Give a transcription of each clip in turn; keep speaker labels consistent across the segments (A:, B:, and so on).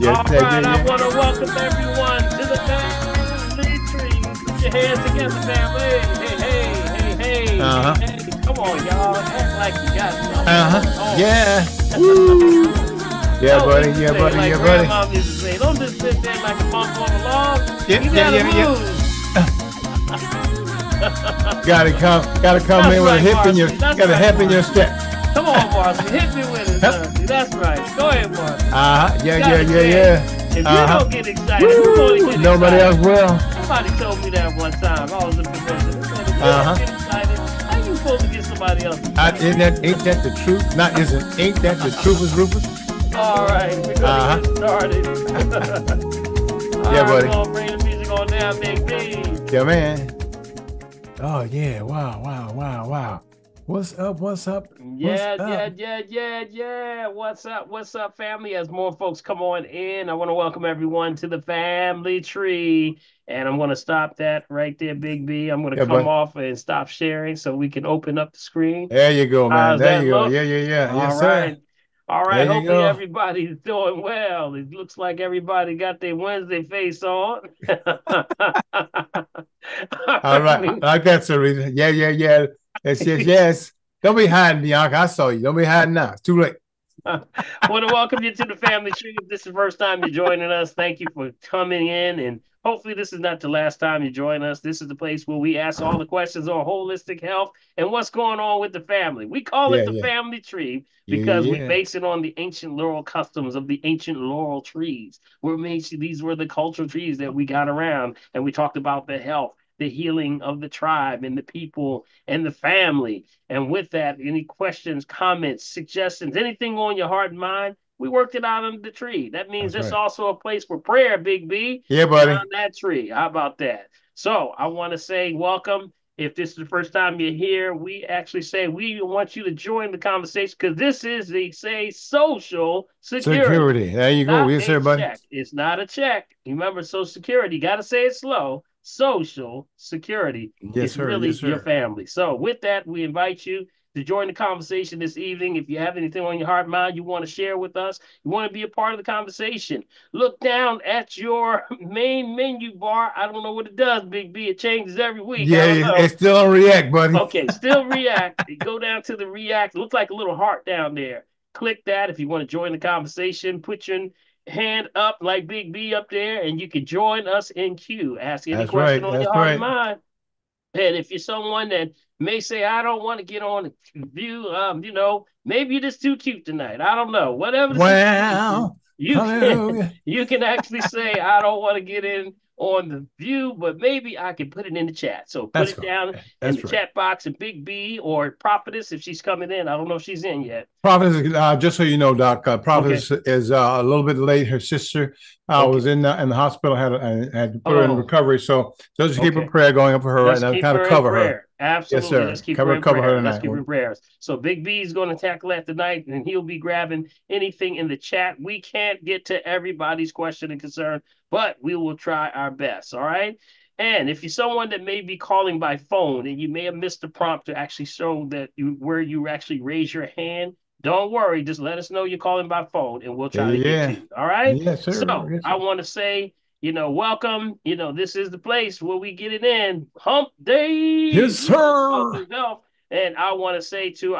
A: All
B: yeah,
A: right, I
B: yeah.
A: want to welcome everyone to the family tree. Put your hands together, family. Hey, hey, hey, hey, hey,
B: Uh-huh.
A: hey. Come on, y'all. Act like you got something
B: Uh-huh.
A: going on.
B: Yeah. Woo. Yeah,
A: Don't
B: buddy.
A: be
B: Yeah,
A: say
B: buddy.
A: like
B: Yeah, buddy.
A: grandma used to say. Don't just sit there like a bump on a log.
B: Yeah,
A: You
B: yeah,
A: gotta
B: yeah, yeah.
A: move.
B: Gotta come
A: That's
B: in with a
A: right,
B: hip in your
A: Marcy. That's
B: got a
A: right,
B: hip in your
A: Marcy.
B: step.
A: Come on, Marcy. Hit me with it, Marcy. That's right. Go ahead, Marcy.
B: Uh-huh. Yeah,
A: Got
B: yeah,
A: it,
B: yeah,
A: man.
B: yeah.
A: If you
B: Uh-huh.
A: don't get excited, who's going to
B: Woo.
A: get
B: Nobody else
A: excited?
B: will.
A: Somebody told me that one time. I was in promotion. They said, if you don't
B: Uh-huh.
A: get excited, how you supposed to get somebody else excited?
B: Ain't that the truth? Not isn't ain't that the truth is Rufus?
A: All right, we're going to
B: Uh-huh.
A: get started. All
B: Yeah,
A: right, we're
B: buddy.
A: going to bring the music on down, Big B.
B: Yeah, man. Oh yeah. Wow, wow, wow, wow. What's up? What's up? What's
A: Yeah,
B: up?
A: yeah, yeah, yeah, yeah. What's up, family? As more folks come on in, I want to welcome everyone to the family tree. And I'm going to stop that right there, Big B. I'm going to
B: Yeah,
A: come
B: buddy.
A: off and stop sharing so we can open up the screen.
B: There you go, man.
A: How's
B: There
A: that
B: you go.
A: look?
B: Yeah, yeah, yeah.
A: All
B: Yes, sir.
A: right. All
B: There
A: right.
B: you
A: Hopefully
B: go.
A: everybody's doing well. It looks like everybody got their Wednesday face on. All
B: All
A: right.
B: right. I like that, Sarita. Yeah, yeah, yeah. Yes, yes, yes. Don't be hiding, Bianca. I saw you. Don't be hiding now. It's too late.
A: I want to welcome you to the family tree. If this is the first time you're joining us, thank you for coming in. And hopefully, this is not the last time you join us. This is the place where we ask all the questions on holistic health and what's going on with the family. We call it
B: Yeah,
A: the
B: yeah.
A: family tree
B: Yeah,
A: because we
B: yeah, yeah.
A: base it on the ancient laurel customs of the ancient laurel trees. These were the cultural trees that we got around, and we talked about the health, the healing of the tribe and the people and the family. And with that, any questions, comments, suggestions, anything on your heart and mind, we worked it out under the tree. That means
B: That's
A: there's
B: right.
A: also a place for prayer, Big B,
B: Yeah, buddy.
A: around that tree. How about that? So I want to say welcome. If this is the first time you're here, we actually say we want you to join the conversation because this is the say social security,
B: Security. There you go.
A: not
B: Yes,
A: a
B: sir, buddy.
A: check. It's not a check. Remember, social security, you got to say it slow. Social security
B: Yes,
A: is
B: sir. Yes,
A: really your
B: sir.
A: family. So, with that, we invite you to join the conversation this evening. If you have anything on your heart, mind, you want to share with us, you want to be a part of the conversation, look down at your main menu bar. I don't know what it does, Big B. It changes every week. I
B: Yeah,
A: don't know.
B: it's still on react, buddy.
A: Okay, still react. Go down to the react. It looks like a little heart down there. Click that if you want to join the conversation. Put your hand up like Big B up there, and you can join us in queue. Ask any
B: That's
A: question
B: right.
A: on your
B: That's
A: heart and
B: right.
A: mind. And if you're someone that may say, I don't want to get on the view, maybe you're just too cute tonight. I don't know. Whatever the situation,
B: Wow.
A: you can
B: Hallelujah.
A: you can actually say, I don't want to get in on the view, but maybe I can put it in the chat. So put
B: That's
A: it
B: right.
A: down in the
B: That's right.
A: chat box and Big B or Prophetess if she's coming in. I don't know if she's in yet.
B: Prophet, just so you know, Doc,
A: Okay.
B: Prophet is a little bit late. Her sister was
A: Okay.
B: in the hospital, had to put her in
A: Oh,
B: recovery. So just keep a
A: okay.
B: prayer going up for her right
A: Let's
B: now,
A: keep
B: kind of
A: her in
B: cover her.
A: prayer.
B: Yes,
A: Absolutely. Let's
B: sir.
A: keep her in
B: Cover her
A: prayer. Let's
B: tonight.
A: keep her in prayers. So Big B is going to tackle that tonight, and he'll be grabbing anything in the chat. We can't get to everybody's question and concern, but we will try our best. All right. And if you're someone that may be calling by phone and you may have missed the prompt to actually show that where you actually raise your hand, don't worry. Just let us know you're calling by phone, and we'll
B: Yeah,
A: try to
B: yeah,
A: get to
B: yeah.
A: you. All right.
B: Yes, sir.
A: So
B: Yes,
A: I
B: sir.
A: want to say welcome. This is the place where we get it in. Hump Day,
B: Yes,
A: health
B: sir.
A: is wealth. And I want to say to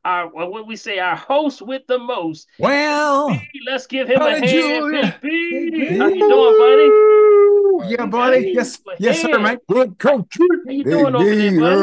A: what we say, our host with the most, Big B.
B: Well,
A: Let's give him a hand. Big
B: hallelujah.
A: B, how you doing, buddy?
B: Woo! Yeah,
A: We gotta
B: buddy.
A: give
B: Yes,
A: you a
B: yes, sir, man.
A: hand.
B: Good country.
A: How you doing
B: Big
A: over there,
B: B.
A: buddy?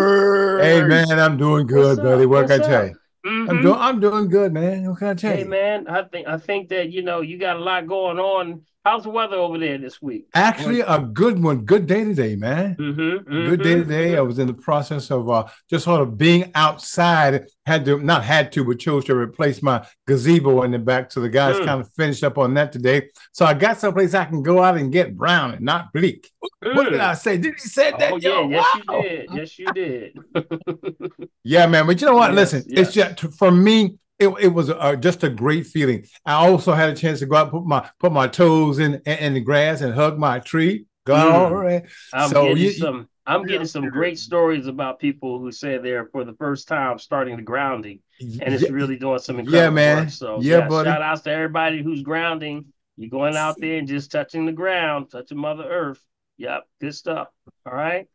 B: Hey, man, I'm doing
A: What's
B: good, buddy.
A: up?
B: What
A: What's
B: can I tell
A: up?
B: you?
A: Mm-hmm.
B: I'm doing good, man. What can I tell
A: Hey
B: you?
A: man, I think that you got a lot going on. How's the weather over there this week?
B: Actually, a good one. Good day today, man.
A: Mm-hmm.
B: Good day
A: Mm-hmm.
B: today. I
A: Mm-hmm.
B: was in the process of just sort of being outside. Had to, not had to, but chose to replace my gazebo in the back. So the guys
A: Mm,
B: kind of finished up on that today. So I got someplace I can go out and get brown and not bleak. What did
A: mm.
B: I say? Did he say
A: Oh
B: that,
A: yeah,
B: yo?
A: yes you
B: Wow.
A: did. Yes you did.
B: Yeah, man. But you know what?
A: Yes,
B: Listen, it's
A: yes.
B: just for me. It was just a great feeling. I also had a chance to go out and put my toes in the grass and hug my tree.
A: Mm.
B: Glory.
A: I'm
B: So
A: getting
B: you
A: some I'm getting some great stories about people who say they're for the first time starting the grounding and it's
B: yeah,
A: really doing some
B: yeah,
A: incredible work.
B: man.
A: So
B: Yeah,
A: yeah,
B: buddy.
A: shout outs to everybody who's grounding. You're going out there and just touching the ground, touching Mother Earth. Yep, good stuff. All right.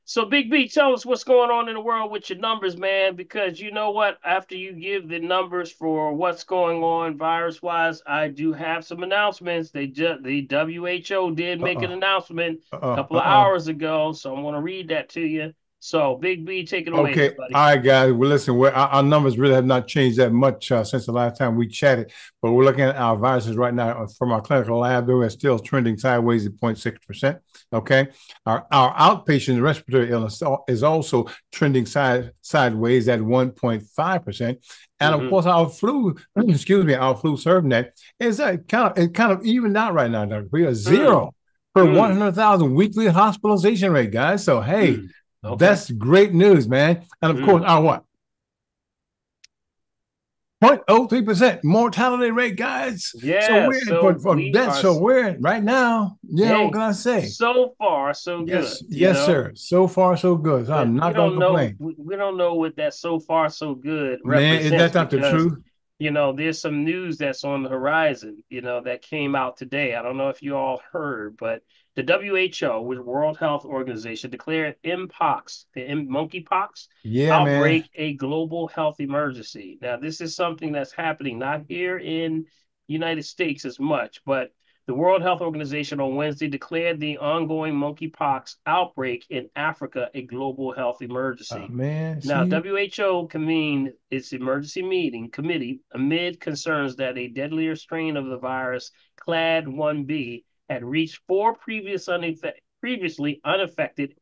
A: So, Big B, tell us what's going on in the world with your numbers, man. Because you know what? After you give the numbers for what's going on virus wise, I do have some announcements. The WHO did make an
B: Uh-uh.
A: announcement a
B: Uh-uh.
A: couple of
B: Uh-uh.
A: hours ago, so I'm going to read that to you. So, Big B, take it away there,
B: Okay,
A: buddy.
B: all right, guys. Well, listen, our numbers really have not changed that much since the last time we chatted, but we're looking at our viruses right now from our clinical lab. Though it's still trending sideways at 0.6%. Okay, our outpatient respiratory illness is also trending sideways at 1.5%, and of
A: Mm-hmm.
B: course our flu, excuse me, our flu ServNet is kind of evened out right now. We are
A: Mm,
B: zero per
A: mm,
B: 100,000 weekly hospitalization rate, guys. So hey.
A: mm. Okay.
B: That's great news, man. And of course,
A: Mm.
B: our what? 0.03% mortality rate, guys. So
A: Yeah.
B: we're
A: So
B: for
A: we
B: death.
A: are.
B: So we're right now. Yeah, what
A: Hey,
B: can I say?
A: so far so good.
B: Yes, yes, sir. So far, so good. So
A: But
B: I'm
A: we
B: not gonna
A: don't know.
B: complain,
A: We don't know what that so far so good
B: man. Is
A: represents
B: that not the
A: because
B: truth?
A: there's some news that's on the horizon. That came out today. I don't know if you all heard, but the WHO, with World Health Organization, declared Mpox, the monkeypox
B: Yeah, man.
A: outbreak, a global health emergency. Now, this is something that's happening not here in United States as much, but the World Health Organization on Wednesday declared the ongoing monkeypox outbreak in Africa a global health emergency.
B: Man,
A: Now,
B: see.
A: WHO convened its emergency meeting committee amid concerns that a deadlier strain of the virus, Clade 1b, had reached four previously unaffected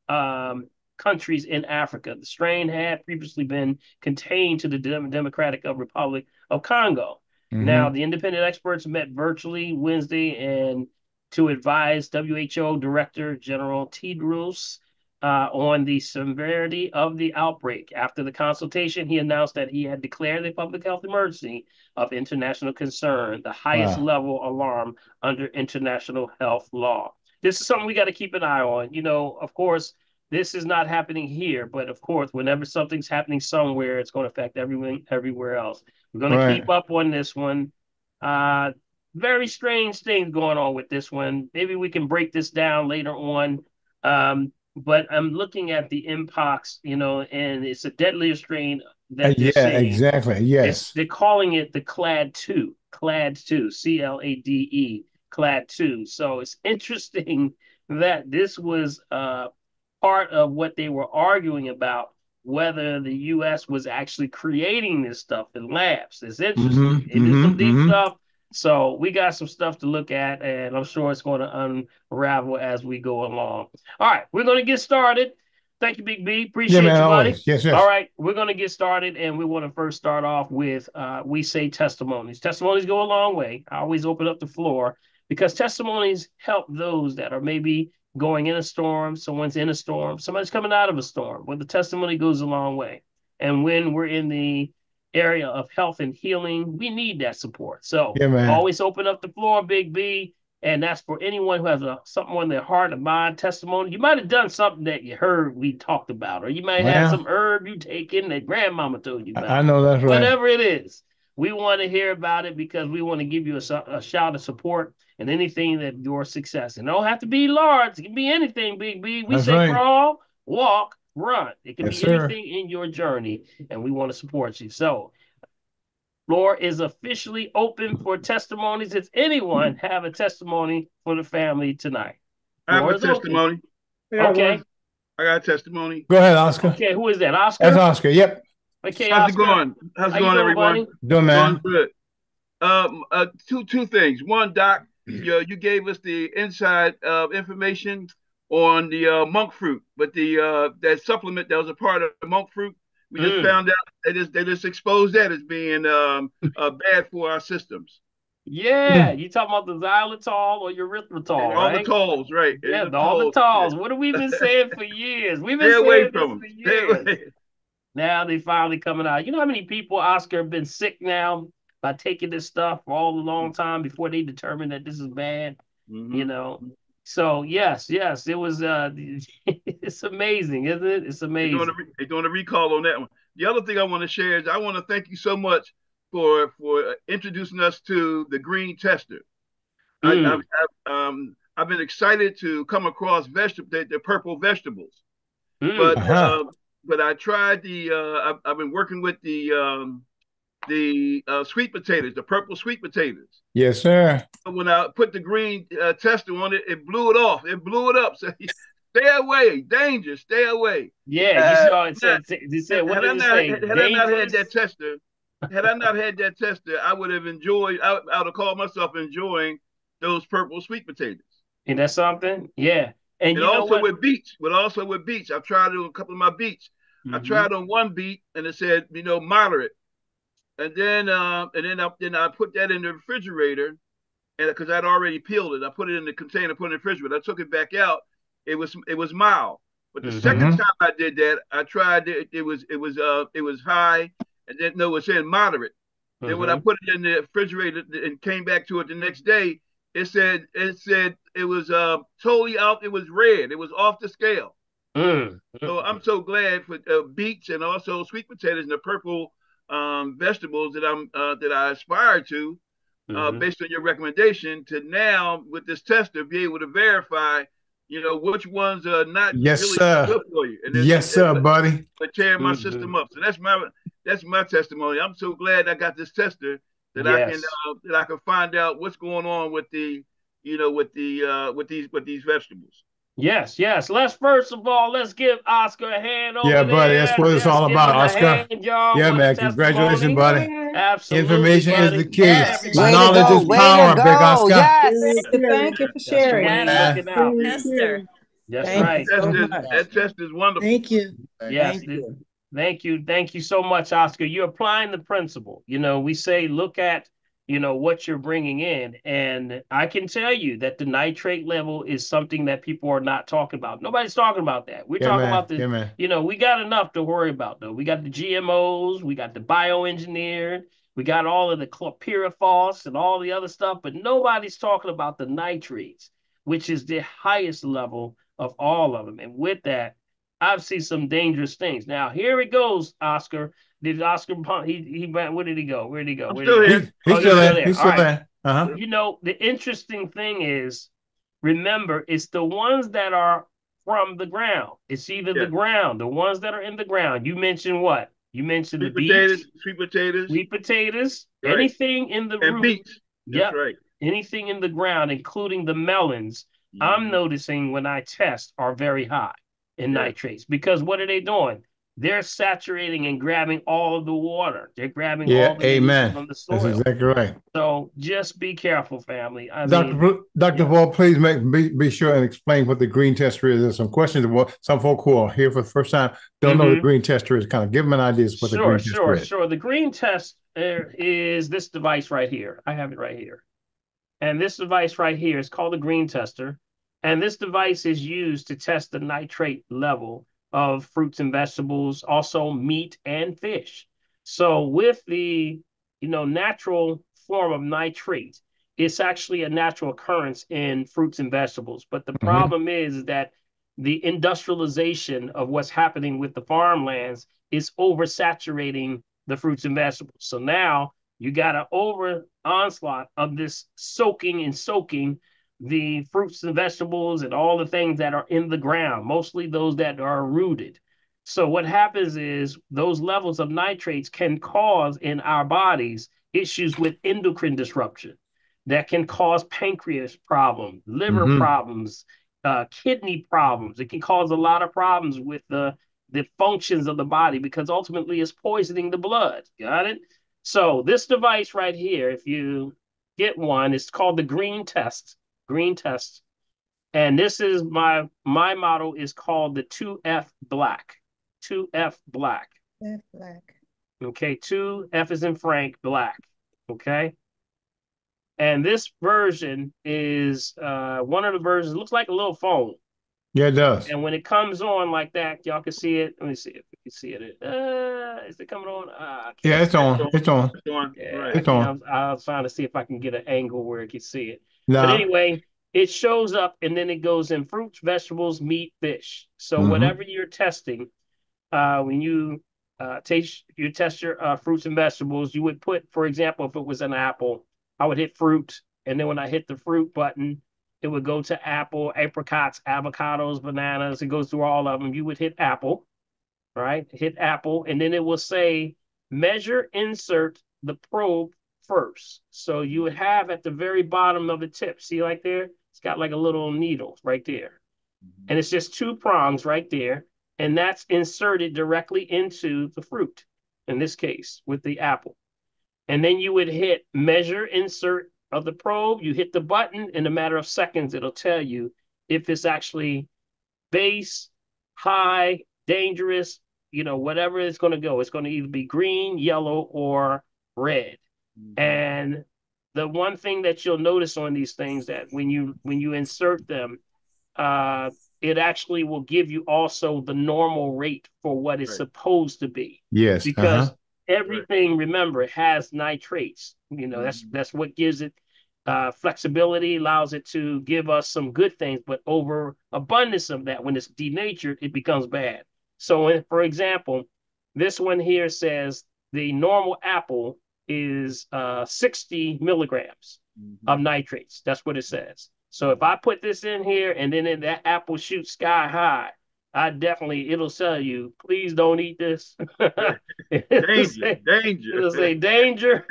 A: um, countries in Africa. The strain had previously been contained to the Democratic Republic of Congo. Now,
B: Mm-hmm.
A: the independent experts met virtually Wednesday and to advise WHO Director General Tedros on the severity of the outbreak. After the consultation, he announced that he had declared a public health emergency of international concern, the highest
B: Wow.
A: level alarm under international health law. This is something we got to keep an eye on. Of course, this is not happening here, but of course, whenever something's happening somewhere, it's going to affect everyone everywhere else. We're going
B: All
A: to
B: right.
A: keep up on this one. Uh, Very strange things going on with this one. Maybe we can break this down later on. But I'm looking at the Mpox, and it's a deadlier strain that they're
B: Yeah,
A: saying.
B: exactly. Yes.
A: They're calling it the Clad 2, CLADE, Clad 2. So it's interesting that this was part of what they were arguing about, whether the US was actually creating this stuff in labs. It's interesting.
B: Mm-hmm.
A: It is some
B: Mm-hmm.
A: deep
B: Mm-hmm.
A: stuff. So we got some stuff to look at, and I'm sure it's going to unravel as we go along. All right, we're going to get started. Thank you, Big B.
B: Yeah,
A: Appreciate
B: man.
A: you, buddy.
B: Always. Yes,
A: All
B: yes.
A: right, we're going to get started, and we want to first start off with we say testimonies. Testimonies go a long way. I always open up the floor because testimonies help those that are maybe going in a storm, someone's in a storm, somebody's coming out of a storm. Well, the testimony goes a long way. And when we're in the area of health and healing, we need that support. So
B: Yeah, man.
A: always open up the floor, Big B. And that's for anyone who has something on their heart or mind testimony. You might have done something that you heard we talked about, or you might have had
B: Well,
A: some herb you taken that grandmama told you
B: I
A: about.
B: know that's right.
A: Whatever it is, we want to hear about it because we want to give you a shout of support and anything that your success. And it don't have to be large. It can be anything, Big B. We
B: That's
A: say
B: right.
A: crawl, walk, run. It can
B: Yes,
A: be
B: sir.
A: anything in your journey, and we want to support you. So floor is officially open for testimonies. If anyone have a testimony for the family tonight,
C: I have
A: floor
C: a
A: is open.
C: testimony. I got
A: Okay.
C: one. I got a testimony.
B: Go ahead, Oscar.
A: Okay. Who is that?
B: That's
A: Oscar?
B: Oscar. Yep.
A: Okay,
C: How's it
A: Oscar.
C: going? How's
A: How
C: it
A: you
C: going,
A: doing,
C: everyone?
A: buddy?
B: Doing,
C: Doing
B: man.
C: good. Two things. One, Doc, you gave us the inside information on the monk fruit, but the that supplement that was a part of the monk fruit, we just
A: Mm.
C: found out they just exposed that as being bad for our systems.
A: Yeah, you talking about the xylitol or
C: And
A: erythritol,
C: all the
A: right?
C: tolls, right?
A: Yeah,
C: The
A: all the
C: tolls.
A: talls. What have we been
C: Yeah.
A: saying for years? We've been
C: Stay away
A: saying
C: from
A: this
C: them.
A: for
C: Stay
A: years.
C: away.
A: Now they finally coming out. You know how many people, Oscar, have been sick now by taking this stuff for all a long time before they determined that this is bad? You
C: Mm-hmm.
A: know. So yes, it was it's amazing, isn't it? It's amazing.
C: They're doing a recall on that one. The other thing I want to share is I want to thank you so much for introducing us to the green tester. I, I've been excited to come across the purple vegetables, but
B: Uh-huh.
C: uh, but I tried I've been working with the sweet potatoes, the purple sweet potatoes.
B: Yes, sir.
C: When I put the green tester on it, it blew it off. It blew it up. So stay away, danger, stay away.
A: Yeah, you
C: Uh,
A: saw it said, it said, what did it say?
C: had I not had that
A: Dangerous?
C: tester, I would have enjoyed. I would have called myself enjoying those purple sweet potatoes.
A: And that's something? Yeah. And
C: And
A: you know
C: also
A: what?
C: with beets, I've tried it on a couple of my beets. I
A: Hmm.
C: tried on one beet and it said, moderate. And then I put that in the refrigerator, and because I'd already peeled it, I put it in the container, put it in the refrigerator. I took it back out. It was mild. But the second
A: Hmm.
B: Mm-hmm.
C: time I did that, I tried it. It was high, and then no, it said moderate. Then when I
A: Hmm.
C: put it in the refrigerator and came back to it the next day, it said it was totally out. It was red. It was off the scale.
A: Mm.
C: So I'm so glad for beets and also sweet potatoes and the purple vegetables that I aspire to,
A: Hmm.
C: based on your recommendation, to now with this tester be able to verify, which ones are not
B: Yes,
C: really
B: sir.
C: good for you, and then
B: Yes, sir, buddy.
C: but tearing my
A: Hmm.
C: system up. So that's my testimony. I'm so glad I got this tester
A: Yes.
C: that I can find out what's going on with these vegetables.
A: Yes, yes. Let's give Oscar a hand
B: Yeah,
A: over
B: buddy. That's
A: there.
B: what it's
A: Let's
B: all
A: give
B: about,
A: him a
B: Oscar.
A: hand, y'all.
B: Yeah,
A: What a
B: man. Congratulations,
A: testimony.
B: buddy.
A: Absolutely,
B: Information is
A: buddy.
B: the
A: Look at
B: key.
D: Yes,
E: Way to
A: everybody
B: Knowledge
E: go.
B: is
D: yes.
E: Way to
B: power, big
E: go.
B: Oscar.
E: Yes.
D: Thank you for
A: That's the
D: sharing.
A: one
B: Yeah.
A: looking out.
D: Thank
E: Tester.
D: you.
A: That's
D: Thank
C: That
D: you
A: right.
D: so
C: test is
D: much.
C: that test is wonderful.
E: Thank you.
A: Yes.
E: Thank you.
A: Thank you. Thank you so much, Oscar. You're applying the principle. We say, look at, what you're bringing in. And I can tell you that the nitrate level is something that people are not talking about. Nobody's talking about that. We're
B: Yeah,
A: talking
B: man.
A: about the,
B: Yeah, man.
A: we got enough to worry about, though. We got the GMOs, we got the bioengineered, we got all of the chlorpyrifos and all the other stuff, but nobody's talking about the nitrates, which is the highest level of all of them. And with that, I've seen some dangerous things. Now here it goes, Oscar. Did Oscar he went? Where did he go? Where did he go?
C: I'm
A: Where did he
C: still
A: go?
C: here.
A: Oh,
B: He's
A: he's
B: still
A: still
B: there.
A: there.
B: He's
A: All
B: still
A: right.
B: there. Uh-huh.
A: The interesting thing is, remember, it's the ones that are from the ground. It's either the
C: Yeah,
A: ground, the ones that are in the ground. You mentioned what? You mentioned the
C: sweet potatoes,
A: beets,
C: sweet potatoes,
A: sweet potatoes,
C: right,
A: anything in the
C: and
A: root.
C: beets. That's
A: Yep.
C: right.
A: Anything in the ground, including the melons, I'm
C: Hmm.
A: noticing when I test are very high in
C: Yeah,
A: nitrates because what are they doing? They're saturating and grabbing all of the water. They're grabbing
B: Yeah,
A: all the nutrients
B: amen.
A: from the
B: That's
A: soil.
B: exactly right.
A: So just be careful, family. I
B: Dr.
A: mean,
B: Dr.
A: yeah.
B: Ball, please be sure and explain what the green tester is. There's some questions about some folk who are here for the first time don't know the
A: Mm-hmm.
B: green tester is. Kind of give them an idea of what the
A: Sure,
B: green tester
A: sure,
B: is.
A: sure. The green test is this device right here. I have it right here. And this device right here is called the green tester. And this device is used to test the nitrate level of fruits and vegetables, also meat and fish. So with the, natural form of nitrate, it's actually a natural occurrence in fruits and vegetables. But the
B: Mm-hmm.
A: problem is that the industrialization of what's happening with the farmlands is oversaturating the fruits and vegetables. So now you got an over onslaught of this soaking the fruits and vegetables and all the things that are in the ground, mostly those that are rooted. So what happens is those levels of nitrates can cause in our bodies issues with endocrine disruption that can cause pancreas problems, liver
B: Mm-hmm.
A: problems, kidney problems. It can cause a lot of problems with the functions of the body because ultimately it's poisoning the blood. Got it? So this device right here, if you get one, it's called the green test. Green test. And this is my model is called the 2F black. 2F black.
D: That's black.
A: Okay, 2F is in Frank black. Okay. And this version is one of the versions, looks like a little phone.
B: Yeah, it does.
A: And when it comes on like that, y'all can see it. Let me see if you can see it. Is it coming on? I
B: Yeah,
A: can't.
B: it's on. It's on.
C: it's on.
A: Yeah,
C: Right.
A: I
B: It's
A: can.
B: on.
A: I was trying to see if I can get an angle where it can see it. But
B: Now,
A: anyway, it shows up and then it goes in fruits, vegetables, meat, fish. So
B: mm-hmm.
A: whatever you're testing, when you test your fruits and vegetables, you would put, for example, if it was an apple, I would hit fruit, And then when I hit the fruit button, it would go to apple, apricots, avocados, bananas. It goes through all of them. You would hit apple, right? Hit apple, and then it will say measure, insert the probe first. So you would have at the very bottom of the tip, see like there? It's got like a little needle right there. And it's just two prongs right there. And that's inserted directly into the fruit, in this case, with the apple. And then you would hit measure, insert of the probe. You hit the button. In a matter of seconds, it'll tell you if it's actually base, high, dangerous, whatever it's going to go. It's going to either be green, yellow, or red. And the one thing that you'll notice on these things that when you insert them, it actually will give you also the normal rate for what it's supposed to be.
B: Yes.
A: Because everything, remember, it has nitrates. That's what gives it flexibility, allows it to give us some good things, but over abundance of that, when it's denatured, it becomes bad. So, for example, this one here says the normal apple is 60 milligrams of nitrates. That's what it says. So if I put this in here and then that apple shoots sky high, it'll tell you, please don't eat this. It'll say danger.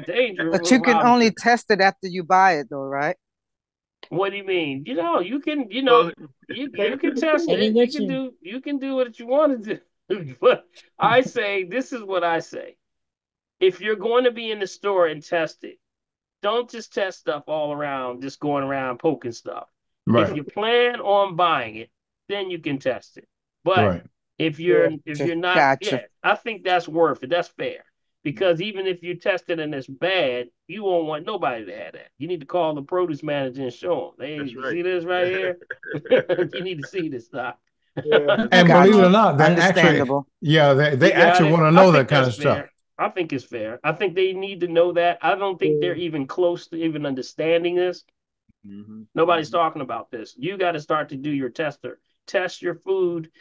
A: Danger.
D: But you can only test it after you buy it though, right?
A: What do you mean? You can, you can test it. You can do what you want to do. But I say, this is what I say. If you're going to be in the store and test it, don't just test stuff all around, just going around poking stuff. Right. If you plan on buying it, then you can test it. But if you're not, I think that's worth it. That's fair. Because even if you test it and it's bad, you won't want nobody to have that. You need to call the produce manager and show them. Hey, you see this right here? You need to see this stuff.
B: And believe it or not, that actually, they actually want to know that kind of stuff.
A: I think it's fair. I think they need to know that. I don't think they're even close to even understanding this. Nobody's talking about this. You got to start to do your tester. Test your food.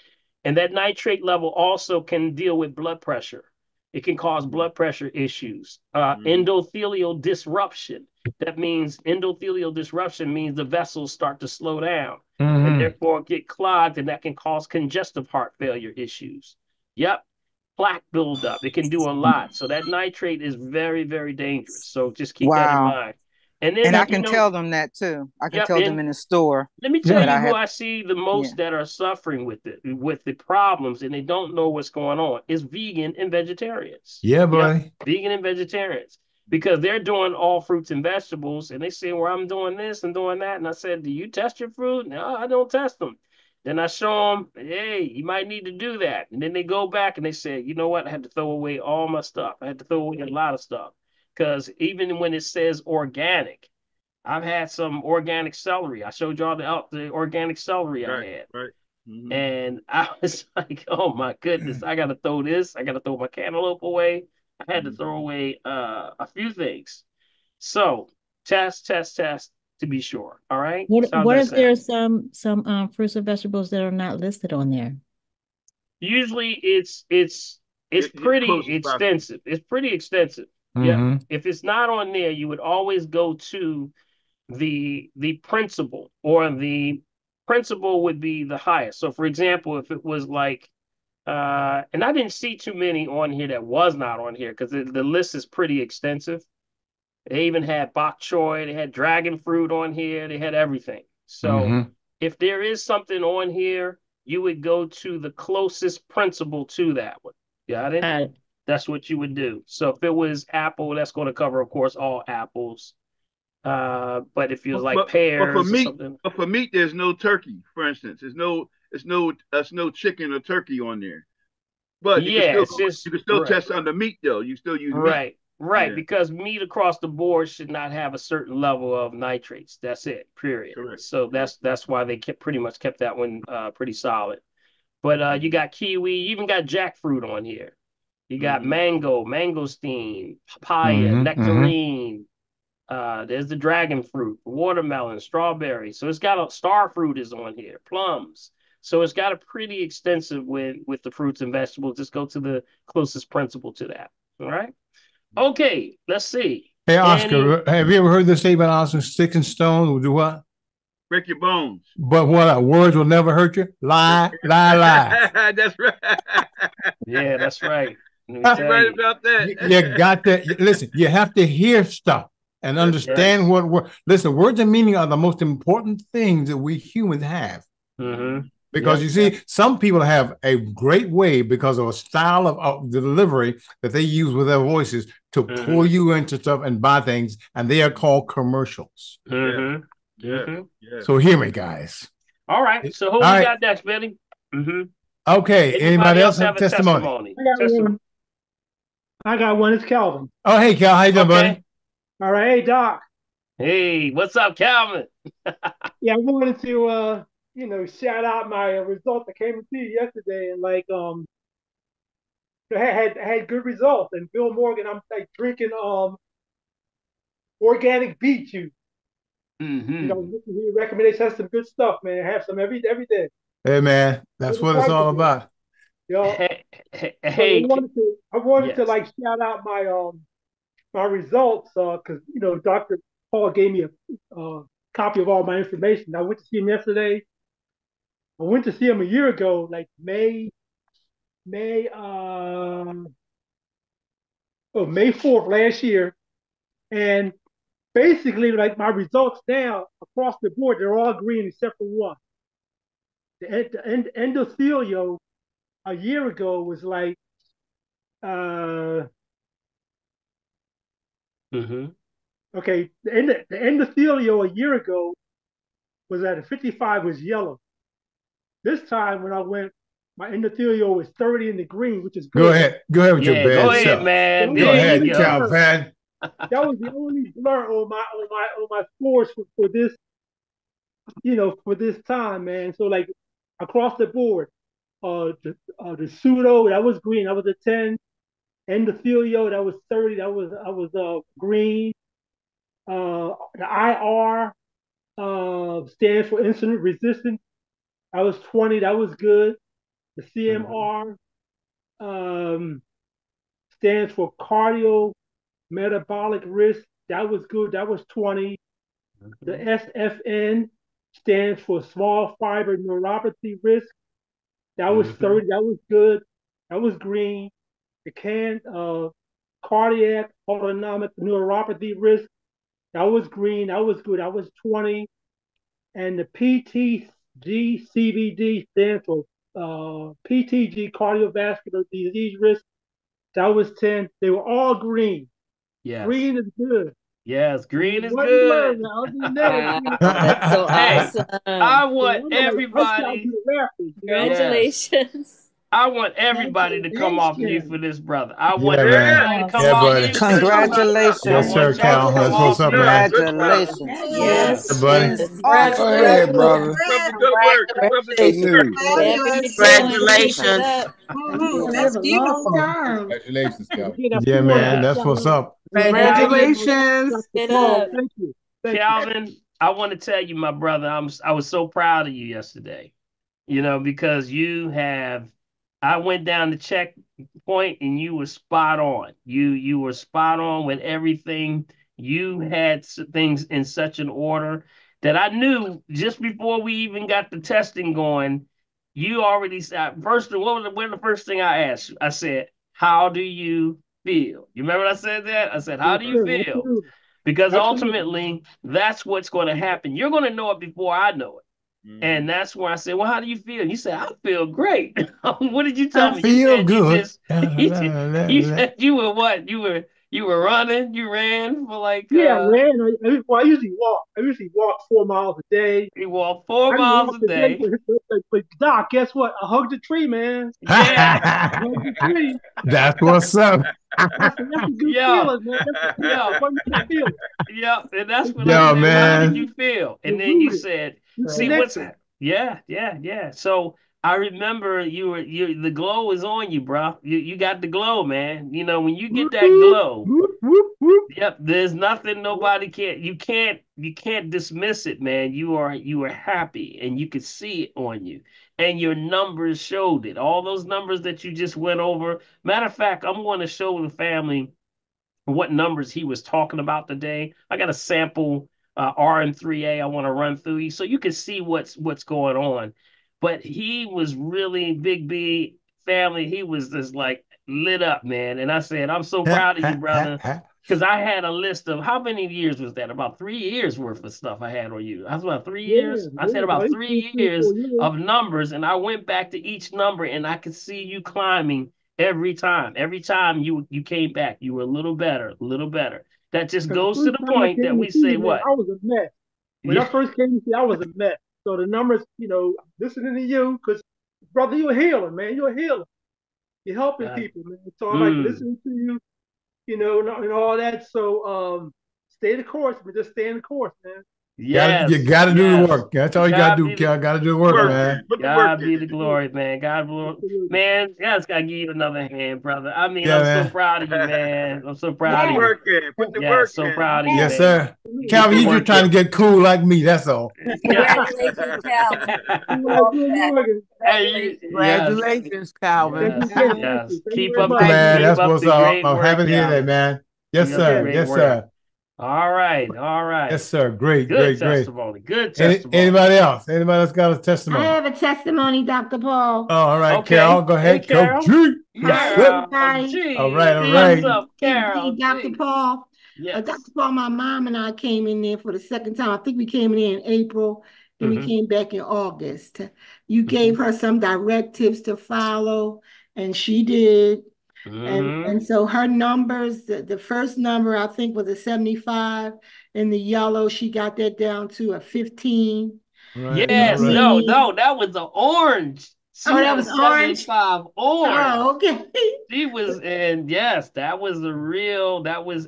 A: And that nitrate level also can deal with blood pressure. It can cause blood pressure issues. Endothelial disruption. That means endothelial disruption means the vessels start to slow down and therefore get clogged, and that can cause congestive heart failure issues. Yep. Plaque buildup. It can do a lot. So that nitrate is very, very dangerous. So just keep that in mind. And then
D: I can tell them that too. I can tell them in the store.
A: Let me tell you who I see the most that are suffering with the problems, and they don't know what's going on, is vegan and vegetarians.
B: Yeah, buddy.
A: Vegan and vegetarians. Because they're doing all fruits and vegetables, and they say, well, I'm doing this and doing that. And I said, do you test your fruit? No, I don't test them. Then I show them, hey, you might need to do that. And then they go back and they say, you know what? I had to throw away all my stuff. I had to throw away a lot of stuff. Because even when it says organic, I've had some organic celery. I showed y'all the organic celery I had.
C: Right.
A: And I was like, oh my goodness, I got to throw this. I got to throw my cantaloupe away. I had to throw away a few things. So test to be sure. All right.
E: What if there's some fruits and vegetables that are not listed on there?
A: Usually it's pretty extensive. It's pretty extensive. Yeah. If it's not on there, you would always go to the principal, or the principal would be the highest. So for example, if it was like and I didn't see too many on here that was not on here, because the list is pretty extensive. They even had bok choy, they had dragon fruit on here, they had everything. So if there is something on here, you would go to the closest principal to that one. Got it? That's what you would do. So if it was apple, that's going to cover, of course, all apples. But if it was like pears or something.
C: But for meat, there's no turkey, for instance. There's no chicken or turkey on there. But you can still test on the meat, though. You still use meat.
A: Right, because meat across the board should not have a certain level of nitrates. That's it, period.
C: Correct.
A: So that's why they pretty much kept that one pretty solid. But you got kiwi, you even got jackfruit on here. You got mango, mangosteen, papaya, nectarine. There's the dragon fruit, watermelon, strawberry. So it's got star fruit is on here, plums. So it's got a pretty extensive with the fruits and vegetables. Just go to the closest principal to that. All right. Okay, let's see.
B: Hey,
A: Any
B: Oscar, have you ever heard this statement, Oscar? Sticks and stones will do what?
C: Break your bones.
B: But what? Words will never hurt you? Lie, lie, lie.
C: That's right.
A: Yeah, that's right. Let me
C: You're
A: tell
C: right
A: you.
C: about that.
B: You got to listen. You have to hear stuff and
C: That's right.
B: understand what word. Listen, words and meaning are the most important things that we humans have.
A: Mm-hmm.
B: Because
A: Yep.
B: you see, some people have a great way because of a style of delivery that they use with their voices to pull you into stuff and buy things, and they are called commercials.
A: Mm-hmm.
C: Yeah.
A: Mm-hmm.
C: Yeah.
B: So hear me, guys.
A: All right. So who
B: All
A: we
B: right.
A: got next, Billy? Mm-hmm.
B: Okay. Anybody
A: Anybody
B: else
A: else
B: have
A: have
B: a
A: a
B: testimony?
A: testimony?
F: I got one. I got one. It's Calvin.
B: Oh, hey, Cal, how you doing, buddy?
A: Okay.
F: All right. Hey, Doc.
A: Hey, what's up, Calvin?
F: Yeah, I wanted to, shout out my results that came to you yesterday, and I had good results. And Bill Morgan, I'm like drinking organic beet juice.
A: Mm-hmm.
F: Listen to your recommendations. That's some good stuff, man. Have some every day.
B: Hey, man, that's
F: Every
B: what it's
F: twice a
B: all
F: day.
B: about.
A: Hey, hey,
F: So
A: hey,
F: I wanted to
A: yes.
F: like shout out my results because Dr. Paul gave me a copy of all my information. I went to see him yesterday. I went to see him a year ago, like May May 4th last year, and basically like my results now across the board, they're all green except for one. The endothelial a year ago was like uh
A: Mm-hmm.
F: okay, the endothelial a year ago was at a 55 was yellow. This time when I went, my endothelial was 30 in the green, which is
B: Go
F: good.
B: ahead. Go ahead with your
A: Yeah, go
B: bad
A: ahead,
B: self.
F: That
A: man.
F: was
B: Go
A: There
F: the
A: you
B: ahead,
F: only
A: go.
F: blur.
B: Calvin.
F: That was the only blur on my scores for this, for this time, man. So like across the board, the pseudo that was green, that was a 10. Endothelial that was 30, that was green. The IR stands for insulin resistance. That was 20, that was good. The
A: Mm-hmm.
F: CMR um, stands for cardio metabolic risk. That was good. That was 20. The SFN stands for small fiber neuropathy risk. That was
A: Mm-hmm.
F: 30. That was good. That was green. The cardiac autonomic neuropathy risk. That was green. That was good. That was 20. And the PTG CVD stands for PTG cardiovascular disease risk. That was 10. They were all green.
A: Yes.
F: Green is good.
A: Yes, green is
F: One
A: good.
F: word now. Other than that, it's
E: Wow,
F: green.
E: that's so
A: Hey,
E: awesome.
A: I
F: So
A: want
F: I'm like, I shout
A: everybody,
F: to the rafters.
A: yes,
E: Congratulations.
A: I want everybody to come off mute for
D: Congratulations.
A: this brother. I want
B: Yeah, man.
A: everybody to come
B: Yeah,
A: off
E: Awesome.
B: buddy.
A: mute for this brother. I
B: Yes,
A: want
B: sir,
D: Congratulations.
A: y'all to
B: Cal.
A: come
B: That's
C: Good
B: what's
A: off
B: up,
A: mute.
C: stuff.
B: man.
C: Good stuff.
D: Congratulations.
A: Yeah.
B: Yeah,
D: Yes,
B: buddy.
D: yes.
E: Congratulations.
D: Awesome.
G: Go ahead,
E: Congratulations.
G: brother.
C: Brother, good work.
G: That's
C: Brother,
G: good
C: good
D: Congratulations.
C: work.
G: news.
E: Whatever you're doing, keep it
G: Congratulations.
E: up.
D: You
G: Congratulations.
D: live
G: That's
D: a long
G: beautiful.
D: time.
G: Congratulations, Calvin.
F: Again, I
B: Yeah,
F: still want to
B: man.
A: Yeah.
B: That's
F: shout
B: what's
F: out
B: up.
A: Calvin,
D: Congratulations.
F: Dr.
E: Keep it
F: Paul.
E: up.
F: Thank you. Thank you.
A: Calvin, I want to tell you, my brother, I was so proud of you yesterday. Because I went down the checkpoint and you were spot on. You were spot on with everything. You had things in such an order that I knew just before we even got the testing going. You already said first. What was the first thing I asked you? I said, "How do you feel?" You remember I said that? I said, "How
F: Yes,
A: do you
F: sir.
A: feel?"
F: Absolutely.
A: Because
F: Absolutely.
A: ultimately, that's what's going to happen. You're going to know it before I know it.
C: Mm-hmm.
A: And that's where I said, "Well, how do you feel?" You said, "I feel great." What did you tell
B: I
A: me? You
B: feel
A: said you
B: good.
A: just you said you were what? You were running. You ran for like
F: Yeah, man. I usually walk. I usually walk 4 miles a day.
A: you walked four
F: I can
A: miles
F: walk
A: a
F: today,
A: day.
F: but Doc, guess what? I hugged a tree, man.
A: Yeah,
F: I hugged a tree.
B: That's what's up.
F: That's a good
A: yeah,
F: feeling, man. That's a
A: yeah,
F: wonderful feeling.
A: yeah. And that's when I
B: Yo,
A: said, "Well, how did
B: man.
A: you feel?" And
F: You're
A: then you
F: rooted.
A: said,
F: You're
A: "See what's
F: connected.
A: yeah, yeah, yeah." So I remember the glow is on you, bro. You got the glow, man. When you get
F: Whoop,
A: that
F: whoop,
A: glow.
F: whoop, whoop, whoop.
A: Yep, there's nothing nobody can't you can't dismiss it, man. You are happy and you could see it on you. And your numbers showed it. All those numbers that you just went over. Matter of fact, I'm going to show the family what numbers he was talking about today. I got a sample RM3A I want to run through you so you can see what's going on. But he was really Big B family. He was just like lit up, man. And I said, I'm so proud of you, brother. Because I had a list of how many years was that? About 3 years worth of stuff I had on you. I was about 3 years. I said about 3 years of numbers, and I went back to each number, and I could see you climbing every time. Every time you came back, you were a little better, a little better. That just goes to the point that we say what?
F: I was a mess. When I first came to see, I was a mess. So the numbers, listening to you, because brother, you're a healer, man. You're a healer. You're helping people, man. So I like listening to you, and all that. So stay the course, but just stay in the course, man.
A: Yes,
B: you got to do the work. That's all you got to do. Got to do the work, man.
A: God be the glory, man. God glory, man. God's got to give you another hand, brother. I mean, I'm so proud of you, man. I'm so proud of you.
C: Put the work in.
A: So proud of you,
B: yes, sir. Calvin, you just trying to get cool like me. That's all.
G: Congratulations, Calvin.
H: Congratulations, Calvin.
A: Yes. Keep up,
B: man. That's what's up.
A: I'm
B: happy to hear that, man. Yes, sir. Yes, sir.
A: All right.
B: Yes, sir. Great,
A: good
B: great,
A: testimony. Good testimony.
B: Anybody else? Anybody else got a testimony?
I: I have a testimony, Dr. Paul.
B: Oh, all right, okay. Carol, go ahead.
A: Hey, Carol.
B: Go
A: Carol.
B: All right.
A: What's up, Carol?
I: Dr. Paul.
A: Yes.
I: Dr. Paul, my mom and I came in there for the second time. I think we came in April, then we came back in August. You gave her some directives to follow, and she did. And so her numbers, the first number I think was a 75. In the yellow, she got that down to a 15.
B: Right,
A: yes, right. No, that was the orange.
I: That was orange.
A: 75 orange.
I: Oh, okay.
A: She was, and yes, that was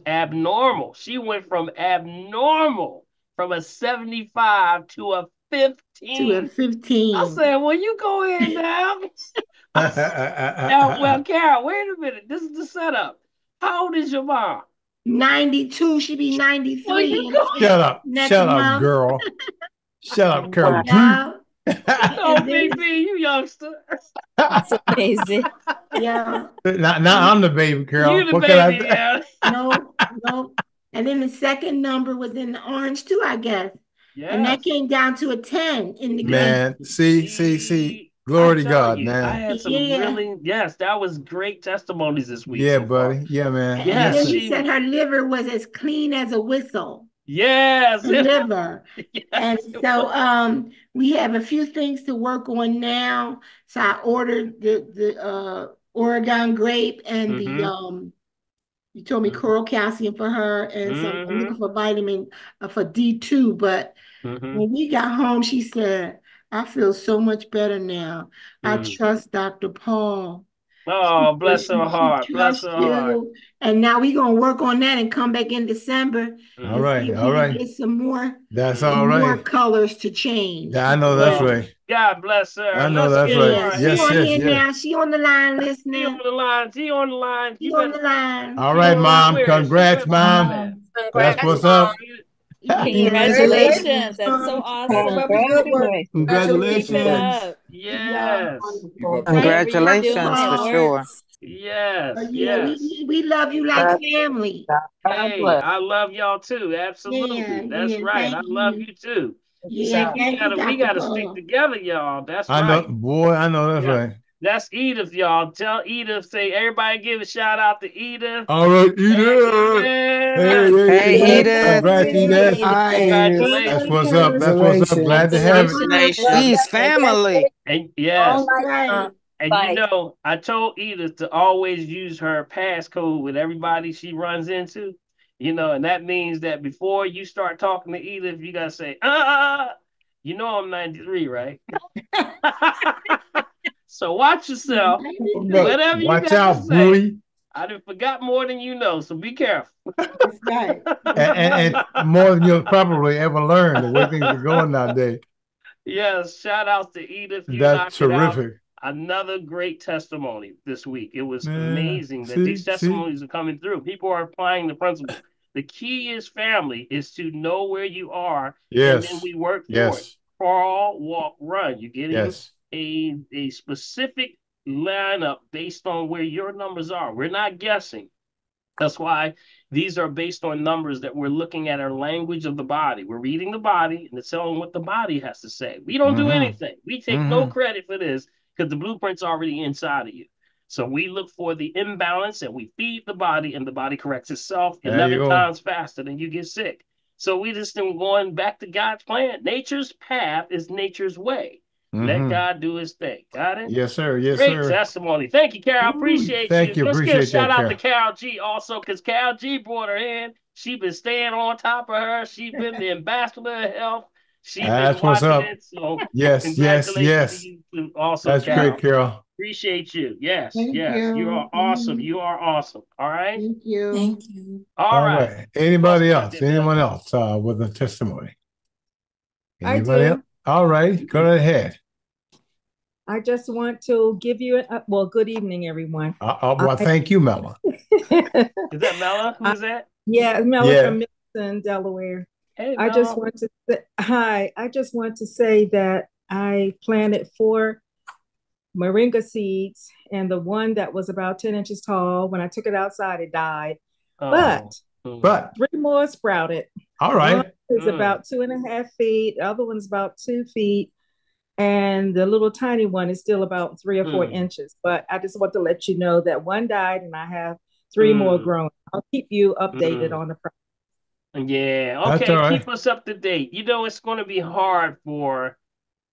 A: abnormal. She went from abnormal from a 75 to a 15. I said, well, you go ahead now. Well, Carol, wait a minute. This is the setup. How old is your mom?
I: 92. She be 93.
B: Shut up, girl. Shut up, Carol.
A: Oh, baby, you youngster.
G: That's amazing.
I: Yeah.
B: Now I'm the baby, Carol.
A: You the baby,
I: No. And then the second number was in the orange too, I guess.
A: Yes.
I: And that came down to a 10 in the
B: man.
I: green.
B: See. Glory to God, man.
A: I had some that was great testimonies this week.
B: Yeah, buddy. Yeah, man.
I: Yes. And she said her liver was as clean as a whistle.
A: Yes.
I: Her liver. Yes. And so we have a few things to work on now. So I ordered the Oregon grape and the you told me coral calcium for her and some I'm looking for vitamin for D2, but when we got home, she said, I feel so much better now. I trust Dr. Paul.
A: Oh, bless her heart. Bless her heart.
I: And now we're going to work on that and come back in December.
B: All right.
I: Get some more.
B: That's all right.
I: More colors to change.
B: Yeah, I know that's right.
A: God bless her.
B: I know that's right.
I: Yes. Now. She on the line listening.
A: She on the line.
B: All right, Mom. Congrats, Mom. That's what's up.
G: Congratulations. That's so awesome.
B: Congratulations.
A: Yes.
D: Congratulations for sure.
A: Yes.
I: We love you like family.
A: Hey, I love y'all too. Absolutely. That's right. I love you too.
I: Yeah,
A: we gotta stick together, y'all. That's right.
B: I know that's right.
A: That's Edith, y'all. Tell Edith, say everybody give a shout out to Edith.
B: All right, Edith.
D: Hey, Edith.
B: Congrats, Edith.
A: Congratulations.
B: That's what's up. That's what's up. Glad to have it.
D: She's family.
A: And yes.
I: Right.
A: And I told Edith to always use her passcode with everybody she runs into. And that means that before you start talking to Edith, you gotta say, I'm 93, right? So watch yourself. Whatever you
B: watch
A: got
B: out,
A: to say.
B: boy.
A: I done forgot more than you know, so be careful.
I: That's right.
B: and more than you'll probably ever learn the way things are going nowadays.
A: Yes, shout out to Edith.
B: That's terrific.
A: Another great testimony this week. It was amazing that these testimonies are coming through. People are applying the principle. The key is family, is to know where you are.
B: Yes.
A: And then we work for it. Crawl, walk, run. You're getting a specific lineup based on where your numbers are. We're not guessing. That's why these are based on numbers that we're looking at our language of the body. We're reading the body and it's telling what the body has to say. We don't do anything. We take no credit for this because the blueprint's already inside of you. So we look for the imbalance and we feed the body and the body corrects itself 11 times faster than you get sick. So we just going back to God's plan. Nature's path is nature's way. Let God do his thing. Got it?
B: Yes, sir. Yes,
A: Great
B: sir.
A: testimony. Thank you, Carol. I appreciate
B: thank you.
A: Let's
B: Appreciate
A: give a shout
B: that,
A: out to Carol G also, because Carol G brought her in. She been staying on top of her. She been the ambassador of health. She been
B: what's
A: watching
B: up.
A: it. So
B: Yes,
A: congratulations to you also,
B: That's
A: Carol.
B: great, Carol.
A: Appreciate you. Yes,
I: Thank
A: yes.
I: you.
A: You are awesome. You are awesome. All right.
I: Thank you.
G: Thank you.
A: All right.
B: Anybody else? Anyone else with a testimony? Anybody else? All right. Go ahead.
J: I just want to give you good evening, everyone.
B: Well, thank you, Mela.
A: Is that Mela? Who is that?
J: Yeah, Mela from Milton, Delaware.
A: Hey,
J: I just want to say, hi. I just want to say that I planted 4 moringa seeds, and the one that was about 10 inches tall, when I took it outside, it died. But 3 more sprouted.
B: All right.
J: One is about 2.5 feet. The other one's about 2 feet. And the little tiny one is still about 3 or 4 inches. But I just want to let you know that one died and I have 3 more growing. I'll keep you updated on the process.
A: Yeah. Okay. Keep us up to date. You know, it's going to be hard for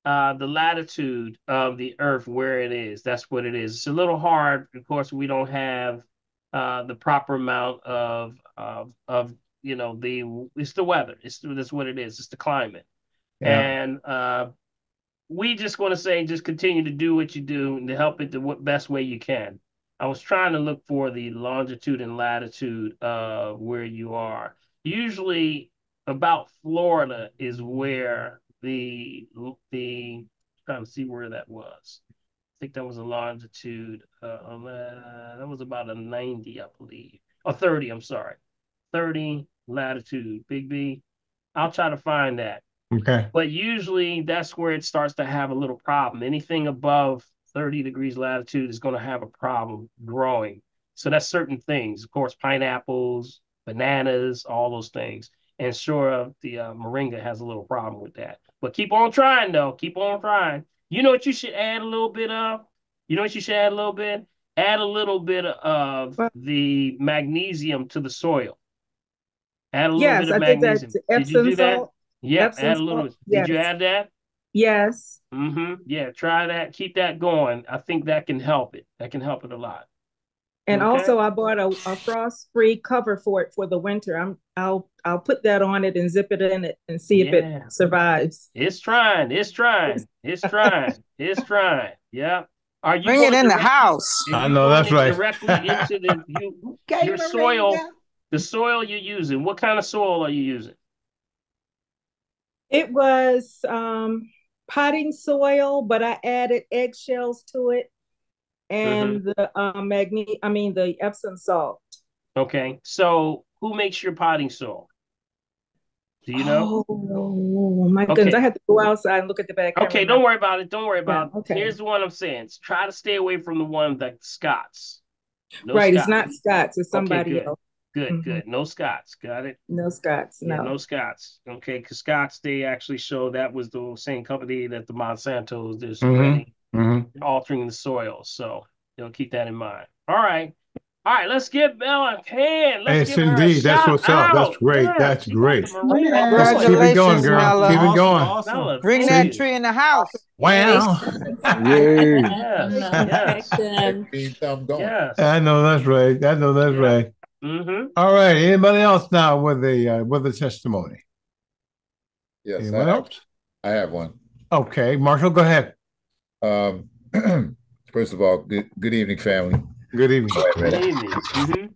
A: the latitude of the Earth where it is. That's what it is. It's a little hard. Of course, we don't have the proper amount of it's the weather. That's what it is. It's the climate. Yeah. And we just want to say, just continue to do what you do and to help it the best way you can. I was trying to look for the longitude and latitude of where you are. Usually about Florida is where the trying to see where that was. I think that was a longitude. That was about a 90, I believe. Or 30, I'm sorry. 30 latitude, Big B. I'll try to find that.
B: Okay.
A: But usually that's where it starts to have a little problem. Anything above 30 degrees latitude is going to have a problem growing. So that's certain things. Of course, pineapples, bananas, all those things. And sure, the moringa has a little problem with that. But keep on trying, though. Keep on trying. You know what you should add a little bit of? You know what you should add a little bit? Add a little bit of the magnesium to the soil. Add a little bit of magnesium. Did you do that? Yeah, add a little. Did you add that?
J: Yes.
A: Yeah, try that. Keep that going. I think that can help it. That can help it a lot.
J: And also, I bought a frost-free cover for it for the winter. I'll put that on it and zip it in it and see if it survives.
A: It's trying. It's trying. It's trying. It's trying. Yeah. Are you
D: bring it in the house?
B: I know that's right.
A: Directly into your soil. The soil you're using. What kind of soil are you using?
J: It was potting soil, but I added eggshells to it and the the Epsom salt.
A: Okay. So who makes your potting soil? Do you know?
J: Oh my goodness. I had to go outside and look at the back.
A: Okay, don't worry about it. Don't worry about it. Okay. Here's the one I'm saying. Try to stay away from the one that Scott's.
J: No Scott's. It's not Scott's, it's somebody else.
A: Good. No Scott's. Got it?
J: No Scott's. No.
A: Yeah, no Scott's. Okay, because Scott's, they actually show that was the same company that the Monsanto's is already altering the soil. So keep that in mind. All right. Let's give Bella a hand. Let's give her a shout
B: That's what's up. That's great.
A: Yeah,
B: that's great.
D: Congratulations,
B: keep it going, girl.
D: Mela.
B: Keep it going.
A: Awesome.
D: Bring that tree in the house.
B: Wow.
A: Yes.
B: Yes. I know that's right. Right. All right. Anybody else now with a testimony?
K: Yes.
B: Anyone else?
K: I have one.
B: Okay, Marshall, go ahead.
K: First of all, good evening, family.
B: Good evening.
A: Good evening.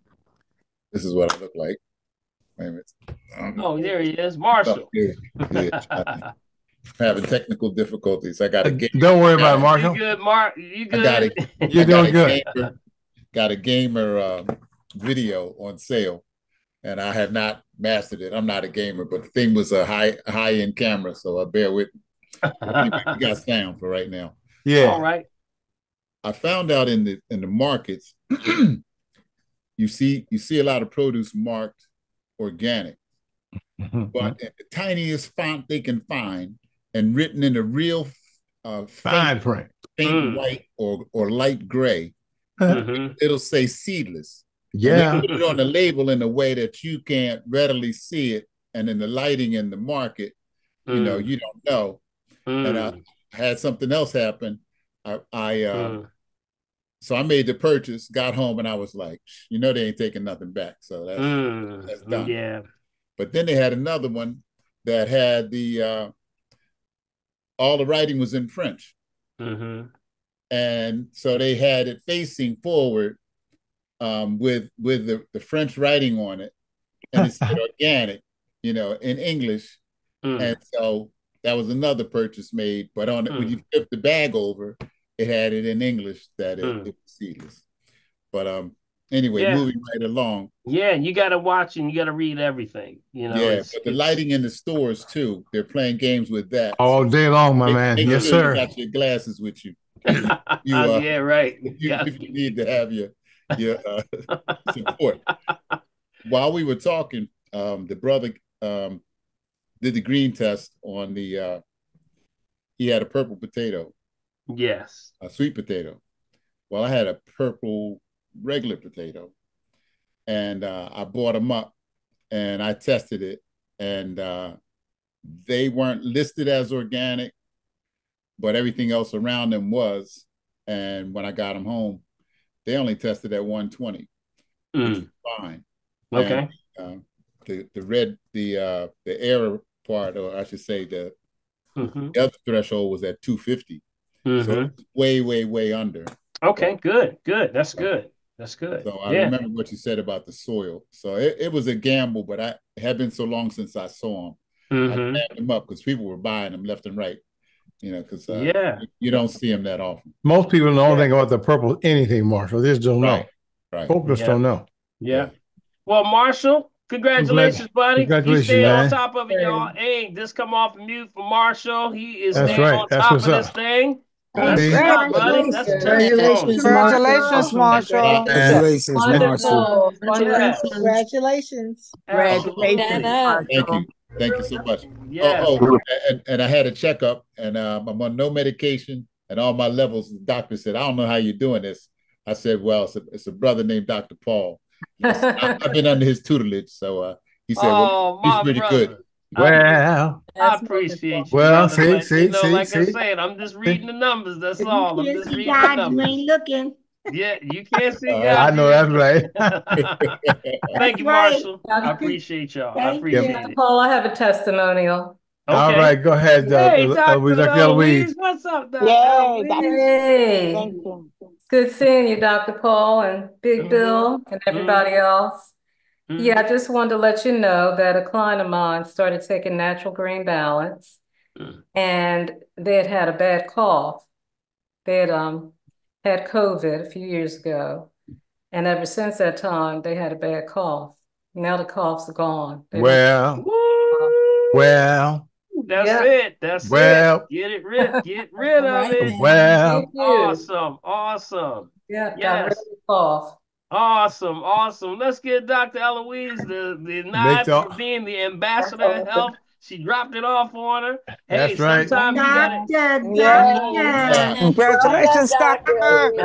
K: This is what I look like. Wait a minute.
A: There he is, Marshall.
K: Having technical difficulties. I got a game.
B: Don't worry about it, Marshall.
A: You good, Mark? You good?
B: You're doing good.
K: Got a gamer video on sale, and I have not mastered it. I'm not a gamer, but the thing was a high-end camera, so I bear with me. You got sound for right now.
B: Yeah.
A: All right.
K: I found out in the markets you see a lot of produce marked organic, but in the tiniest font they can find and written in a real
B: fine print,
K: faint white or light gray, it'll say seedless.
B: Yeah.
K: We put it on the label in a way that you can't readily see it, and in the lighting in the market, you know, you don't know. And I had something else happen. So I made the purchase, got home, and I was like, you know, they ain't taking nothing back. So that's done.
A: Yeah.
K: But then they had another one that had the all the writing was in French. And so they had it facing forward with the French writing on it, and it said organic, you know, in English. And so that was another purchase made, but on when you flip the bag over, it had it in English that it was seedless. But anyway, moving right along.
A: Yeah, you got to watch and you got to read everything. You know.
K: Yeah, but the lighting in the stores too. They're playing games with that
B: all day long, my man.
K: Make
B: yes,
K: sure
B: sir.
K: You got your glasses with you.
A: Yeah, right.
K: You need to have your support. While we were talking, the brother did the green test on the. He had a purple potato.
A: Yes.
K: A sweet potato. Well, I had a purple regular potato, and I bought them up, and I tested it, and they weren't listed as organic, but everything else around them was. And when I got them home, they only tested at 120, which is fine.
A: Okay.
K: And, the error part, or I should say the other threshold was at 250. So it's way under.
A: Okay, good. That's good. That's good.
K: So I remember what you said about the soil. So it was a gamble, but it had been so long since I saw them. I snapped them up because people were buying them left and right. You know, because you don't see them that often.
B: Most people don't think about the purple anything, Marshall. They just don't know.
K: Right.
B: Folks don't know.
A: Yeah. Well, Marshall, congratulations, buddy.
B: Congratulations,
A: you stay
B: man.
A: on top of it, y'all. Hey, just come off mute for Marshall. He is
B: That's
A: staying
B: right.
A: on
B: That's
A: top
B: what's
A: of
B: up.
A: this thing.
J: Congratulations.
D: Congratulations, Marshall.
H: Congratulations, Marshall.
J: Congratulations.
K: Thank you so much.
A: Yes.
K: And I had a checkup, and I'm on no medication, and all my levels. The doctor said, "I don't know how you're doing this." I said, "Well, it's a brother named Dr. Paul. I've been under his tutelage." So he said, "Well, he's pretty good."
B: Well,
A: I appreciate you.
B: Well,
A: brother.
B: see,
A: I said, I'm just reading the numbers. That's all. I'm just reading the numbers.
I: You ain't looking.
A: Yeah, you can't see God.
B: I know that's right.
A: Thank you, Marshall. I appreciate y'all. I appreciate it.
G: Paul, I have a testimonial.
A: Okay.
B: All right, go ahead,
A: Hey,
B: Dr.
A: Dr.
B: Eloise.
A: What's up, Dr.
G: Hey, good seeing you, Dr. Paul and Big Bill and everybody else. Yeah, I just wanted to let you know that a client of mine started taking Natural Green Balance, and they had a bad cough. They had COVID a few years ago, and ever since that time, they had a bad cough. Now the cough's gone.
B: Well,
A: that's it. That's it. Get rid of it.
B: Well,
A: awesome.
G: Yeah, got rid of the cough.
A: Awesome. Let's get Dr. Eloise the nod for being the ambassador of health. She dropped it off on her. Hey,
B: that's right.
A: Sometimes you
I: Doctor.
D: Congratulations, Dr.
K: Eloise.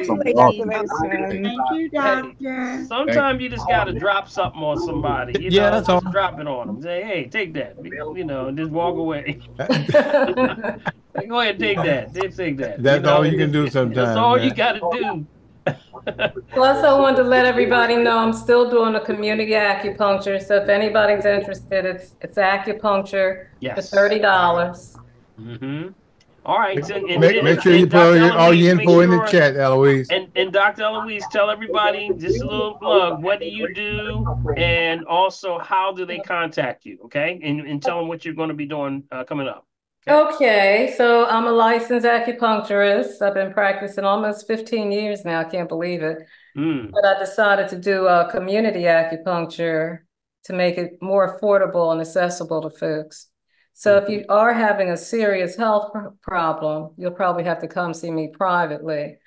D: Congratulations.
I: Thank you, doctor.
A: Sometimes you just got to drop something on somebody. You know,
B: that's all.
A: just drop it on them. Say, hey, take that. You know, and just walk away. Go ahead, take that. Take that.
B: That's all you can do sometimes.
A: That's all you got to do.
G: Plus, I wanted to let everybody know I'm still doing a community acupuncture. So if anybody's interested, it's acupuncture for $30.
A: All right.
B: Make sure you put all your info in the chat, Eloise.
A: And Dr. Eloise, tell everybody just a little plug. What do you do? And also, how do they contact you? Okay. And tell them what you're going to be doing coming up.
G: Okay, so I'm a licensed acupuncturist. I've been practicing almost 15 years now. I can't believe it. But I decided to do community acupuncture to make it more affordable and accessible to folks. So if you are having a serious health problem, you'll probably have to come see me privately.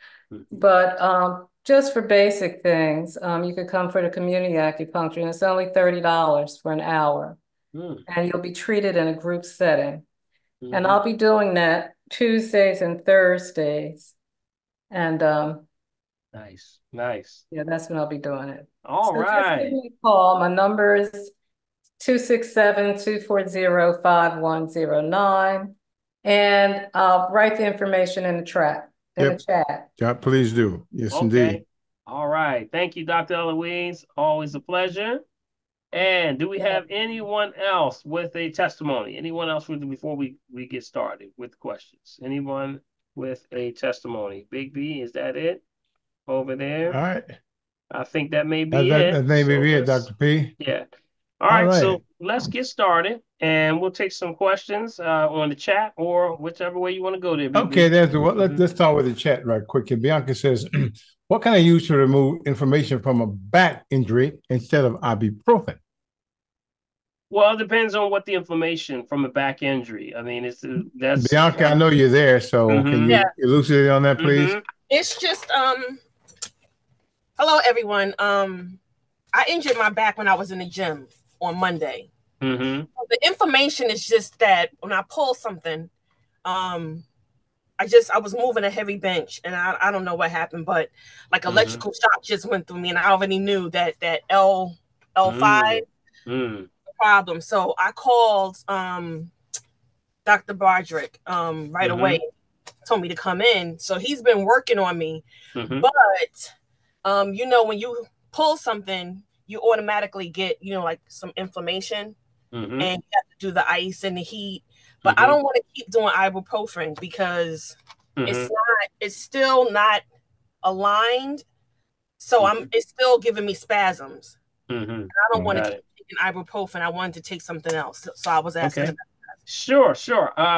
G: But just for basic things, you could come for the community acupuncture, and it's only $30 for an hour. And you'll be treated in a group setting. And I'll be doing that Tuesdays and Thursdays. And
A: nice.
G: Yeah, that's when I'll be doing it.
A: All right.
G: Just give me a call. My number is 267-240-5109. And I'll write the information in the chat.
B: Yeah, please do. Yes, indeed.
A: All right. Thank you, Dr. Eloise. Always a pleasure. And do we have anyone else with a testimony? Anyone else before we get started with questions? Anyone with a testimony? Big B, is that it over there?
B: All right.
A: I think that may be it.
B: That may be it, Dr. P.
A: Yeah. All right. So let's get started, and we'll take some questions on the chat or whichever way you want to go there.
B: Okay, let's start with the chat right quick. And Bianca says, what can I use to remove inflammation from a back injury instead of ibuprofen?
A: Well, it depends on what the inflammation from a back injury. I mean, that's
B: Bianca, I know you're there, so can you elucidate on that, please?
L: It's just hello everyone. I injured my back when I was in the gym on Monday. The inflammation is just that when I pull something, I was moving a heavy bench, and I don't know what happened, but like electrical shock just went through me, and I already knew that L5 problem. So I called Dr. Broderick right away, told me to come in. So he's been working on me. But you know, when you pull something, you automatically get, you know, like some inflammation, and you have to do the ice and the heat. But I don't want to keep doing ibuprofen because it's still not aligned. So it's still giving me spasms. And I don't want to keep taking ibuprofen. I wanted to take something else. So I was asking about that.
A: Sure.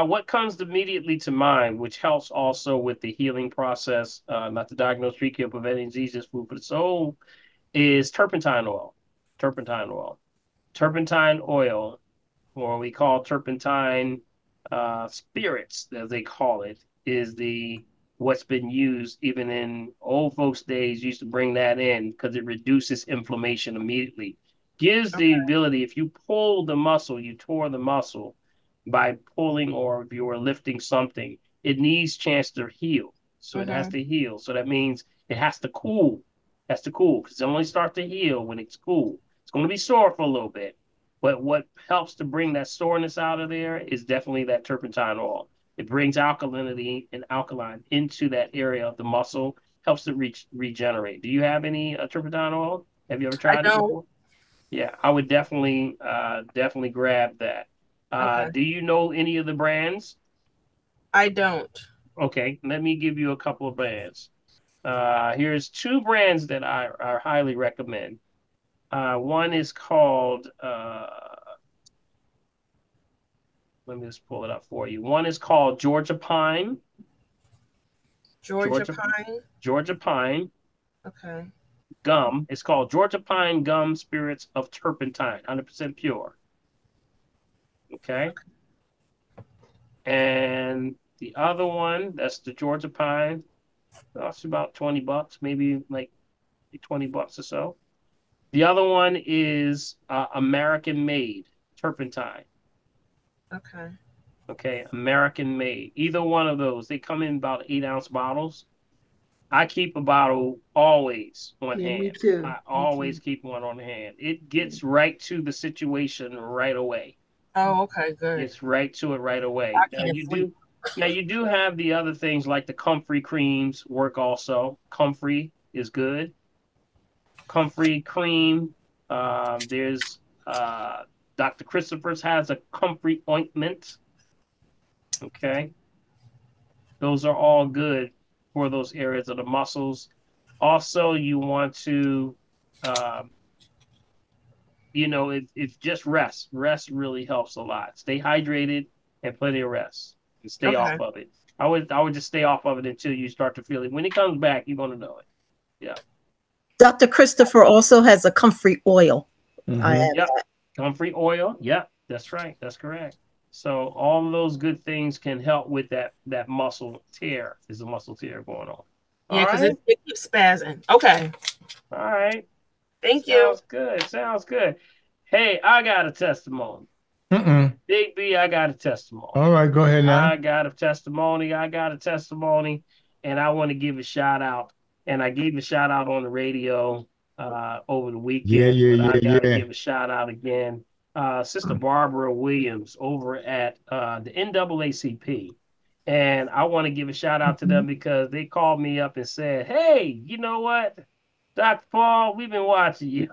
A: What comes immediately to mind, which helps also with the healing process, not to diagnose, treat, cure, preventing diseases, food for the soul, is turpentine oil. Turpentine oil, or we call turpentine spirits, as they call it, is what's been used even in old folks' days. Used to bring that in because it reduces inflammation immediately. Gives the ability, if you pull the muscle, you tore the muscle by pulling, or if you were lifting something, it needs chance to heal. So it has to heal. So that means it has to cool. Because it only starts to heal when it's cool. It's going to be sore for a little bit. But what helps to bring that soreness out of there is definitely that turpentine oil. It brings alkalinity and alkaline into that area of the muscle, helps to regenerate. Do you have any turpentine oil? Have you ever tried it before? Yeah, I would definitely grab that. Do you know any of the brands?
L: I don't.
A: Okay, let me give you a couple of brands. Here's two brands that I highly recommend. One is called, let me just pull it up for you. One is called Georgia Pine.
L: Georgia Pine?
A: Georgia Pine.
L: Okay.
A: Gum. It's called Georgia Pine Gum Spirits of Turpentine, 100% pure. Okay. And the other one, that's the Georgia Pine. That's about $20, maybe like $20 or so. The other one is American Made Turpentine. Okay, American Made. Either one of those. They come in about 8-ounce bottles. I keep a bottle always on hand.
I: Me too.
A: I always keep one on hand. It gets right to the situation right away.
L: Oh, okay, good.
A: It's right to it right away.
L: Now
A: you do have the other things like the comfrey creams work also. Comfrey is good. Comfrey cream. There's Dr. Christopher's has a comfrey ointment. Okay. Those are all good for those areas of the muscles. Also, you want to, it's just rest. Rest really helps a lot. Stay hydrated and plenty of rest, and stay off of it. I would just stay off of it until you start to feel it. When it comes back, you're going to know it. Yeah.
M: Dr. Christopher also has a comfrey oil. I have that.
A: Comfrey oil. Yeah, that's right. That's correct. So all of those good things can help with that muscle tear. There's a muscle tear going on.
L: Yeah, because
A: right.
L: it keeps spazzing. Okay.
A: All right.
L: Thank you.
A: Sounds good. Sounds good. Hey, I got a testimony. Big B, I got a testimony.
B: All right, go ahead now.
A: I got a testimony. I got a testimony, and I want to give a shout out. And I gave a shout out on the radio over the weekend, but I got to give a shout out again. Sister Barbara Williams over at the NAACP. And I want to give a shout out to them because they called me up and said, hey, you know what? Dr. Paul, we've been watching you.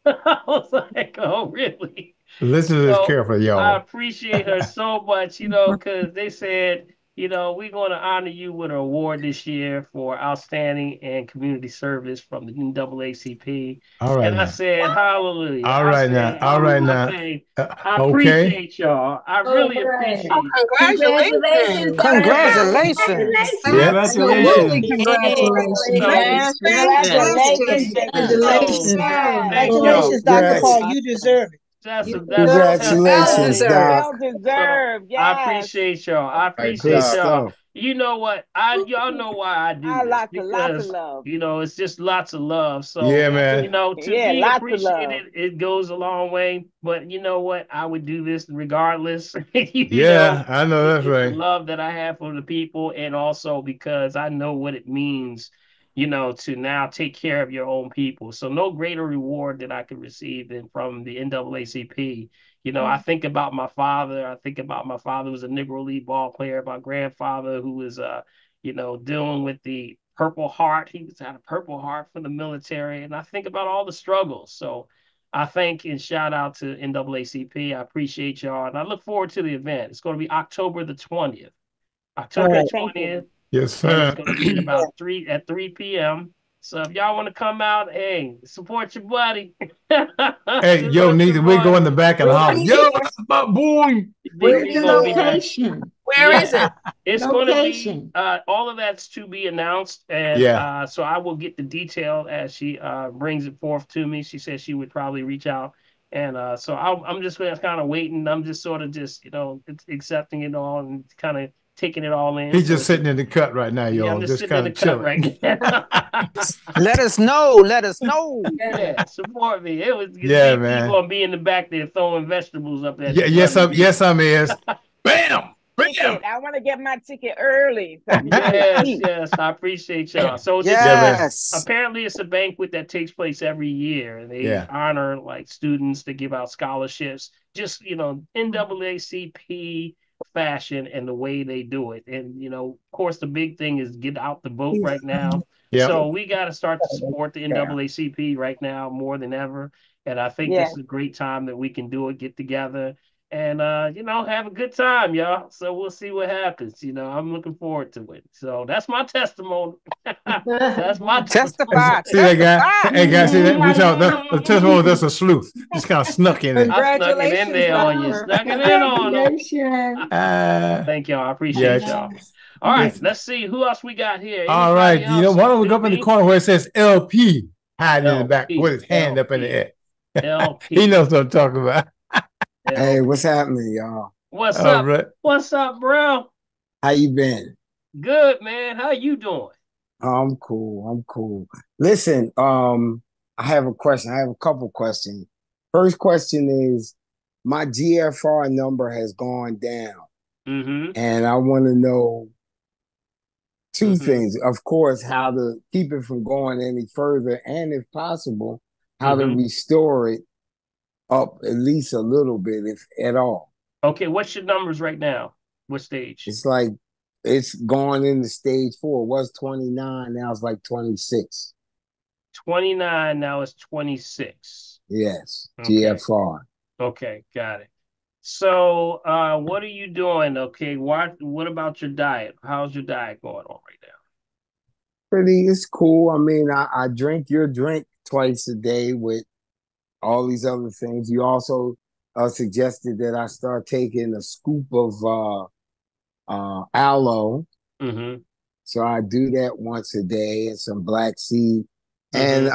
A: I was like, oh, really?
B: Listen to this carefully,
A: I
B: y'all.
A: appreciate her so much, because they said, we're going to honor you with an award this year for outstanding and community service from the NAACP.
B: All right.
A: And I said, hallelujah.
B: All right now. All right now.
A: I appreciate y'all. I really appreciate
L: it.
D: Congratulations.
I: Absolutely, congratulations.
A: Yes.
I: Congratulations.
D: Congratulations,
I: Dr. Paul. You deserve it.
H: Congratulations, Doc.
D: Well deserved. Yes.
A: I appreciate y'all. I appreciate y'all. You know what? Y'all know why I do this.
D: Lots
A: Because,
D: of love.
A: it's just lots of love. So,
B: yeah, man.
A: to be appreciated, it goes a long way. But you know what? I would do this regardless.
B: I know that's right.
A: The love that I have for the people, and also because I know what it means, to now take care of your own people. So no greater reward that I could receive than from the NAACP. I think about my father. I think about my father who was a Negro League ball player, my grandfather who was, dealing with the Purple Heart. He was had a Purple Heart for the military. And I think about all the struggles. So I thank and shout out to NAACP. I appreciate y'all. And I look forward to the event. It's going to be October the 20th. October 20th.
B: Yes, sir.
A: And it's going to be at 3 p.m. So if y'all want to come out, hey, support your buddy.
B: Hey, yo, Nathan, we go in the back of the house. Yo, my boy.
I: Where's the location?
L: Where is it?
A: It's going to be, all of that's to be announced. And so I will get the detail as she brings it forth to me. She said she would probably reach out. And so I'm just kind of waiting. I'm just sort of accepting it all and kind of taking it all in.
B: He's just sitting in the cut right now, y'all.
A: Yeah, I'm just sitting
B: kind
A: in
B: of
A: the cut
B: chilling.
A: right now.
D: Let us know.
A: Yeah, support me. It was
B: man.
A: You're gonna be in the back there throwing vegetables up there.
B: Yes, I'm is. Bam! Bam!
D: I want to get my ticket early.
A: Yes, I appreciate y'all. So apparently it's a banquet that takes place every year, and they honor like students to give out scholarships. Just NAACP fashion and the way they do it. And of course the big thing is get out the vote right now. So we got to start to support the NAACP right now more than ever. And I think this is a great time that we can do it, get together and have a good time, y'all. So we'll see what happens. I'm looking forward to it. So that's my testimony. That's my
D: testify.
B: See that guy? Hey guys, see that? We talk the testimony. That's a sleuth. Just kind of snuck in there.
A: I snuck it in there on you. Snuck it in on them. Thank y'all. I appreciate y'all. All right, let's see who else we got here.
B: All right, why don't we go up in the corner where it says LP hiding in the back with his hand up in the air.
A: LP.
B: He knows what I'm talking about.
H: Hey, what's happening, y'all?
A: What's up? Right. What's up, bro?
H: How you been?
A: Good, man. How you doing?
H: I'm cool. Listen, I have a question. I have a couple questions. First question is, my GFR number has gone down, and I want to know two things. Of course, how to keep it from going any further, and if possible, how to restore it up at least a little bit, if at all.
A: Okay, what's your numbers right now? What stage?
H: It's like it's gone into stage 4. It was 29, now it's like 26.
A: 29, now it's 26.
H: Yes, GFR.
A: Okay, got it. So what are you doing? Okay, what about your diet? How's your diet going on right now?
H: It's cool. I mean, I drink your drink twice a day with all these other things. You also suggested that I start taking a scoop of aloe. So I do that once a day, and some black seed. And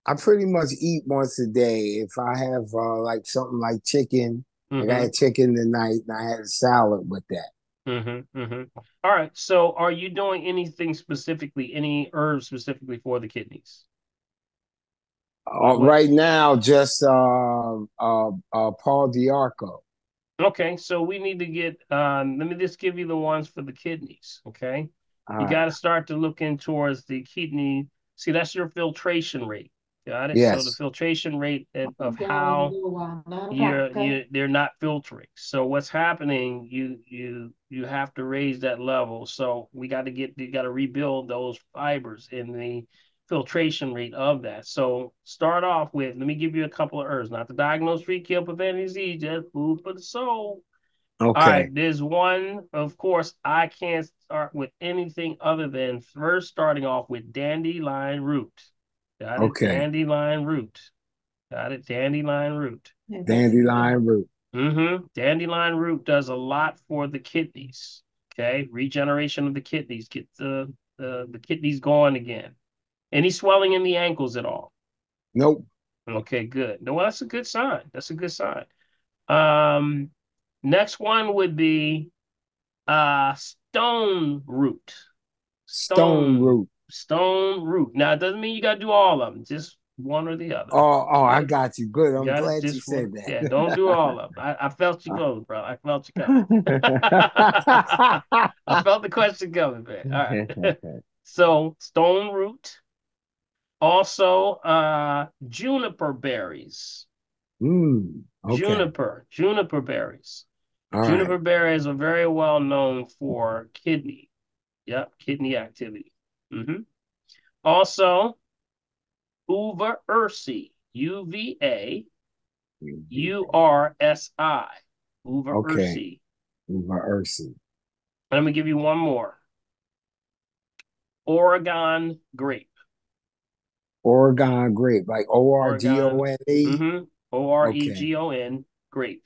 H: I pretty much eat once a day. If I have like something like chicken, like I had chicken tonight, and I had a salad with that.
A: All right. So are you doing anything specifically, any herbs specifically for the kidneys?
H: Right now, just Paul Diarco.
A: Okay, so we need to get let me just give you the ones for the kidneys, okay? You got to start to look in towards the kidney. See, that's your filtration rate. Got it? So the
H: Yes.
A: filtration rate of how they're not filtering. So what's happening, you have to raise that level. So you got to rebuild those fibers in the filtration rate of that. So start off with, let me give you a couple of herbs, not to diagnose, treat, kill, prevent disease, just food for the soul. All right, there's one, of course, I can't start with anything other than first starting off with dandelion root. Got it? Dandelion root. Got it? Dandelion root.
H: Dandelion root.
A: Dandelion root does a lot for the kidneys. Okay, regeneration of the kidneys, get the kidneys going again. Any swelling in the ankles at all?
H: Nope.
A: Okay, good. No, well, that's a good sign. That's a good sign. Next one would be stone root.
H: Stone root.
A: Stone root. Now, it doesn't mean you got to do all of them, just one or the other.
H: Oh, I got you. Good. I'm
A: got
H: glad
A: you
H: said that.
A: Yeah, don't do all of them. I felt you coming, bro. I felt you coming. I felt the question coming, man. All right. So, stone root. Also, juniper berries. Juniper berries. Juniper berries are very well known for kidney. Yep, kidney activity. Also, uva ursi. UVA URSI. Uva ursi.
H: Uva ursi.
A: Let me give you one more. Oregon grape.
H: Oregon grape, like ORGONE.
A: OREGON grape.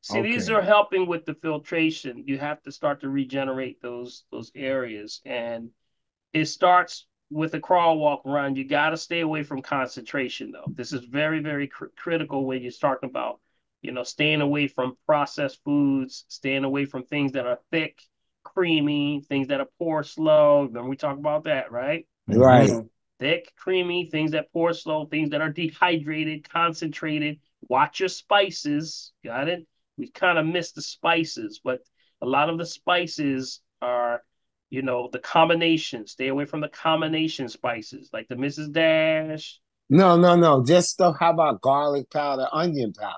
A: See, these are helping with the filtration. You have to start to regenerate those areas, and it starts with a crawl, walk, run. You got to stay away from concentration, though. This is very, very critical when you're talking about, staying away from processed foods, staying away from things that are thick, creamy, things that are pour slow. Then we talk about that, right?
H: Right.
A: Thick, creamy, things that pour slow, things that are dehydrated, concentrated. Watch your spices. Got it? We kind of missed the spices, but a lot of the spices are, the combinations. Stay away from the combination spices, like the Mrs. Dash.
H: No. Just stuff. How about garlic powder, onion powder?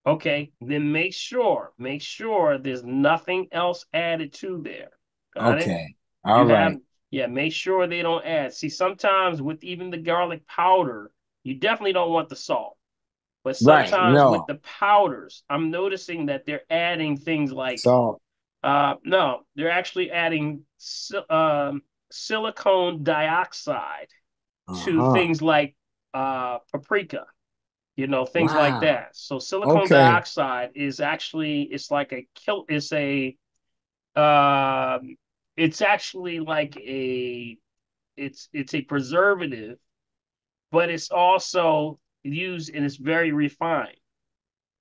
A: Okay, then make sure there's nothing else added to there. Got it?
H: All right.
A: Make sure they don't add. See, sometimes with even the garlic powder, you definitely don't want the salt. But sometimes with the powders, I'm noticing that they're adding things like
H: salt.
A: No, they're actually adding silicone dioxide to things like paprika, things like that. So silicone dioxide is actually it's actually like it's a preservative, but it's also used and it's very refined.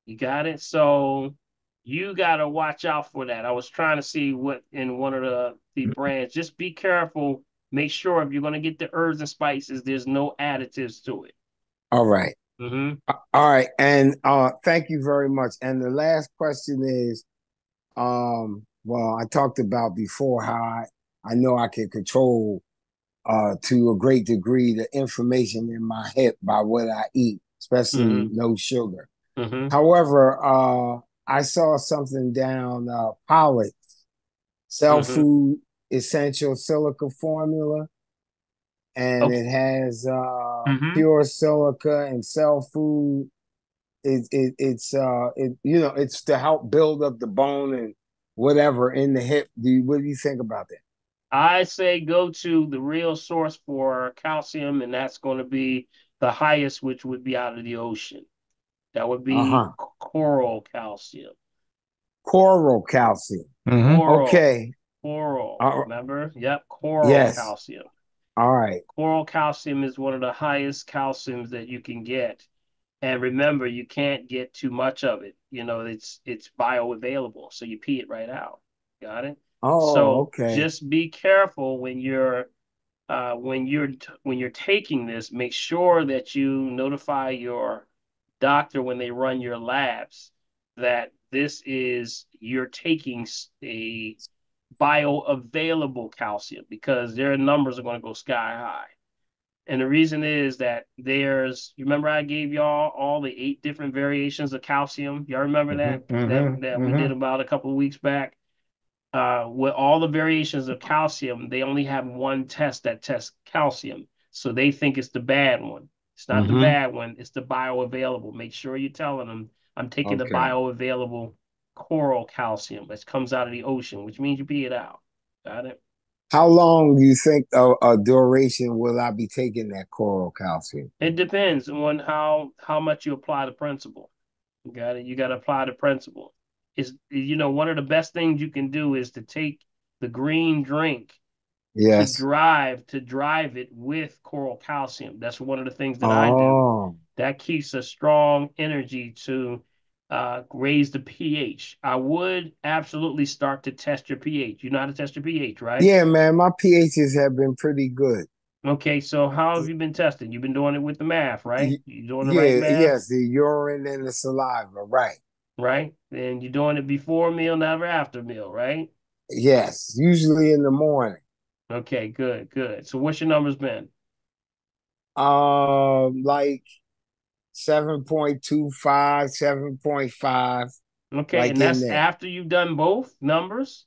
A: You got it? So you got to watch out for that. I was trying to see what in one of the brands. Just be careful. Make sure if you're going to get the herbs and spices, there's no additives to it.
H: All right. All right. And thank you very much. And the last question is, well, I talked about before how I know I can control to a great degree the information in my head by what I eat, especially no sugar. However, I saw something down Pollock's Cell Food Essential Silica Formula, and it has pure silica and cell food. It's to help build up the bone and whatever in the hip. What do you think about that?
A: I say go to the real source for calcium, and that's going to be the highest, which would be out of the ocean. That would be coral calcium.
H: Coral calcium. Okay.
A: Coral. Remember? Yep. Coral calcium.
H: All right.
A: Coral calcium is one of the highest calciums that you can get. And remember, you can't get too much of it. It's bioavailable, so you pee it right out. Got it?
H: Oh,
A: So
H: okay.
A: just be careful when you're taking this. Make sure that you notify your doctor when they run your labs that you're taking a bioavailable calcium, because their numbers are going to go sky high. And the reason is that you remember I gave y'all all the 8 different variations of calcium? Y'all remember that we did about a couple of weeks back? With all the variations of calcium, they only have one test that tests calcium. So they think it's the bad one. It's not the bad one, it's the bioavailable. Make sure you're telling them, I'm taking the
H: Okay.
A: bioavailable coral calcium that comes out of the ocean, which means you pee it out. Got it?
H: How long do you think a duration will I be taking that coral calcium?
A: It depends on how much you apply the principle. You got it. You got to apply the principle. One of the best things you can do is to take the green drink to
H: Yes.
A: drive it with coral calcium. That's one of the things that I do.
H: Oh,
A: That keeps a strong energy to raise the pH. I would absolutely start to test your pH. You know how to test your pH, right?
H: yeah, man. My pHs have been pretty good.
A: Okay, so how have you been testing? You've been doing it with the math, right? You doing the right
H: Yeah,
A: math?
H: yes, the urine and the saliva, right?
A: Right? And you're doing it before meal, never after meal, right?
H: Yes, usually in the morning.
A: Okay, good, good. So what's your numbers been?
H: Like 7.25, 7.5,
A: Okay,
H: like
A: and
H: in
A: that's
H: there.
A: after you've done both numbers?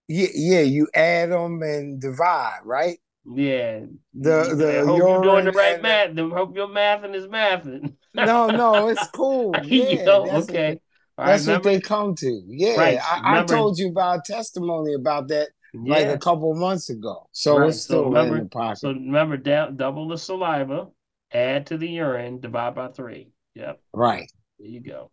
H: Yeah, you add them and divide, right?
A: Yeah. I
H: The
A: hope you're doing the
H: urine
A: right
H: and the,
A: math. I hope your mathing is mathing.
H: no, it's cool. Yeah,
A: Okay. All right,
H: that's what
A: remember?
H: they come to. Yeah,
A: Right.
H: I
A: Remember,
H: told you about testimony about that like a
A: yeah.
H: couple months ago. So
A: Right.
H: it's still in the
A: So
H: pocket.
A: remember, double the saliva, add to the urine, divide by 3. Yep.
H: Right.
A: There you go.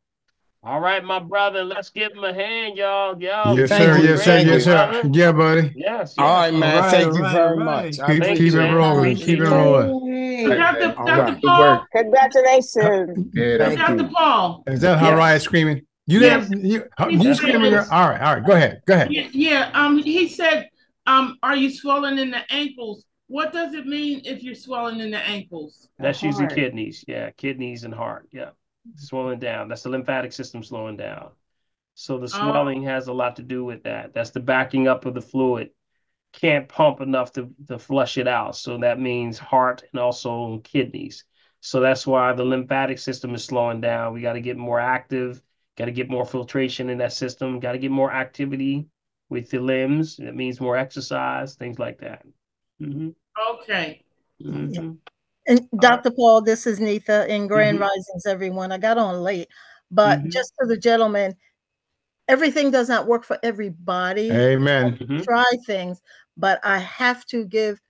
A: All right, my brother. Let's give him a hand, y'all. Yo,
B: Yes,
A: you're
H: Thank
B: sir.
A: doing
H: you.
B: Yes, sir.
A: great,
H: Thank
A: my
B: Yes,
H: you.
B: sir.
A: brother.
B: Yeah, buddy.
A: Yes,
H: All
A: yes.
H: right, man. Thank you very much. I
A: Thank
B: Keep
A: you,
B: it
H: appreciate
A: man.
H: it.
B: rolling. Keep it
A: Appreciate you.
B: rolling.
I: Yay.
H: All right.
K: Good work.
D: Congratulations.
K: Yeah,
H: Thank
I: Dr.
H: you.
I: Paul.
B: Is that how
A: Yes.
B: Riot's screaming? You
I: Yes.
B: didn't.
I: He
B: You
A: That's what it
B: screaming?
I: said,
A: is.
B: All right. All right. Go ahead. Go ahead.
I: he said, are you swollen in the ankles? What does it mean if you're swollen in the ankles?
A: That's usually kidneys. Yeah, kidneys and heart. Yeah, swelling down. That's the lymphatic system slowing down. So the
I: Oh,
A: swelling has a lot to do with that. That's the backing up of the fluid. Can't pump enough to flush it out. So that means heart and also kidneys. So that's why the lymphatic system is slowing down. We got to get more active, got to get more filtration in that system, got to get more activity with the limbs. That means more exercise, things like that.
I: okay.
M: And
A: All right.
M: Dr. Paul, this is Neetha in Grand
A: Mhm.
M: Risings, everyone. I got on late, but
A: Mhm.
M: just for the gentleman, everything does not work for everybody.
B: Amen.
M: Try things, but I have to give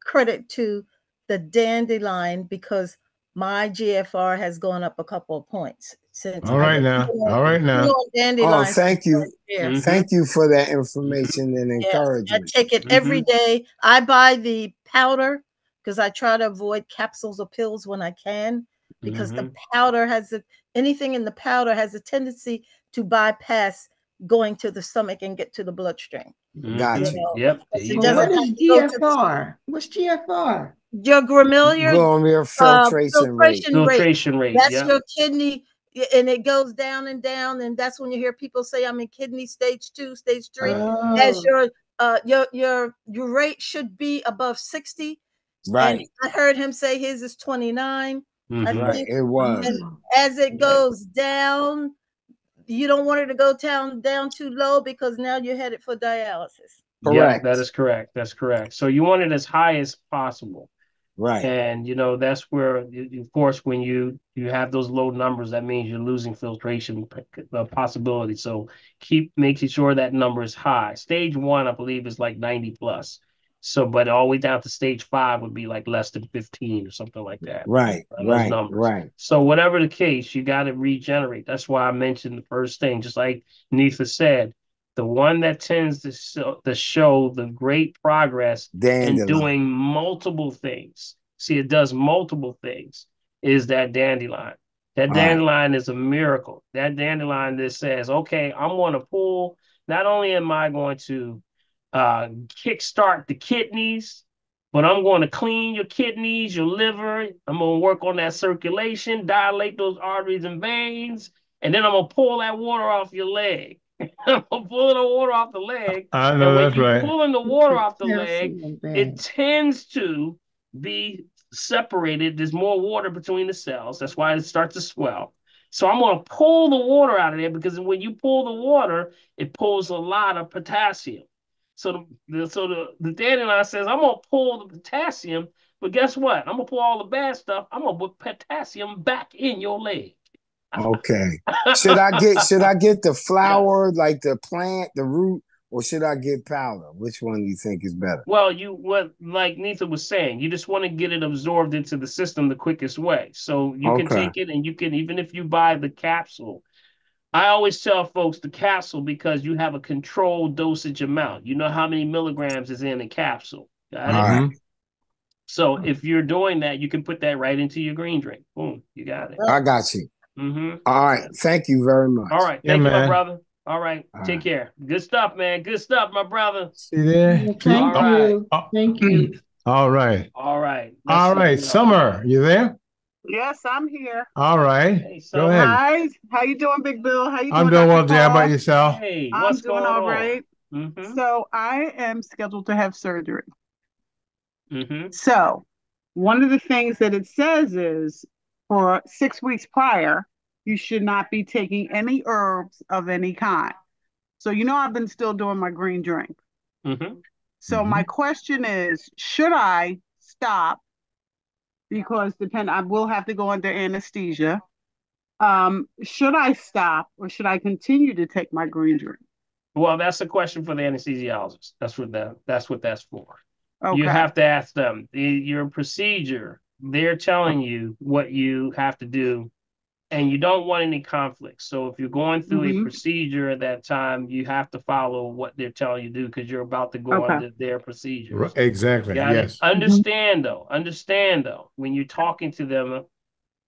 M: credit to the dandelion because my GFR has gone up a couple of points since
B: All
M: I
B: right
M: was
B: now. All right now.
H: Oh,
M: dandelions.
H: thank you.
M: There.
H: Thank you for that information and
M: Yes, I
H: encouragement.
M: take it every day. I buy the powder because I try to avoid capsules or pills when I can, because the powder anything in the powder has a tendency to bypass going to the stomach and get to the bloodstream.
H: Got you.
A: Yep. There
M: It
A: you
M: doesn't
A: go.
I: What
M: have
I: is
M: to go to the
I: GFR? What's GFR?
M: your glomerular
H: Glomerular filtration rate.
M: filtration rate.
A: Filtration rate.
M: That's
A: Yeah.
M: your kidney, and it goes down, and that's when you hear people say, "I'm in kidney stage 2, stage 3." As your rate should be above 60, and
H: Right.
M: I heard him say his is 29. I
H: Right.
M: think,
H: It was.
M: and as it goes down, you don't want it to go down too low because now you're headed for dialysis.
A: Yep, that
H: Correct.
A: is correct. That's correct. So you want it as high as possible.
H: Right.
A: And that's where, of course, when you have those low numbers, that means you're losing filtration possibility. So keep making sure that number is high. Stage 1, I believe, is like 90 plus. So, but all the way down to stage 5 would be like less than 15 or something like that.
H: Right.
A: Those numbers.
H: Right.
A: So whatever the case, you got to regenerate. That's why I mentioned the first thing, just like Neetha said, the one that tends to show the great progress in
H: Dandelion.
A: doing multiple things. See, it does multiple things, is that dandelion. That dandelion is a miracle. That dandelion that says, okay, I'm going to pull, not only am I going to kickstart the kidneys, but I'm going to clean your kidneys, your liver. I'm going to work on that circulation, dilate those arteries and veins, and then I'm going to pull that water off your leg. I'm going to pull the water off the leg.
B: I know
A: And when
B: that's
A: you
B: right.
A: pulling the water off the leg, it tends to be separated. There's more water between the cells. That's why it starts to swell. So I'm going to pull the water out of there because when you pull the water, it pulls a lot of potassium. So the dandelion says, I'm going to pull the potassium, but guess what? I'm going to pull all the bad stuff. I'm going to put potassium back in your leg.
H: Okay. Should I get the flower, like the plant, the root, or should I get powder? Which one do you think is better?
A: Well, like Nita was saying, you just want to get it absorbed into the system the quickest way. So you can take it and you can, even if you buy the capsule, I always tell folks the capsule because you have a controlled dosage amount. You know how many milligrams is in a capsule. Got it?
H: Right.
A: So if you're doing that, you can put that right into your green drink. Boom, you got it.
H: I got you.
A: Mm-hmm.
H: All right. Thank you very much.
A: All right. Thank you, my brother. All right. Take care. Good stuff, man. Good stuff, my brother.
B: See there?
I: Thank you. Thank you.
B: All right.
A: All right.
B: All right. Summer, you there?
N: Yes, I'm here.
B: All right.
A: Hey,
B: go ahead.
N: Hi. How you doing, Big Bill? How you doing?
B: I'm doing well,
N: Dr.
B: Jay. How
N: Paul?
B: about yourself?
A: Hey,
N: I'm doing all right.
A: Mm-hmm.
N: So I am scheduled to have surgery.
A: Mm-hmm.
N: So one of the things that it says is for 6 weeks prior, you should not be taking any herbs of any kind. So, I've been still doing my green drink.
A: Mm-hmm.
N: So my question is, should I stop? Because I will have to go under anesthesia. Should I stop or should I continue to take my green drink?
A: Well, that's a question for the anesthesiologist. That's what that's for.
N: Okay.
A: You have to ask them. Your procedure, they're telling you what you have to do, and you don't want any conflicts. So if you're going through a procedure at that time, you have to follow what they're telling you to do because you're about to go under their procedures.
B: Exactly. Yes.
A: Understand though, when you're talking to them,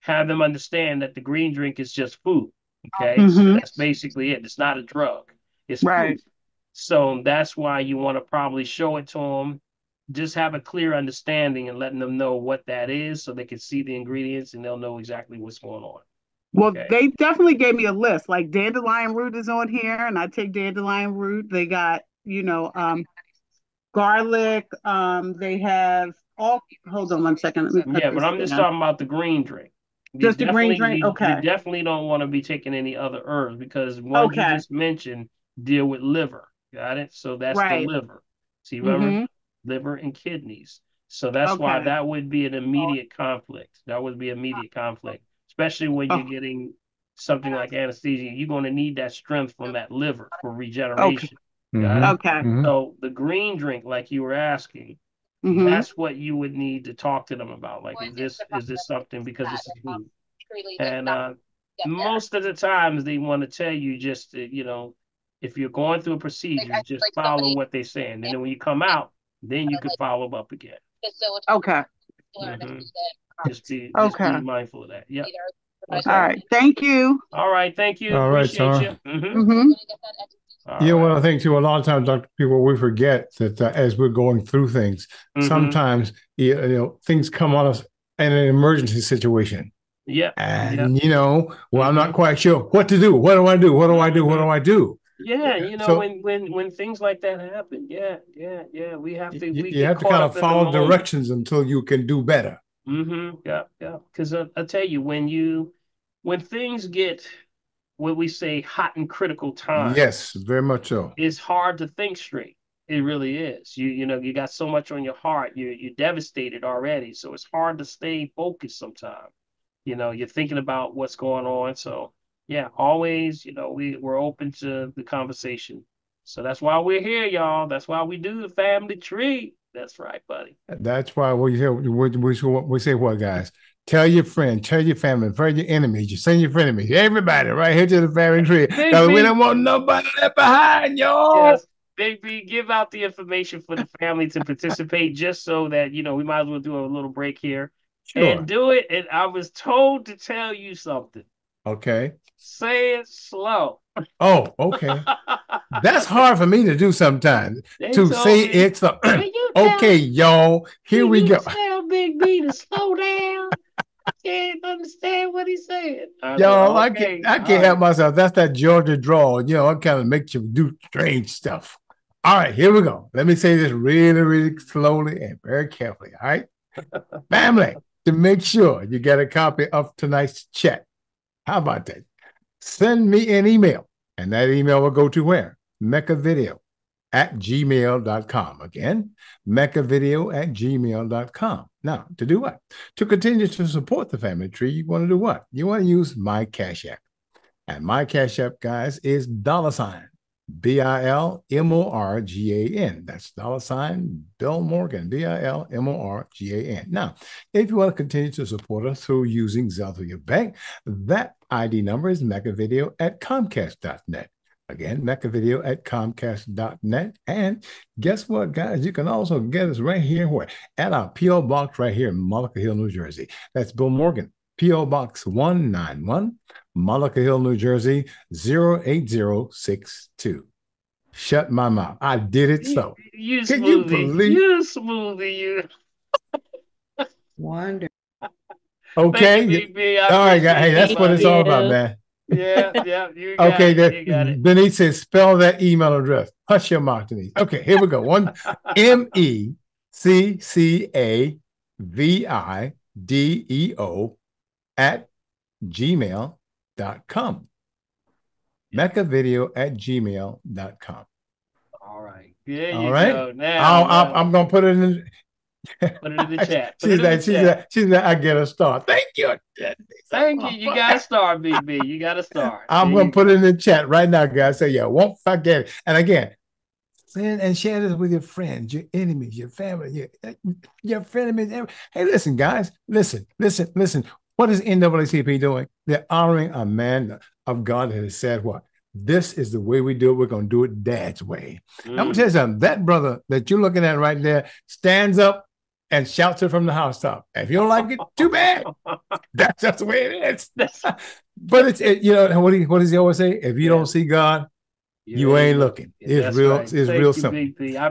A: have them understand that the green drink is just food. Okay. So that's basically it. It's not a drug. It's food. So that's why you want to probably show it to them. Just have a clear understanding and letting them know what that is so they can see the ingredients and they'll know exactly what's going on.
N: Well, they definitely gave me a list. Like dandelion root is on here, and I take dandelion root. They got, garlic. They have all. Hold on 1 second. Let me
A: but I'm just talking about the green drink.
N: Just the green drink. Okay.
A: You definitely don't want to be taking any other herbs because one you just mentioned deal with liver. Got it? So that's the liver. See, remember, liver and kidneys. So that's why that would be an immediate conflict. That would be immediate conflict. Especially when you're getting something like anesthesia, you're going to need that strength from that liver for regeneration.
N: Okay.
A: So the green drink, like you were asking, that's what you would need to talk to them about. Like, is this something because this is food? And most of the times they want to tell you just to, if you're going through a procedure, just follow what they're saying. And then when you come out, then you can follow up again.
N: Okay.
A: Just be mindful of that. Yeah.
N: All right. Thank you.
A: All right. Thank you.
B: All right,
A: Appreciate
B: you. One of the things too, a lot of times, Dr. People, we forget that as we're going through things, sometimes things come on us in an emergency situation.
A: Yeah.
B: And I'm not quite sure what to do. What do I do? What do I do? What do I do?
A: Yeah, so, when things like that happen, we have to.
B: You have to kind of follow directions until you can do better.
A: Yeah. Because I tell you, when things get what we say hot and critical time.
B: Yes, very much so.
A: It's hard to think straight. It really is. You got so much on your heart. You're devastated already, so it's hard to stay focused sometimes. You're thinking about what's going on. So yeah, always, we're open to the conversation. So that's why we're here, y'all. That's why we do the family tree. That's right, buddy.
B: That's why we say what, guys? Tell your friend, tell your family, tell your enemies, you send your enemies, everybody right here to the family tree. Because we don't want nobody left behind, y'all.
A: Yes. Baby, give out the information for the family to participate just so that, we might as well do a little break here. And do it. And I was told to tell you something.
B: Okay.
A: Say it slow.
B: Oh, okay. That's hard for me to do sometimes. To say it slow. Okay, y'all. Here we go.
A: Tell Big B to slow down. I can't understand what he's saying.
B: Y'all, I can't help myself. That's that Georgia drawl. I kind of make you do strange stuff. All right, here we go. Let me say this really, really slowly and very carefully. All right. Family, to make sure you get a copy of tonight's chat. How about that? Send me an email, and that email will go to where? mechavideo@gmail.com. Again, mechavideo@gmail.com. Now, to do what? To continue to support the family tree, you want to do what? You want to use my Cash App. And my Cash App, guys, is $ BILMORGAN. That's $Bill Morgan, BILMORGAN. Now, if you want to continue to support us through using Zelle or your bank, that ID number is mechavideo@comcast.net. Again, mechavideo@comcast.net. And guess what, guys? You can also get us right here at our P.O. Box right here in Mullica Hill, New Jersey. That's Bill Morgan, P.O. Box 191, Mullica Hill, New Jersey, 08062. Shut my mouth. I did it so.
A: Can you believe? You smoothie, you.
I: Wonder.
B: Okay.
A: You,
B: all right, guys. Hey, that's what it's all about, man.
A: Yeah, you got it. You got it.
B: Denise says, spell that email address. Hush your mouth, Denise. Okay, here we go. One MECCAVIDEO@gmail.com. mechavideo@gmail.com.
A: All right. There you
B: all right.
A: go. Now,
B: I'm going to put it in.
A: Put it in the chat.
B: She's like, I get a star. Thank you.
A: Thank you. You got a star, BB. You got a star.
B: I'm going to put it in the chat right now, guys. So, won't forget it. And again, send and share this with your friends, your enemies, your family, your frenemies. Hey, listen, guys. Listen. What is NAACP doing? They're honoring a man of God that has said what? This is the way we do it. We're going to do it Dad's way. I'm going to tell you something. That brother that you're looking at right there stands up and shouts it from the housetop. If you don't like it, too bad. That's just the way it is. But what does he always say? If you don't see God, you ain't looking. It's real. Right. It's real simple.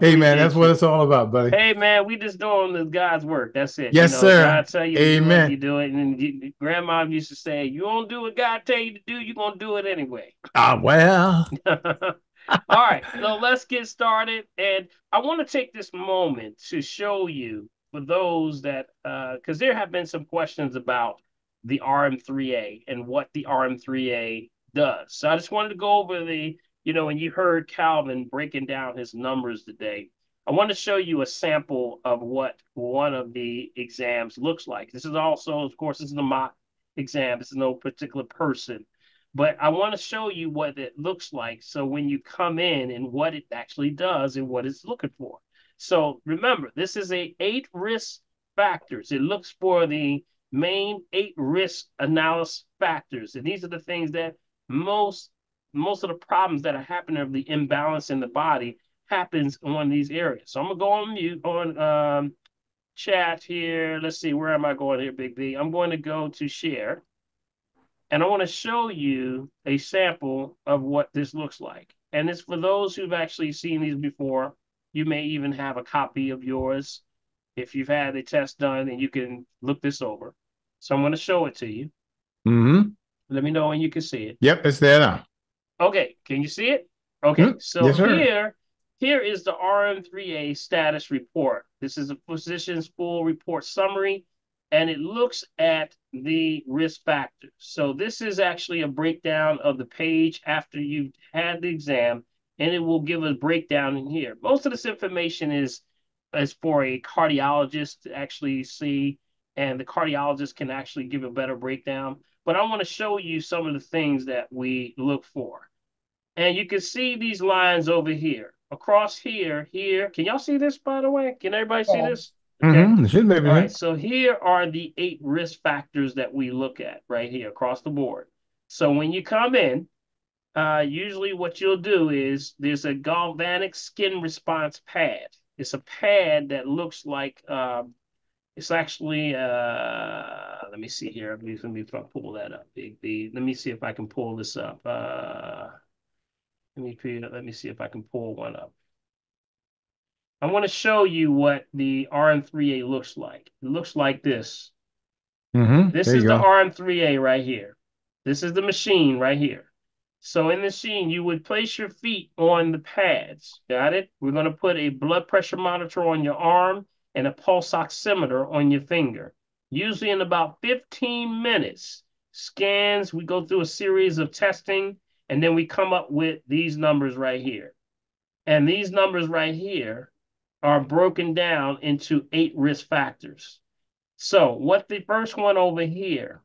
B: Hey, man, that's what it's all about, buddy.
A: Hey, man, we just doing God's work. That's it.
B: Yes, sir.
A: God tell you
B: Amen.
A: You do it. And Grandma used to say, you don't do what God tell you to do, you're going to do it anyway.
B: Well.
A: All right. So let's get started. And I want to take this moment to show you, for those that, because there have been some questions about the RM3A and what the RM3A does. So I just wanted to go over and you heard Calvin breaking down his numbers today. I want to show you a sample of what one of the exams looks like. This is also, of course, this is a mock exam. This is no particular person. But I want to show you what it looks like. So when you come in and what it actually does and what it's looking for. So remember, this is 8 risk factors. It looks for the main 8 risk analysis factors. And these are the things that most of the problems that are happening of the imbalance in the body happens in one of these areas. So I'm going to go on mute on chat here. Let's see, where am I going here, Big B? I'm going to go to share. And I want to show you a sample of what this looks like. And it's for those who've actually seen these before. You may even have a copy of yours if you've had the test done, and you can look this over. So I'm going to show it to you.
B: Mm-hmm.
A: Let me know when you can see it.
B: Yep, it's there now.
A: Okay, can you see it? Okay, so
B: yes,
A: here is the RM3A status report. This is a physician's full report summary, and it looks at the risk factors. So this is actually a breakdown of the page after you've had the exam, and it will give a breakdown in here. Most of this information is for a cardiologist to actually see, and the cardiologist can actually give a better breakdown. But I want to show you some of the things that we look for. And you can see these lines over here. Across here. Can y'all see this, by the way? Can everybody see this?
B: Okay.
A: All right, so here are the 8 risk factors that we look at right here across the board. So when you come in, usually what you'll do is there's a galvanic skin response pad. It's a pad that looks like It's actually, let me see here. Let me if I pull that up. Let me see if I can pull this up. Let me see if I can pull one up. I want to show you what the RM3A looks like. It looks like this. This
B: There
A: is
B: you
A: the
B: go.
A: RM3A right here. This is the machine right here. So in the machine, you would place your feet on the pads. Got it? We're going to put a blood pressure monitor on your arm and a pulse oximeter on your finger. Usually in about 15 minutes, scans, we go through a series of testing, and then we come up with these numbers right here. And these numbers right here are broken down into 8 risk factors. So what the first one over here,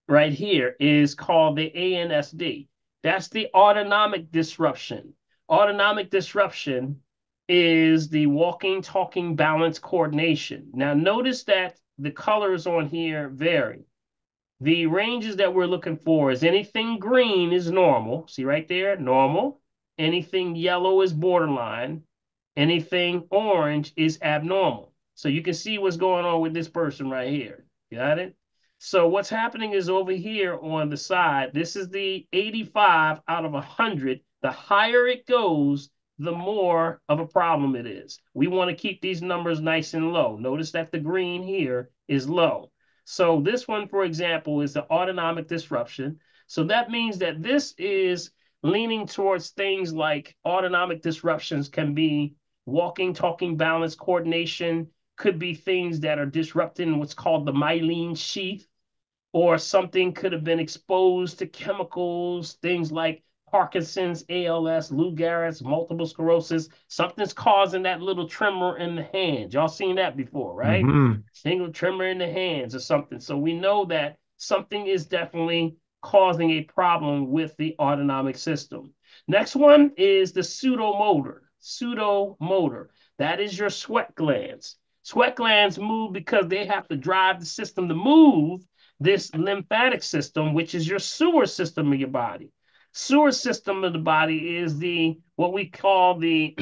A: right here, is called the ANSD. That's the autonomic disruption. Autonomic disruption is the walking, talking, balance, coordination. Now notice that the colors on here vary. The ranges that we're looking for is anything green is normal. See right there, normal. Anything yellow is borderline. Anything orange is abnormal. So you can see what's going on with this person right here. Got it? So what's happening is over here on the side, this is the 85 out of 100. The higher it goes, the more of a problem it is. We want to keep these numbers nice and low. Notice that the green here is low. So this one, for example, is the autonomic disruption. So that means that this is leaning towards things like autonomic disruptions can be walking, talking, balance, coordination, could be things that are disrupting what's called the myelin sheath, or something could have been exposed to chemicals, things like Parkinson's, ALS, Lou Gehrig's, multiple sclerosis. Something's causing that little tremor in the hand. Y'all seen that before, right? Single tremor in the hands or something. So we know that something is definitely causing a problem with the autonomic system. Next one is the pseudomotor. Pseudomotor. That is your sweat glands. Sweat glands move because they have to drive the system to move this lymphatic system, which is your sewer system of your body. Sewer system of the body is the what we call the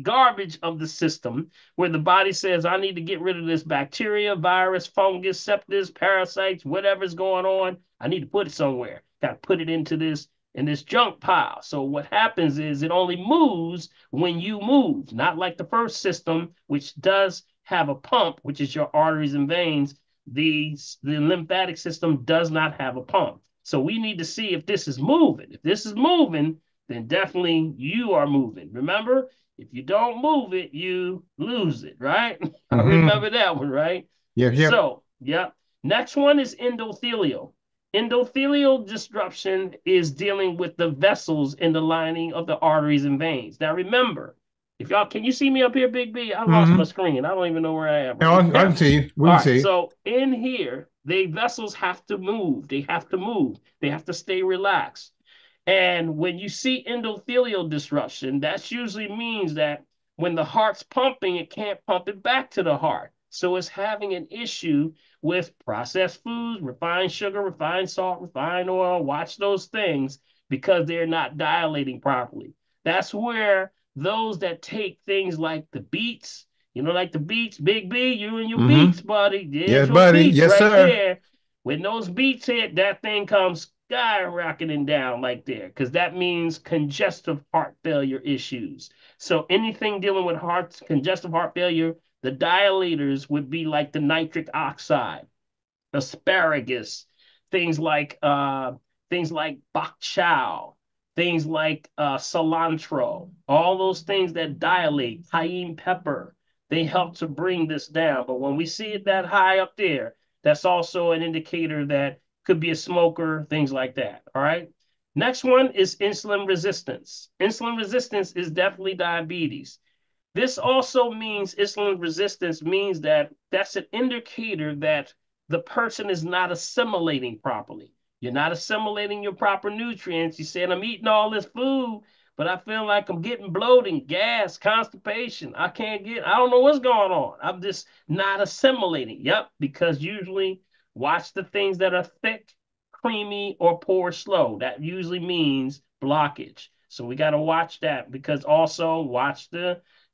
A: garbage of the system, where the body says, I need to get rid of this bacteria, virus, fungus, sepsis, parasites, whatever's going on. I need to put it somewhere. Got to put it into this in this junk pile. So what happens is it only moves when you move, not like the first system, which does have a pump, which is your arteries and veins. The lymphatic system does not have a pump. So we need to see if this is moving. If this is moving, then definitely you are moving. Remember, if you don't move it, you lose it, right? Remember that one, right?
B: Yep.
A: So, yep. Next one is endothelial. Endothelial disruption is dealing with the vessels in the lining of the arteries and veins. Now remember, if y'all, can you see me up here, Big B? I lost my screen. I don't even know where I am.
B: No, I can see you. We can see you.
A: So in here, the vessels have to move. They have to move. They have to stay relaxed. And when you see endothelial disruption, that usually means that when the heart's pumping, it can't pump it back to the heart. So it's having an issue with processed foods, refined sugar, refined salt, refined oil. Watch those things because they're not dilating properly. That's where those that take things like the beets, like the beets, Big B, you and your beets, buddy. There's
B: Yes,
A: your
B: buddy.
A: beets
B: Yes,
A: right
B: sir.
A: there. When those beets hit, that thing comes skyrocketing down like there, because that means congestive heart failure issues. So anything dealing with congestive heart failure, the dilators would be like the nitric oxide, asparagus, things like bok chow, things like cilantro, all those things that dilate, cayenne pepper, they help to bring this down. But when we see it that high up there, that's also an indicator that could be a smoker, things like that. All right. Next one is insulin resistance. Insulin resistance is definitely diabetes. This also means insulin resistance means that that's an indicator that the person is not assimilating properly. You're not assimilating your proper nutrients. You said, I'm eating all this food, but I feel like I'm getting bloating, gas, constipation. I don't know what's going on. I'm just not assimilating. Yep, because usually watch the things that are thick, creamy, or pour slow. That usually means blockage. So we got to watch that, because also watch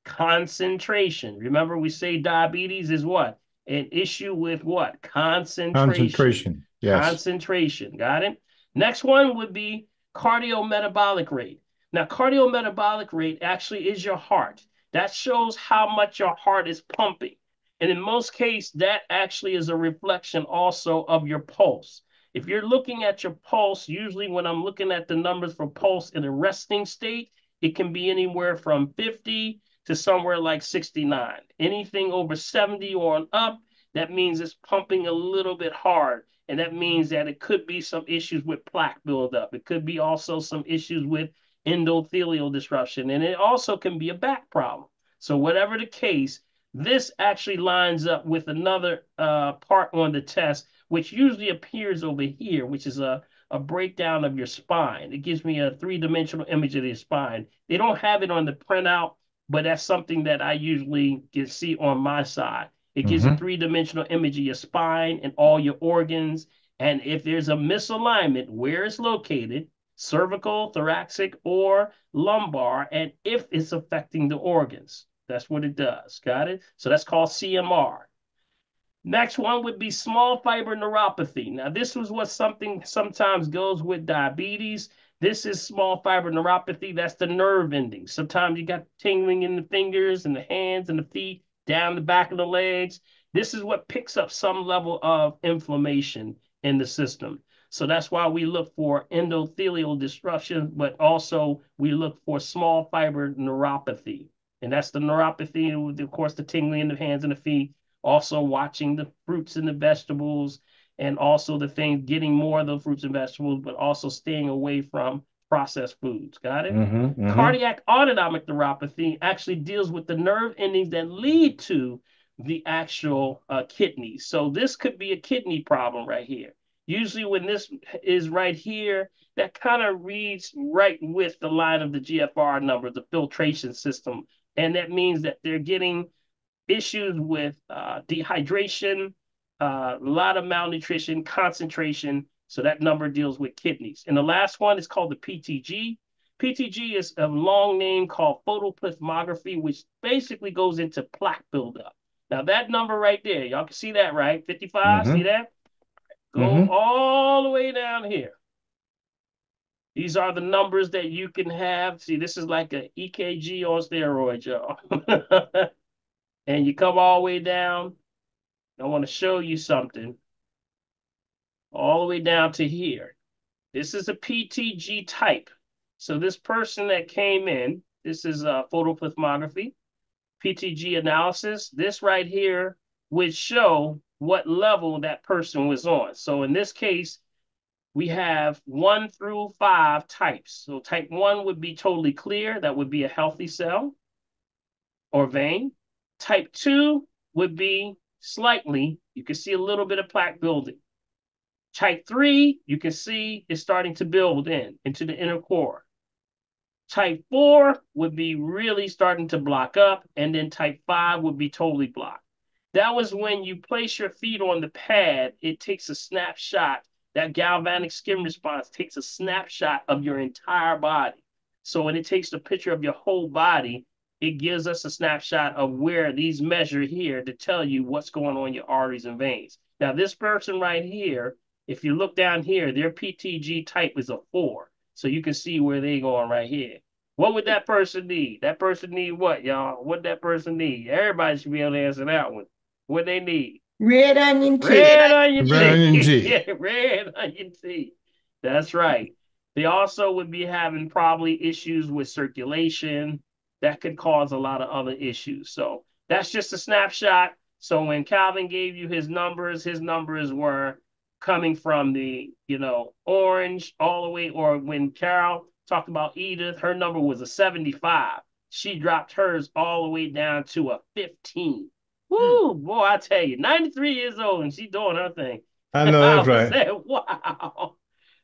A: Concentration. Remember, we say diabetes is what? An issue with what? Concentration.
B: Concentration. Yes.
A: Concentration. Got it? Next one would be cardiometabolic rate. Now, cardiometabolic rate actually is your heart. That shows how much your heart is pumping. And in most cases, that actually is a reflection also of your pulse. If you're looking at your pulse, usually when I'm looking at the numbers for pulse in a resting state, it can be anywhere from 50 to somewhere like 69. Anything over 70 or on up, that means it's pumping a little bit hard. And that means that it could be some issues with plaque buildup. It could be also some issues with endothelial disruption. And it also can be a back problem. So whatever the case, this actually lines up with another part on the test, which usually appears over here, which is a breakdown of your spine. It gives me a three-dimensional image of your spine. They don't have it on the printout, but that's something that I usually can see on my side. It gives a three-dimensional image of your spine and all your organs. And if there's a misalignment, where it's located, cervical, thoracic, or lumbar, and if it's affecting the organs. That's what it does. Got it? So that's called CMR. Next one would be small fiber neuropathy. Now, this was what something sometimes goes with diabetes. This is small fiber neuropathy. That's the nerve ending. Sometimes you got tingling in the fingers and the hands and the feet, down the back of the legs. This is what picks up some level of inflammation in the system. So that's why we look for endothelial disruption, but also we look for small fiber neuropathy. And that's the neuropathy, of course, the tingling in the hands and the feet, also watching the fruits and the vegetables, and also the thing, getting more of the fruits and vegetables, but also staying away from processed foods. Got it? Cardiac autonomic neuropathy actually deals with the nerve endings that lead to the actual kidneys. So this could be a kidney problem right here. Usually when this is right here, that kind of reads right with the line of the GFR number, the filtration system. And that means that they're getting issues with dehydration, a lot of malnutrition, concentration. So that number deals with kidneys. And the last one is called the PTG. PTG is a long name called photoplethysmography, which basically goes into plaque buildup. Now that number right there, y'all can see that, right? 55, see that? Go all the way down here. These are the numbers that you can have. See, this is like an EKG on steroids, y'all. And you come all the way down. I want to show you something. All the way down to here. This is a PTG type. So this person that came in, this is a photoplethysmography, PTG analysis. This right here would show what level that person was on. So in this case, we have 1 through 5 types. So type 1 would be totally clear. That would be a healthy cell or vein. Type 2 would be slightly, you can see a little bit of plaque building. Type 3, you can see it's starting to build into the inner core. Type 4 would be really starting to block up, and then type 5 would be totally blocked. That was when you place your feet on the pad, it takes a snapshot. That galvanic skin response takes a snapshot of your entire body. So when it takes the picture of your whole body, it gives us a snapshot of where these measure here to tell you what's going on in your arteries and veins. Now, this person right here, if you look down here, their PTG type is a 4. So you can see where they going right here. What would that person need? That person need what, y'all? What that person need? Everybody should be able to answer that one. What they need?
I: Red onion tea.
A: Red onion tea.
B: Red onion tea.
A: Yeah, red onion tea. That's right. They also would be having probably issues with circulation. That could cause a lot of other issues. So that's just a snapshot. So when Calvin gave you his numbers were coming from the, orange all the way, or when Carol talked about Edith, her number was a 75. She dropped hers all the way down to a 15. Woo, boy, I tell you, 93 years old and she doing her thing.
B: I know that's right.
A: Saying, wow.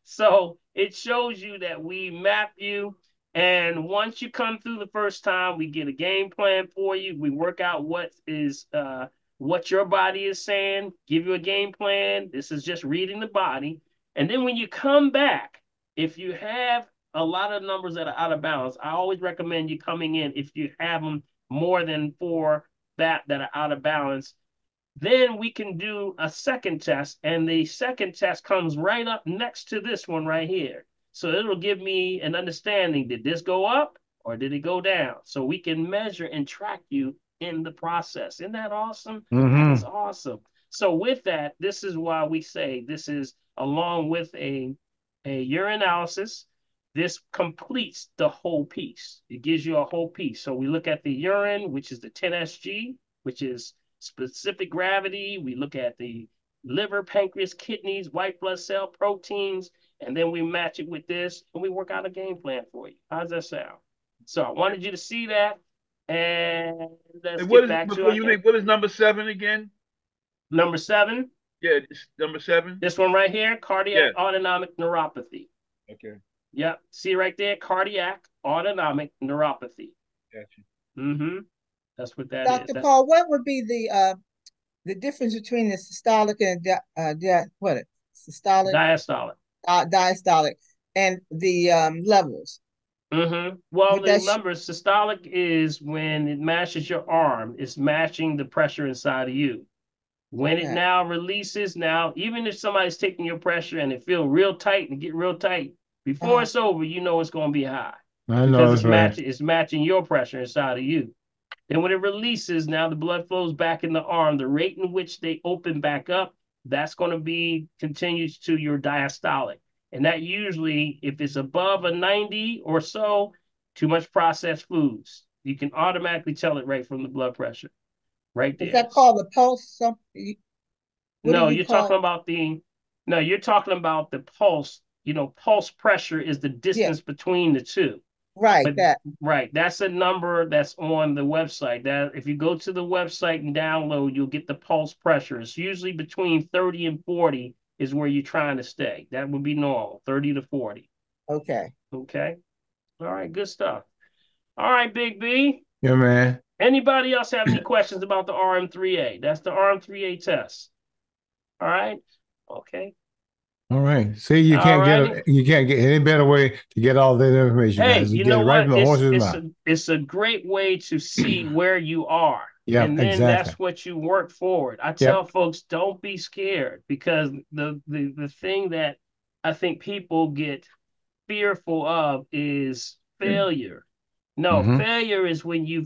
A: So it shows you that we map you. And once you come through the first time, we get a game plan for you. We work out what your body is saying, give you a game plan. This is just reading the body. And then when you come back, if you have a lot of numbers that are out of balance, I always recommend you coming in if you have them more than 4 that are out of balance, then we can do a second test, and the second test comes right up next to this one right here. So it'll give me an understanding, did this go up or did it go down? So we can measure and track you in the process. Isn't that awesome? That is awesome. So with that, this is why we say this is along with a urinalysis. This completes the whole piece. It gives you a whole piece. So we look at the urine, which is the 10 SG, which is specific gravity. We look at the liver, pancreas, kidneys, white blood cell, proteins, and then we match it with this, and we work out a game plan for you. How's that sound? So I wanted you to see that, and let's get back to it.
C: What is number 7 again?
A: Number 7?
C: Yeah, number 7.
A: This one right here, cardiac autonomic neuropathy.
C: Okay.
A: Yep. See right there, cardiac autonomic neuropathy.
C: Gotcha.
A: Mm-hmm. That's what that is.
O: Dr. Paul, what would be the difference between the systolic and systolic, diastolic, and the levels?
A: Mm-hmm. Well, remember, systolic is when it matches your arm. It's matching the pressure inside of you. When it now releases, now, even if somebody's taking your pressure and it feel real tight and get real tight, before it's over, you know it's going to be high.
B: I know
A: because it's matching your pressure inside of you. Then when it releases, now the blood flows back in the arm. The rate in which they open back up, that's going to be continues to your diastolic. And that usually, if it's above a 90 or so, too much processed foods. You can automatically tell it right from the blood pressure. Right there.
O: Is that called the pulse?
A: You're talking about the pulse. You know, pulse pressure is the distance between the two.
O: Right.
A: Right. That's a number that's on the website. That if you go to the website and download, you'll get the pulse pressure. It's usually between 30 and 40 is where you're trying to stay. That would be normal, 30 to 40.
O: Okay.
A: Okay. All right. Good stuff. All right, Big B.
B: Yeah, man.
A: Anybody else have any questions about the RM3A? That's the RM3A test. All right. Okay.
B: All right. See, you can't get any better way to get all that information, guys.
A: You
B: get
A: know
B: it right
A: what?
B: from the horse's mouth.
A: It's a great way to see where you are.
B: Yeah,
A: and then
B: exactly.
A: That's what you work forward. I tell folks, don't be scared, because the thing that I think people get fearful of is failure. No, failure is when you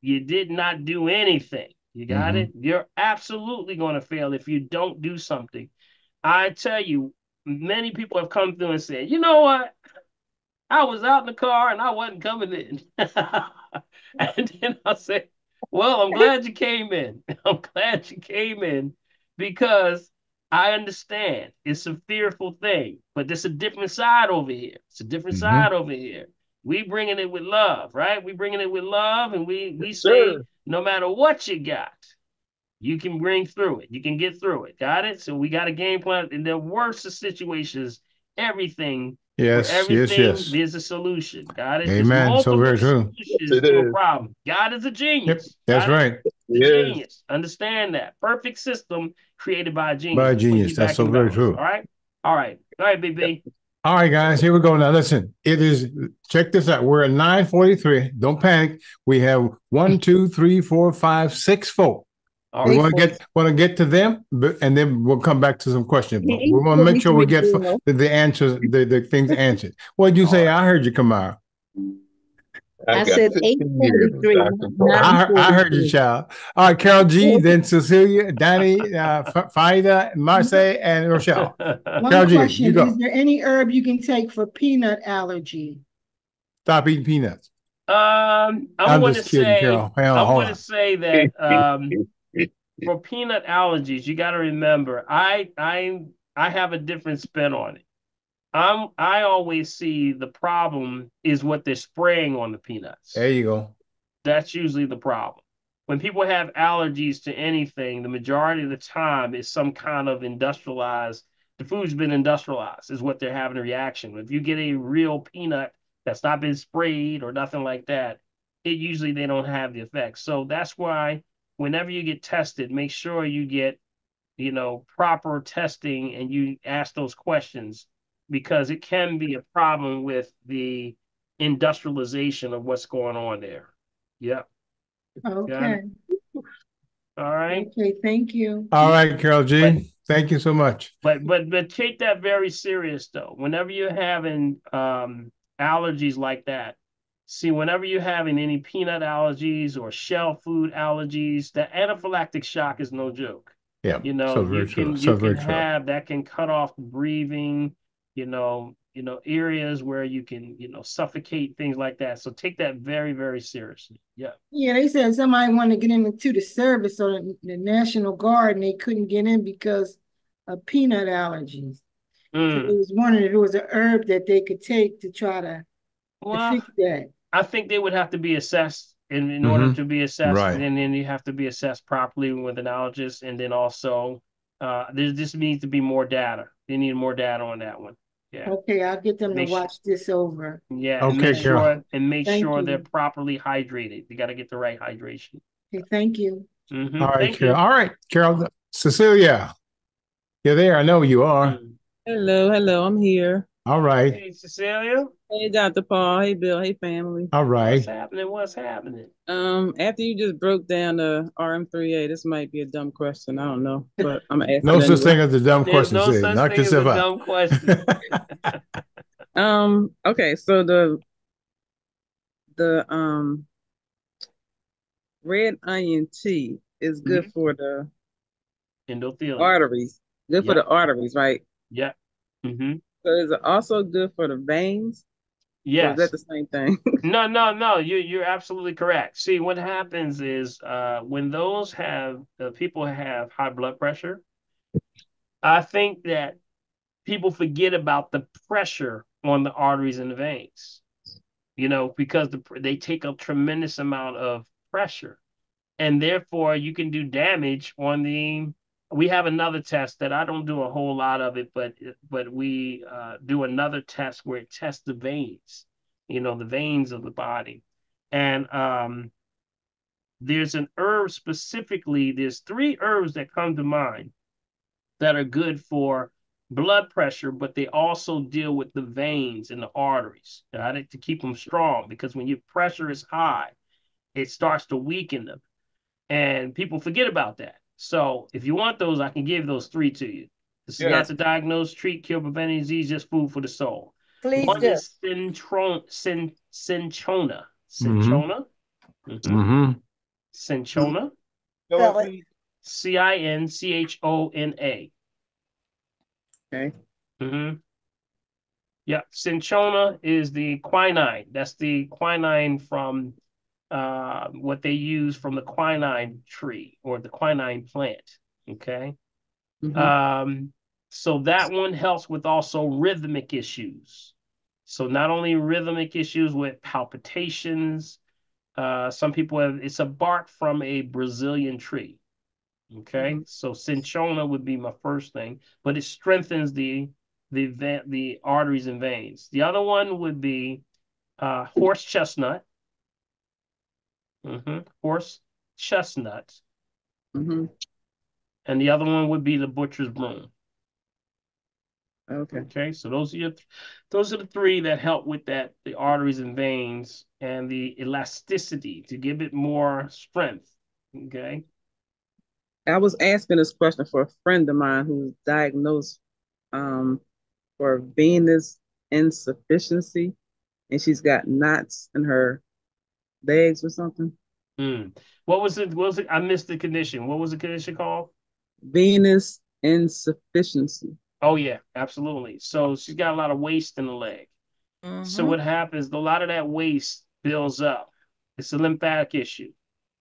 A: did not do anything. You got it? You're absolutely going to fail if you don't do something. I tell you, many people have come through and said, you know what? I was out in the car and I wasn't coming in. And then I say, well, I'm glad you came in. I'm glad you came in, because I understand it's a fearful thing, but there's a different side over here. It's a different side over here. We bringing it with love, right? We bringing it with love, and we say, no matter what you got, you can bring through it. You can get through it. Got it? So we got a game plan. In the worst of situations, everything,
B: yes,
A: there's a solution. Got it?
B: Amen.
A: There's
B: so very true.
A: solutions to a problem. God is a genius.
B: Yep, that's right.
A: Genius. Understand that. Perfect system created by a genius.
B: By a genius. That's so very true.
A: All right? All right, BB.
B: All right, guys, here we go. Now, listen, check this out. We're at 9:43. Don't panic. We have 1, 2, 3, 4, 5, 6 folk. We want to get to them, and then we'll come back to some questions. We want to make sure we get the answers, the things answered. What did you say? I heard you, Kamara.
P: I said 8:43.
B: I heard you, child. All right, Carol G, then Cecilia, Danny, Faida, Marseille, and Rochelle.
I: One question: is there any herb you can take for peanut allergy?
B: Stop eating peanuts.
A: I'm going to say that for peanut allergies, you got to remember, I have a different spin on it. I always see the problem is what they're spraying on the peanuts.
B: There you go.
A: That's usually the problem. When people have allergies to anything, the majority of the time is some kind of industrialized, the food's been industrialized, is what they're having a reaction. If you get a real peanut that's not been sprayed or nothing like that, usually they don't have the effect. So that's why whenever you get tested, make sure you get, proper testing and you ask those questions, because it can be a problem with the industrialization of what's going on there. Yep.
I: Okay.
A: All right.
I: Okay, thank you.
B: All right, Carol G. Thank you so much.
A: But take that very serious though. Whenever you're having allergies like that, see, whenever you're having any peanut allergies or shell food allergies, the anaphylactic shock is no joke.
B: Yeah.
A: You know,
B: So very true.
A: you
B: very
A: can
B: true.
A: have that can cut off breathing, areas where you can, suffocate, things like that. So take that very, very seriously. Yeah.
I: Yeah, they said somebody wanted to get into the service or the National Guard, and they couldn't get in because of peanut allergies. So they was wondering if it was a herb that they could take to try to fix that.
A: I think they would have to be assessed in order to be assessed,
B: Right.
A: and then you have to be assessed properly with an allergist, and then also there just needs to be more data. They need more data on that one. Yeah.
I: Okay, I'll get them to watch this over.
A: Yeah,
B: Okay, Carol.
A: and make
I: Thank
A: sure
I: you.
A: they're properly hydrated. You got to get the right hydration.
I: Okay, thank you.
B: All right,
A: Thank
B: Carol.
A: you.
B: All right, Carol. Cecilia, you're there. I know you are.
Q: Hello, I'm here.
B: All right.
A: Hey, Cecilia.
Q: Hey, Dr. Paul. Hey, Bill. Hey, family.
B: All right.
A: What's happening?
Q: After you just broke down the RM3A, this might be a dumb question. I don't know, but I'm asking.
B: No such thing
Q: anyway.
B: as a dumb
A: There's
B: question.
A: no
B: Sid.
A: such
B: Knock
A: thing as
B: yourself
A: a
B: out.
A: dumb question.
Q: Okay, so the red onion tea is good for the
A: Endothelium.
Q: arteries. Good for the arteries, right?
A: Yeah. Mm-hmm.
Q: So is it also good for the veins?
A: Yes.
Q: Or is that the same thing?
A: No. You're absolutely correct. See, what happens is when people have high blood pressure, I think that people forget about the pressure on the arteries and the veins. Because they take a tremendous amount of pressure, and therefore you can do damage on the. We have another test that I don't do a whole lot of it, but we do another test where it tests the veins, the veins of the body, and there's an herb specifically. There's 3 herbs that come to mind that are good for blood pressure, but they also deal with the veins and the arteries, right? To keep them strong, because when your pressure is high, it starts to weaken them. And people forget about that. So if you want those, I can give those 3 to you. This is not to diagnose, treat, cure, prevent any disease, just food for the soul.
M: Please
A: One
M: do.
A: is cinchona. Cinchona. Cinchona.
M: Spell it.
A: Cinchona.
Q: Okay.
A: Yeah, cinchona is the quinine. That's the quinine from what they use from the quinine tree or the quinine plant. Okay. So that one helps with also rhythmic issues. So not only rhythmic issues with palpitations, some people have, it's a bark from a Brazilian tree. Okay. So cinchona would be my first thing, but it strengthens the arteries and veins. The other one would be horse chestnut. Horse chestnut. And the other one would be the butcher's broom. Okay. So those are the 3 that help with that, the arteries and veins and the elasticity to give it more strength. Okay.
Q: I was asking this question for a friend of mine who's diagnosed for venous insufficiency, and she's got knots in her legs or something.
A: What was it? I missed the condition. What was the condition called?
Q: Venous insufficiency.
A: Oh yeah, absolutely. So she's got a lot of waste in the leg. So what happens? A lot of that waste builds up. It's a lymphatic issue.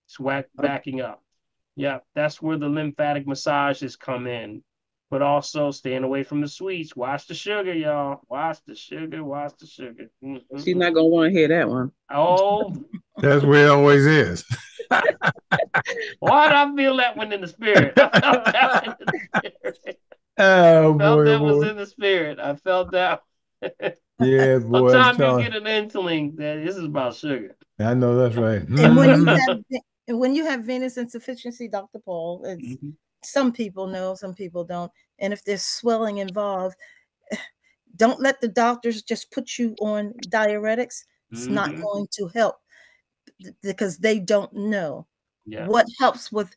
A: It's backing up. Yeah, that's where the lymphatic massages come in. But also staying away from the sweets. Watch the sugar, y'all. Watch the sugar. Watch the sugar.
Q: She's not gonna want to hear that one.
A: Oh,
B: that's where it always is.
A: Why did I feel that one in the spirit? I felt that in the spirit.
B: Oh,
A: I felt
B: boy,
A: that
B: boy.
A: was in the spirit. I felt that.
B: Yeah, boy.
A: Sometimes you get an inkling that this is about sugar.
B: I know that's right.
M: And when you have venous insufficiency, Dr. Paul, some people know, some people don't. And if there's swelling involved, don't let the doctors just put you on diuretics. It's not going to help. because they don't know.
A: Yeah.
M: What helps with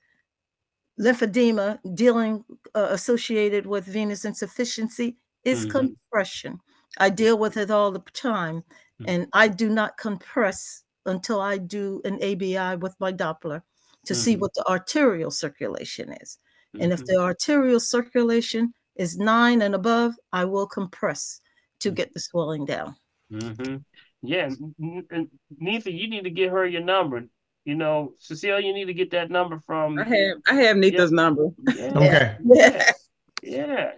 M: lymphedema dealing associated with venous insufficiency is compression. I deal with it all the time, and I do not compress until I do an ABI with my Doppler to see what the arterial circulation is. And if the arterial circulation is 9 and above, I will compress to get the swelling down.
A: Yeah, Neitha, you need to give her your number. You know, Cecile, you need to get that number from.
Q: I have Nita's number.
A: Yeah,
B: Okay.
A: yeah.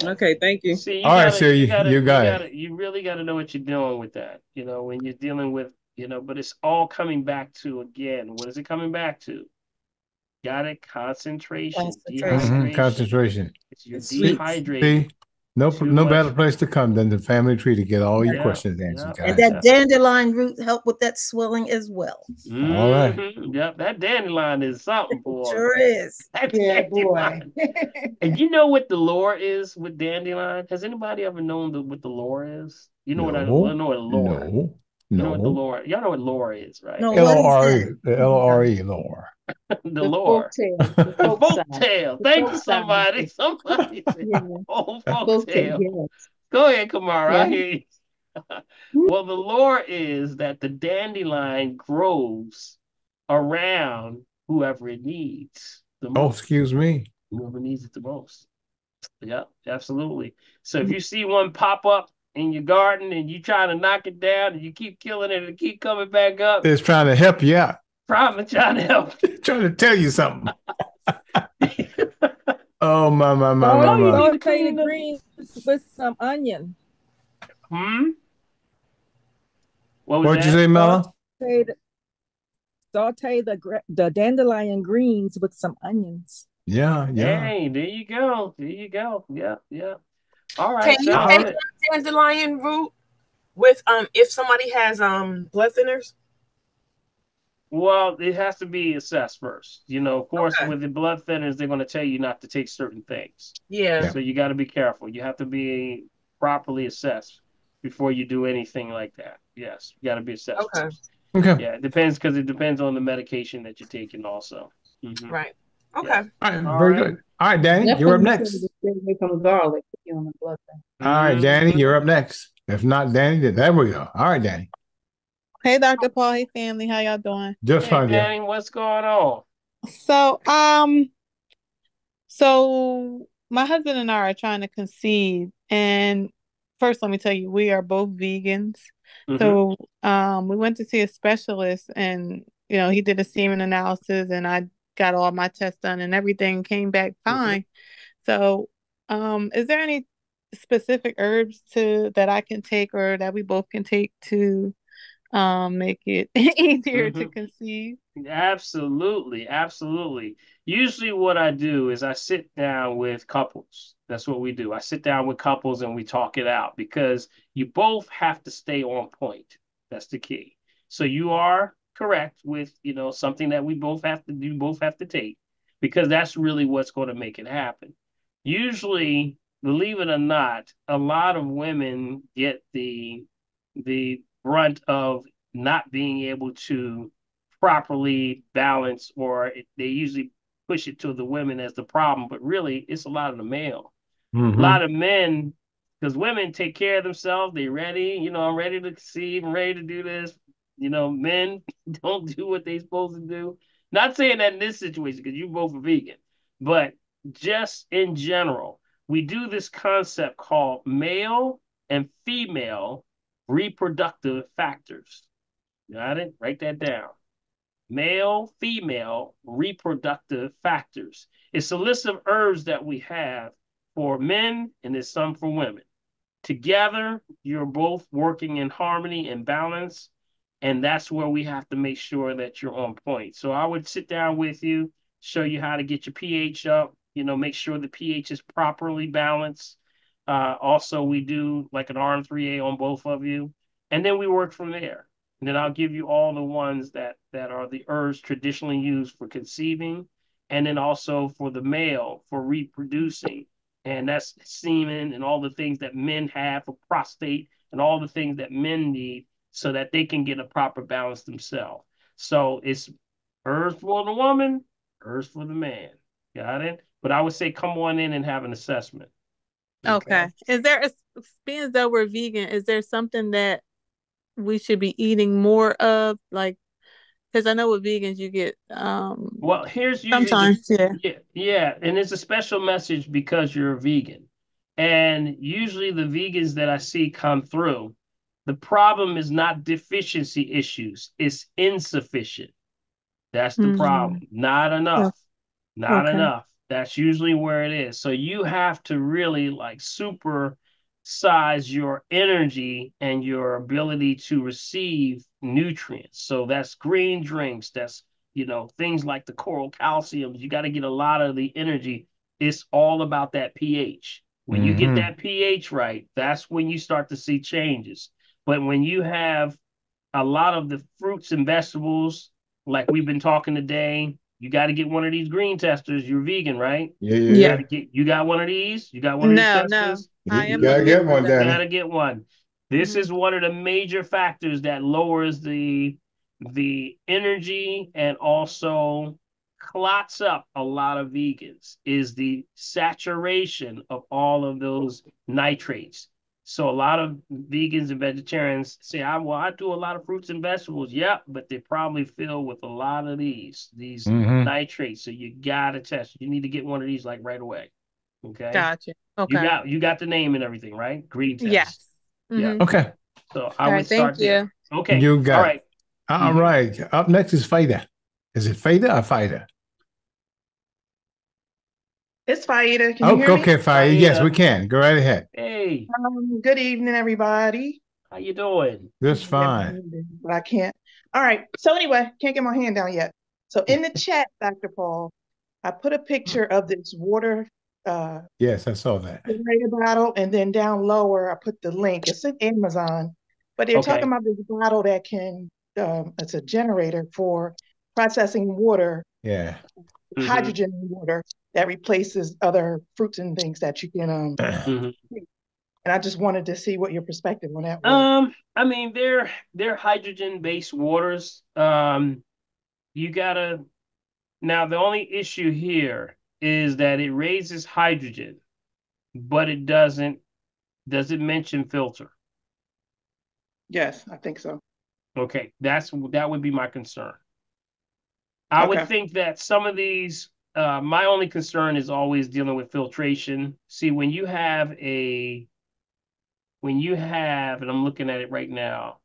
Q: Okay, thank you.
A: See,
B: All right, sir, you got it.
A: You really gotta know what you're doing with that. You know, when you're dealing with, but it's all coming back to, again, what is it coming back to? Got it? Concentration. Dehydration.
B: Concentration.
A: You're dehydrated.
B: See, no better place to come than the family tree to get all your questions answered, guys.
M: And that dandelion root help with that swelling as well.
B: All right.
A: Yep, that dandelion is something, boy.
M: Sure is.
A: Yeah, boy. And you know what the lore is with dandelion? Has anybody ever known what the lore is? You know what I know what lore.
B: No.
A: You know what the lore. Y'all know what lore is, right?
M: No,
B: L-O-R-E. The L-O-R-E lore.
A: The lore. The folk tale. Thank you, somebody. Somebody said old folk tale.
P: Yes.
A: Go ahead, Kamara.
P: Yeah.
A: I hear you. Well, the lore is that the dandelion grows around whoever it needs the most.
B: Oh, excuse me.
A: Whoever needs it the most. Yeah, absolutely. So if you see one pop up in your garden and you try to knock it down and you keep killing it and keep coming back up,
B: It's trying to help you out.
A: probably trying to help.
B: Trying to tell you something. Oh, my.
J: Saute the greens with some onion.
A: What was
B: What'd
A: that?
B: you say, Mela?
J: Saute the dandelion greens with some onions.
B: Yeah.
A: Hey, there you go. Yeah. All right.
L: Can you add dandelion root with if somebody has blood thinners?
A: Well, it has to be assessed first. Of course, with the blood thinners, they're going to tell you not to take certain things.
L: Yeah.
A: So you got to be careful. You have to be properly assessed before you do anything like that. Yes, you got to be assessed.
B: Okay.
A: Yeah, it depends because it depends on the medication that you're taking also.
L: Right. Okay.
A: Yeah.
B: All right, very good. All right, Danny, you're up next.
P: Some garlic on the blood thing.
B: All right, Danny, you're up next. If not Danny, then there we go. All right, Danny.
R: Hey, Dr. Paul. Hey, family. How y'all doing?
B: Just fine,
A: Danny, what's going on?
R: So my husband and I are trying to conceive, and first, let me tell you, we are both vegans. So we went to see a specialist, and he did a semen analysis, and I got all my tests done, and everything came back fine. So, is there any specific herbs that I can take or that we both can take to make it easier to conceive?
A: Absolutely. Usually what I do is I sit down with couples. That's what we do. I sit down with couples and we talk it out because you both have to stay on point. That's the key. So you are correct with, something that we both have to do, both have to take, because that's really what's going to make it happen. Usually, believe it or not, a lot of women get the brunt of not being able to properly balance, or they usually push it to the women as the problem, but really it's a lot of the male. A lot of men, because women take care of themselves, they ready, I'm ready to conceive, I'm ready to do this. Men don't do what they're supposed to do. Not saying that in this situation, because you both are vegan, but just in general, we do this concept called male and female reproductive factors. Got it? Write that down. Male, female reproductive factors. It's a list of herbs that we have for men, and there's some for women. Together, you're both working in harmony and balance, and that's where we have to make sure that you're on point. So I would sit down with you, show you how to get your pH up, make sure the pH is properly balanced. Also, we do like an RM3A on both of you, and then we work from there. And then I'll give you all the ones that are the herbs traditionally used for conceiving, and then also for the male for reproducing. And that's semen and all the things that men have for prostate and all the things that men need so that they can get a proper balance themselves. So it's herbs for the woman, herbs for the man. Got it? But I would say come on in and have an assessment.
R: Okay. Is there being as though we're vegan, is there something that we should be eating more of? Like, because I know with vegans you get
A: well, here's usually
R: sometimes, yeah.
A: yeah, and it's a special message because you're a vegan. And usually the vegans that I see come through, the problem is not deficiency issues, it's insufficient. That's the problem. Not enough. Not
R: Okay.
A: enough. That's usually where it is. So you have to really like super size your energy and your ability to receive nutrients. So that's green drinks, that's things like the coral calciums. You got to get a lot of the energy. It's all about that pH. When you get that pH right, that's when you start to see changes. But when you have a lot of the fruits and vegetables, like we've been talking today, you got to get one of these green testers. You're vegan, right?
B: Yeah.
A: You got one of these? You got one of these testers?
R: I
B: You
R: am
B: gotta get one,
A: You
B: Danny.
A: gotta get one. This is one of the major factors that lowers the energy and also clots up a lot of vegans is the saturation of all of those nitrates. So a lot of vegans and vegetarians say, I do a lot of fruits and vegetables. Yep, but they're probably filled with a lot of these nitrates. So you gotta test. You need to get one of these like right away. Okay.
R: Gotcha. Okay.
A: You got the name and everything, right? Green test.
R: Yes.
A: Yeah.
B: Okay.
A: So I
R: All
A: would
R: right, thank
A: start there.
R: you.
A: Okay.
B: You got
A: All
B: it.
A: right.
B: All right. Up next is Faida. Is it Faida or Faida?
S: It's Faida. Can you hear me?
B: Okay, Faida. Yes, we can. Go right ahead.
A: Hey.
S: Good evening, everybody.
A: How you doing?
B: Just fine.
S: But I can't. All right. So anyway, can't get my hand down yet. So in the chat, Dr. Paul, I put a picture of this water
B: Yes, I saw that.
S: generator bottle, and then down lower I put the link. It's at Amazon, but they're talking about this bottle that can. It's a generator for processing water.
B: Yeah.
S: Hydrogen water that replaces other fruits and things that you can and I just wanted to see what your perspective on that was.
A: I mean, they're hydrogen-based waters. You gotta now the only issue here is that it raises hydrogen, but it doesn't mention filter.
S: Yes, I think so.
A: Okay, that would be my concern. I would think that some of these, my only concern is always dealing with filtration. See, when you have, and I'm looking at it right now,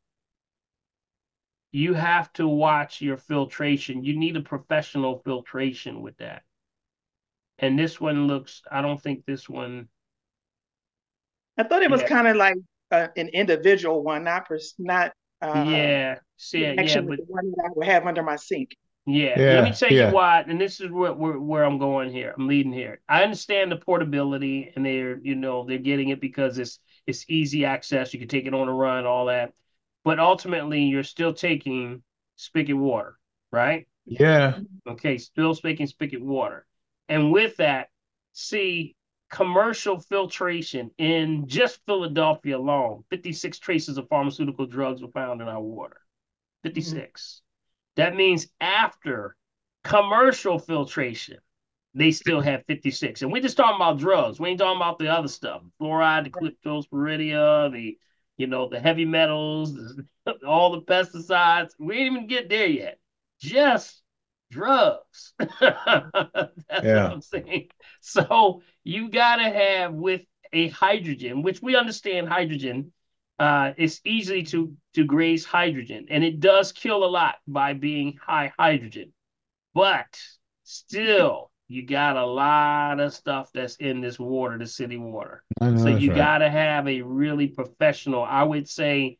A: you have to watch your filtration. You need a professional filtration with that. And this one I don't think this one.
S: I thought it was kind of like an individual one, not
A: yeah,
S: but the one that I would have under my sink.
A: Yeah, let me tell you what, and this is where I'm going here. I'm leading here. I understand the portability, and they're getting it because it's easy access. You can take it on a run, all that. But ultimately, you're still taking spigot water, right?
B: Yeah.
A: Okay, still taking spigot water, and with that, see commercial filtration in just Philadelphia alone, 56 traces of pharmaceutical drugs were found in our water. 56. That means after commercial filtration, they still have 56. And we're just talking about drugs. We ain't talking about the other stuff. Fluoride, the cryptosporidia, the heavy metals, all the pesticides. We ain't even get there yet. Just drugs. That's what I'm saying. So you got to have with a hydrogen, which we understand hydrogen, it's easy to graze hydrogen, and it does kill a lot by being high hydrogen. But still, you got a lot of stuff that's in this water, the city water. So you got to have a really professional. I would say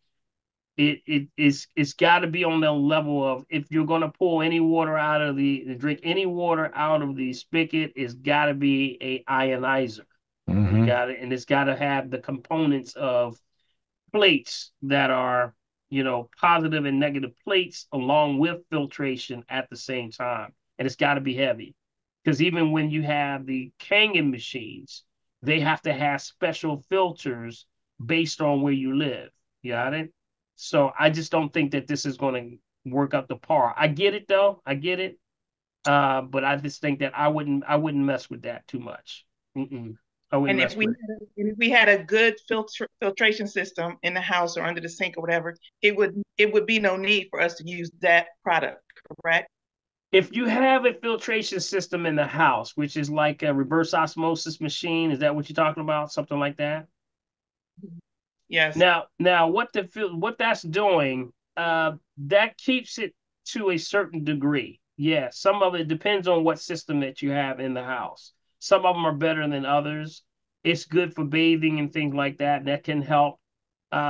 A: it's got to be on the level of if you're going to pull any water out of drink any water out of the spigot, it's got to be a ionizer. You got it, and it's got to have the components of plates that are, positive and negative plates along with filtration at the same time. And it's got to be heavy. Because even when you have the Kangen machines, they have to have special filters based on where you live. You got it? So I just don't think that this is going to work up to par. I get it though. I get it. But I just think that I wouldn't mess with that too much. I wouldn't
S: And
A: mess with it.
S: if we had a good filtration system in the house or under the sink or whatever, it would be no need for us to use that product, correct?
A: If you have a filtration system in the house, which is like a reverse osmosis machine, is that what you're talking about? Something like that?
S: Yes.
A: Now, what that's doing, that keeps it to a certain degree. Yeah, some of it depends on what system that you have in the house. Some of them are better than others. It's good for bathing and things like that. That can help.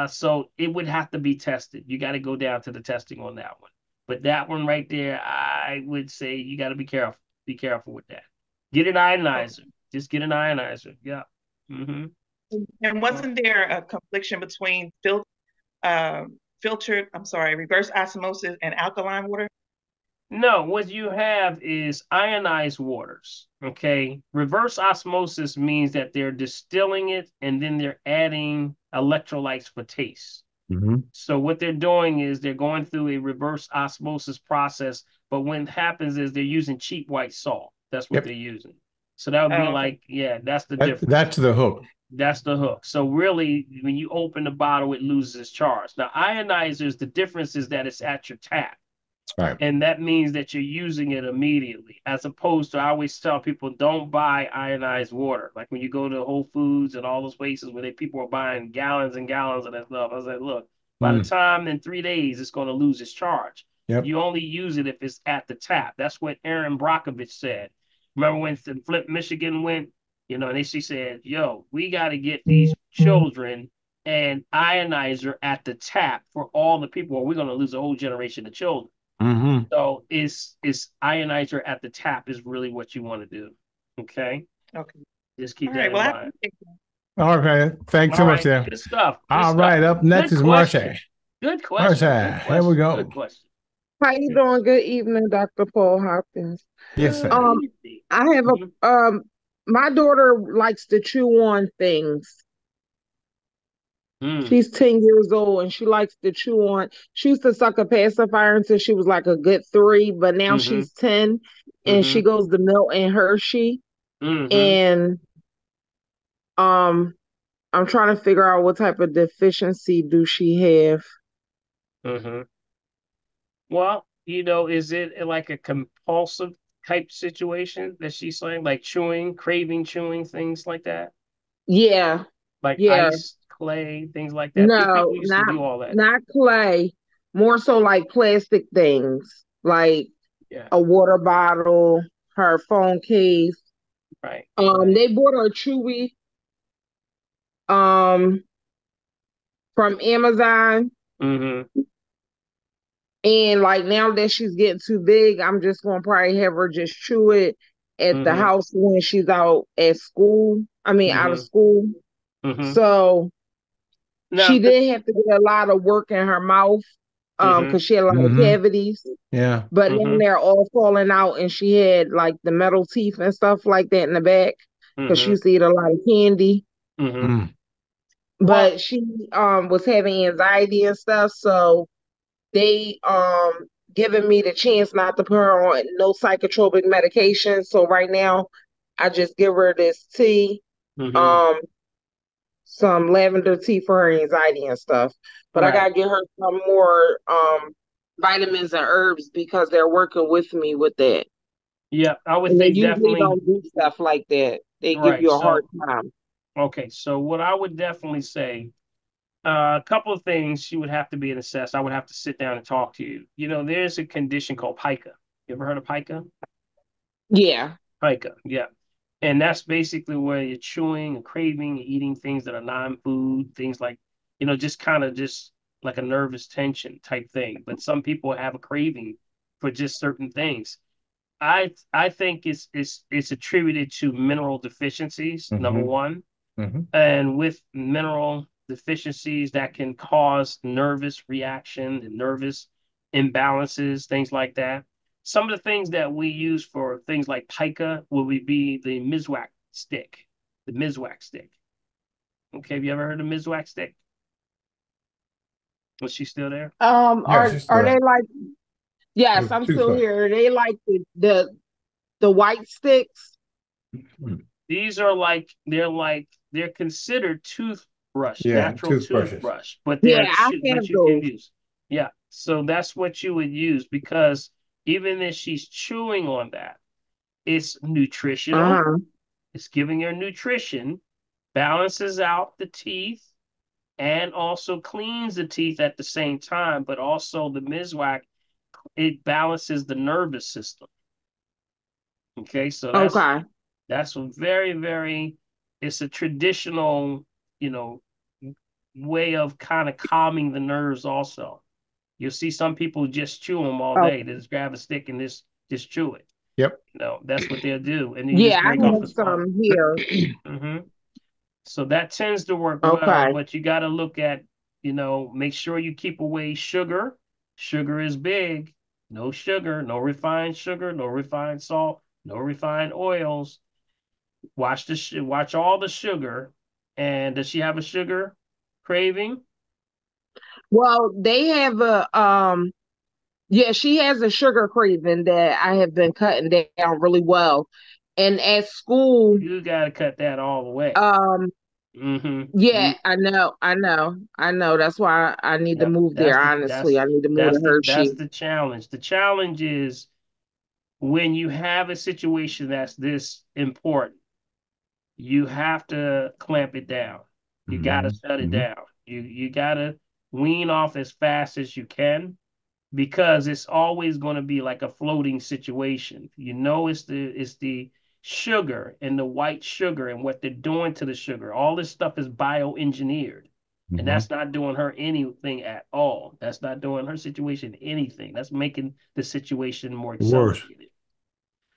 A: So it would have to be tested. You got to go down to the testing on that one. But that one right there, I would say you got to be careful. Be careful with that. Get an ionizer. Just get an ionizer. Yeah. Mm-hmm.
S: And wasn't there a confliction between reverse osmosis and alkaline water?
A: No, what you have is ionized waters. Okay. Reverse osmosis means that they're distilling it and then they're adding electrolytes for taste. So what they're doing is they're going through a reverse osmosis process, but what happens is they're using cheap white salt. That's what they're using. So that would be like, yeah, that's the difference.
B: That's the hook.
A: That's the hook. So really, when you open the bottle, it loses its charge. Now, ionizers, the difference is that it's at your tap.
B: Right.
A: And that means that you're using it immediately, as opposed to I always tell people don't buy ionized water. Like when you go to Whole Foods and all those places where people are buying gallons and gallons of that stuff. I was like, look, by the time in 3 days, it's going to lose its charge.
B: Yep.
A: You only use it if it's at the tap. That's what Aaron Brockovich said. Remember when Flint, Michigan went, and she said, yo, we got to get these children an ionizer at the tap for all the people, or we're going to lose a whole generation of children. So is ionizer at the tap is really what you want to do. Okay.
S: Okay.
A: Just keep that in mind.
B: Okay. Thanks so much, there.
A: Good stuff.
B: All right. Up next is Marsha.
A: Good question.
B: Marsha, here we go.
A: Good question.
T: How you doing? Good evening, Dr. Paul Hopkins.
B: Yes, sir.
T: I have my daughter likes to chew on things. She's 10 years old and she likes to chew on. She used to suck a pacifier until she was like a good 3, but now she's 10 and she goes to Milk and Hershey. And I'm trying to figure out what type of deficiency do she have.
A: Well, is it like a compulsive type situation that she's saying, like chewing, craving chewing, things like that?
T: Yeah.
A: Like ice, clay, things like that.
T: No,
A: People used to do all that.
T: not clay. More so like plastic things, like a water bottle, her phone case.
A: Right.
T: They bought her a Chewy from Amazon. And like now that she's getting too big, I'm just gonna probably have her just chew it at the house when she's out at school. Out of school. So she did have to get a lot of work in her mouth because she had a lot of cavities.
B: Yeah.
T: But then they're all falling out and she had like the metal teeth and stuff like that in the back because she used to eat a lot of candy. But she was having anxiety and stuff, so they giving me the chance not to put her on no psychotropic medication. So right now I just give her this tea, some lavender tea for her anxiety and stuff. But I gotta get her some more vitamins and herbs because they're working with me with that.
A: Yeah, I would
T: and
A: think
T: they usually
A: definitely
T: don't do stuff like that. They give you a hard time.
A: Okay, so what I would definitely say, a couple of things she would have to be assessed. I would have to sit down and talk to you. There's a condition called pica. You ever heard of pica?
T: Yeah.
A: Pica, yeah. And that's basically where you're chewing and craving and eating things that are non-food, things like, just kind of just like a nervous tension type thing. But some people have a craving for just certain things. I think it's attributed to mineral deficiencies, number one. And with mineral deficiencies, that can cause nervous reaction and nervous imbalances, things like that. Some of the things that we use for things like pica will be the Mizwax stick. The Mizwax stick. Okay, have you ever heard of Mizwax stick? Was she still there?
T: Are they like Yes, I'm still
B: Toothbrush.
T: here. They like the white sticks.
A: These are they're considered toothbrush,
B: Yeah,
A: natural
B: toothbrushes.
A: toothbrush, but
T: Yeah,
A: they're
T: I have
A: but you can
T: those.
A: use. Yeah, so that's what you would use because even if she's chewing on that, it's nutritional.
T: Uh-huh.
A: It's giving her nutrition, balances out the teeth, and also cleans the teeth at the same time. But also the Mizwak, it balances the nervous system. Okay, so
T: Okay.
A: that's a very, very, it's a traditional, you know, way of kind of calming the nerves also. You'll see some people just chew them all
T: Oh,
A: day. They just grab a stick and just chew it.
B: Yep.
A: No, that's what they'll do. And then you
T: yeah,
A: just
T: I
A: break off
T: have
A: the spine.
T: some here.
A: hmm So that tends to work well,
T: Okay.
A: but you got to look at, make sure you keep away sugar. Sugar is big. No sugar, no refined sugar, no refined salt, no refined oils. Watch all the sugar. And does she have a sugar craving?
T: Well, they have yeah, she has a sugar craving that I have been cutting down really well. And at school,
A: You got to cut that all the way.
T: um, yeah,
A: You,
T: I know. That's why I need to
A: yep.
T: move there, honestly. I need to move to
A: That's
T: Hershey.
A: the challenge. The challenge is when you have a situation that's this important, you have to clamp it down. You got to shut it down. You got to wean off as fast as you can because it's always going to be like a floating situation. It's the sugar and the white sugar and what they're doing to the sugar. All this stuff is bioengineered. And that's not doing her anything at all. That's not doing her situation anything. That's making the situation more
B: Worse.
A: accelerated.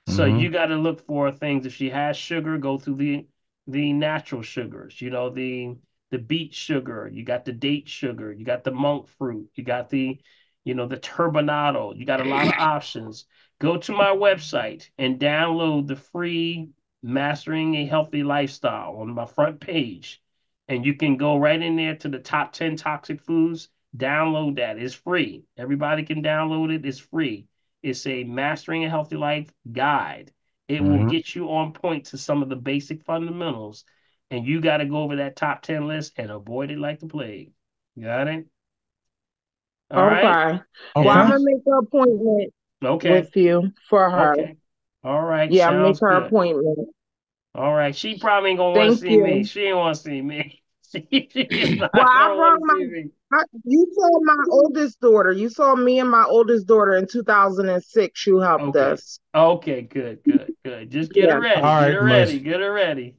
A: So you got to look for things. If she has sugar, go through the natural sugars. The beet sugar. You got the date sugar. You got the monk fruit. You got the turbinado. You got a lot of options. Go to my website and download the free Mastering a Healthy Lifestyle on my front page, and you can go right in there to the top 10 toxic foods. Download that. It's free. Everybody can download it. It's free. It's a Mastering a Healthy Life guide. It will get you on point to some of the basic fundamentals, and you got to go over that top 10 list and avoid it like the plague. Got it? All right.
T: Okay. Well, I'm
B: Okay.
T: gonna make an appointment
A: Okay.
T: with you for her.
A: Okay. All right.
T: Yeah, I'll make
A: Sounds
T: her
A: good.
T: appointment.
A: All right. She probably ain't gonna want to
T: Thank
A: see me.
T: you.
A: She ain't want to see me. She's not
T: Well, I
A: gonna
T: brought
A: want to see me.
T: you saw my oldest daughter. You saw me and my oldest daughter in 2006. You helped
A: Okay.
T: us.
A: Okay. Good. Good. Good. Just get her
T: Yeah.
A: ready.
B: All
A: Get
B: right,
A: her ready.
B: Mercy.
A: Get her ready.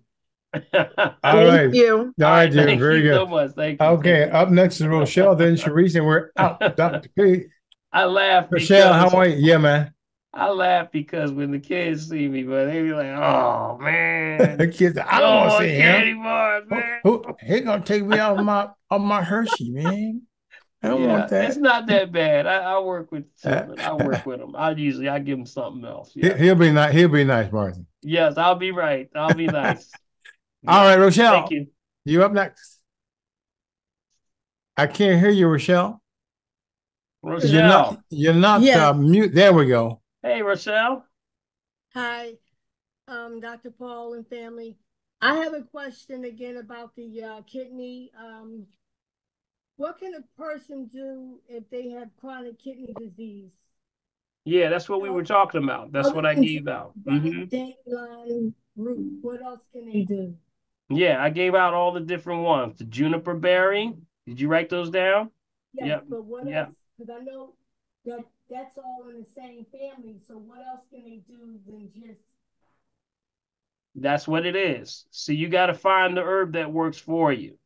B: All
T: Thank
B: right.
T: you.
B: All
A: All
B: right,
A: right.
B: dear.
A: Thank
B: Very
A: you so
B: good.
A: much. Thank you. Thank
B: Okay.
A: you.
B: Up next is Rochelle, then Sharice, and we're out. Dr. P.
A: I laugh
B: Rochelle, how
A: because
B: are you? Yeah, man.
A: I laugh because when the kids see me, but they be like, "Oh man,
B: Kids, I
A: I
B: don't
A: don't
B: want to
A: want
B: see
A: candy
B: him.
A: bars, man."
B: He gonna take me off my Hershey, man. I don't want
A: Yeah, it's
B: that.
A: not that bad. I work with children. I work with them. I give them something else. Yes,
B: He'll be nice. He'll be nice, Martin.
A: yes, I'll be right. I'll be nice.
B: All
A: Yeah,
B: right,
A: thank
B: Rochelle,
A: you.
B: you up next. I can't hear you, Rochelle.
A: Rochelle.
B: You're not
M: Yes.
B: mute. There we go.
A: Hey, Rochelle.
M: Hi, Dr. Paul and family. I have a question again about the kidney. What can a person do if they have chronic kidney disease?
A: Yeah, that's what we were talking about. That's
M: Other
A: what I
M: than
A: gave out.
M: dandelion root, what else can they do?
A: Yeah, I gave out all the different ones. The juniper berry. Did you write those down?
M: Yes,
A: Yep.
M: but what
A: Yep.
M: else? Because I know that's all in the same family. So what else can they do than just?
A: That's what it is. So you got to find the herb that works for you.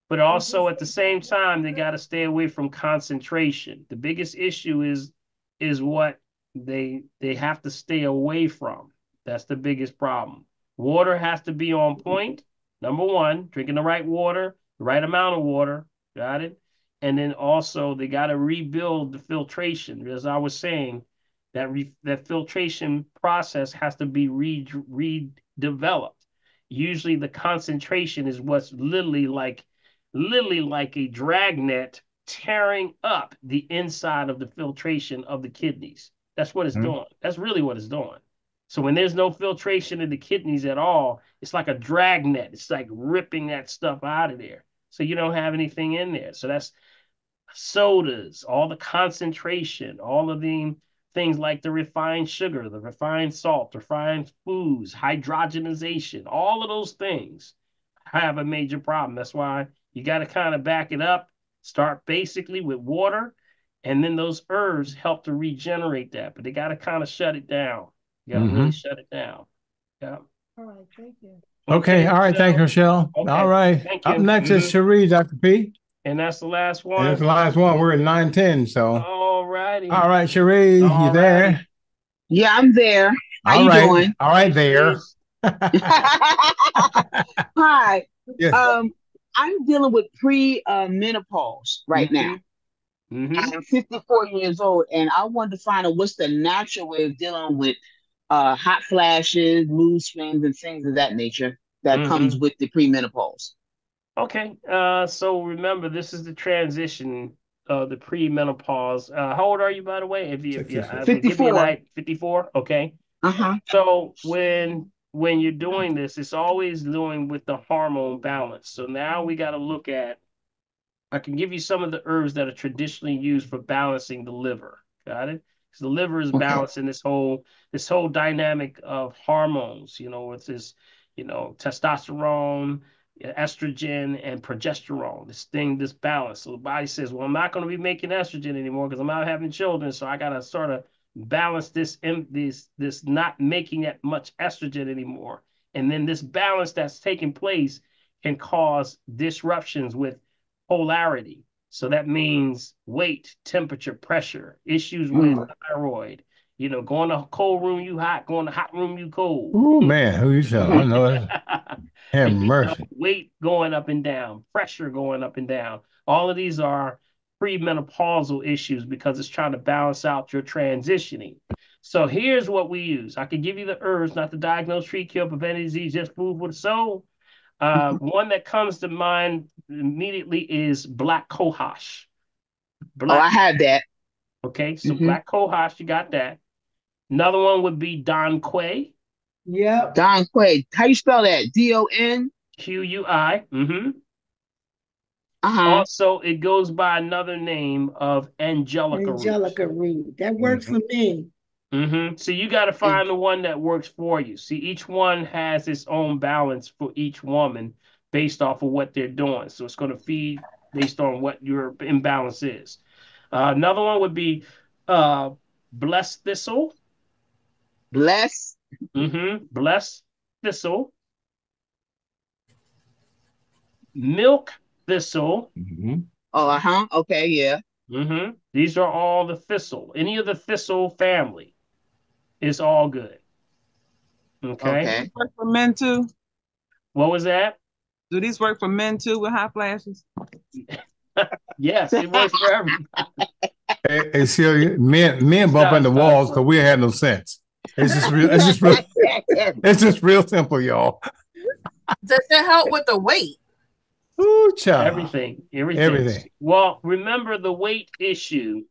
A: But also at the same time, they got to stay away from concentration. The biggest issue is what they have to stay away from. That's the biggest problem. Water has to be on point. Number one, drinking the right water, the right amount of water. Got it? And then also they got to rebuild the filtration. As I was saying, that filtration process has to be redeveloped. Usually the concentration is what's literally like a dragnet tearing up the inside of the filtration of the kidneys. That's what it's doing. That's really what it's doing. So when there's no filtration in the kidneys at all, it's like a dragnet. It's like ripping that stuff out of there. So you don't have anything in there. So that's sodas, all the concentration, all of the things like the refined sugar, the refined salt, refined foods, hydrogenization, all of those things have a major problem. That's why you got to kind of back it up, start basically with water, and then those herbs help to regenerate that. But they got to kind of shut it down. You got to really shut it down. Yeah.
I: All right, thank you.
B: Okay, all right, thank you, Michelle.
A: Okay.
B: All right.
A: Thank
B: Up
A: you.
B: next is Cherie, Dr. P.
A: And that's the last
B: And
A: one.
B: that's the last one. We're at 9:10. So
A: all righty.
B: All right, Cherie, you there?
N: Yeah, I'm there. How you doing?
B: All right, there.
N: Hi.
B: Yes.
N: I'm dealing with menopause right now. I'm 54 years old, and I wanted to find out what's the natural way of dealing with hot flashes, mood swings, and things of that nature that comes with the premenopause.
A: Okay. So remember, this is the transition of the premenopause. How old are you, by the way? If you
N: 54.
A: 54. Okay. So when you're doing this, it's always doing with the hormone balance. So now we got to look at. I can give you some of the herbs that are traditionally used for balancing the liver. Got it? Because the liver is balancing this whole dynamic of hormones. You know, it's this, testosterone, estrogen, and progesterone. This balance. So the body says, well, I'm not going to be making estrogen anymore because I'm out having children. So I got to sort of balance this not making that much estrogen anymore. And then this balance that's taking place can cause disruptions with polarity. So that means weight, temperature, pressure, issues with thyroid. Going to cold room, you hot. Going to hot room, you cold.
B: Oh man, who you telling? I know that. Have mercy.
A: Weight going up and down, pressure going up and down. All of these are premenopausal issues because it's trying to balance out your transitioning. So here's what we use. I can give you the herbs, not to diagnose, treat, cure, prevent disease, just food for the soul. One that comes to mind immediately is black cohosh.
N: I have that.
A: Okay, so black cohosh, you got that. Another one would be Don Quay.
I: Yep.
N: Don Quay. How you spell that? DON?
A: QUI. Also, it goes by another name of Angelica
I: root. That works for me.
A: So you got to find the one that works for you. See, each one has its own balance for each woman based off of what they're doing. So it's going to feed based on what your imbalance is. Another one would be blessed thistle.
N: Bless.
A: Blessed thistle. Milk thistle.
N: Okay, yeah.
A: These are all the thistle. Any of the thistle family is all good. Okay.
Q: Work for men too?
A: What was that?
Q: Do these work for men too with hot flashes?
A: Yes, it works for everybody.
B: Hey, Celia, men bump in the walls because we had no sense. It's just real. It's just real simple, y'all.
L: Does it help with the weight?
B: Ooh, child.
A: Everything. Well, remember the weight issue.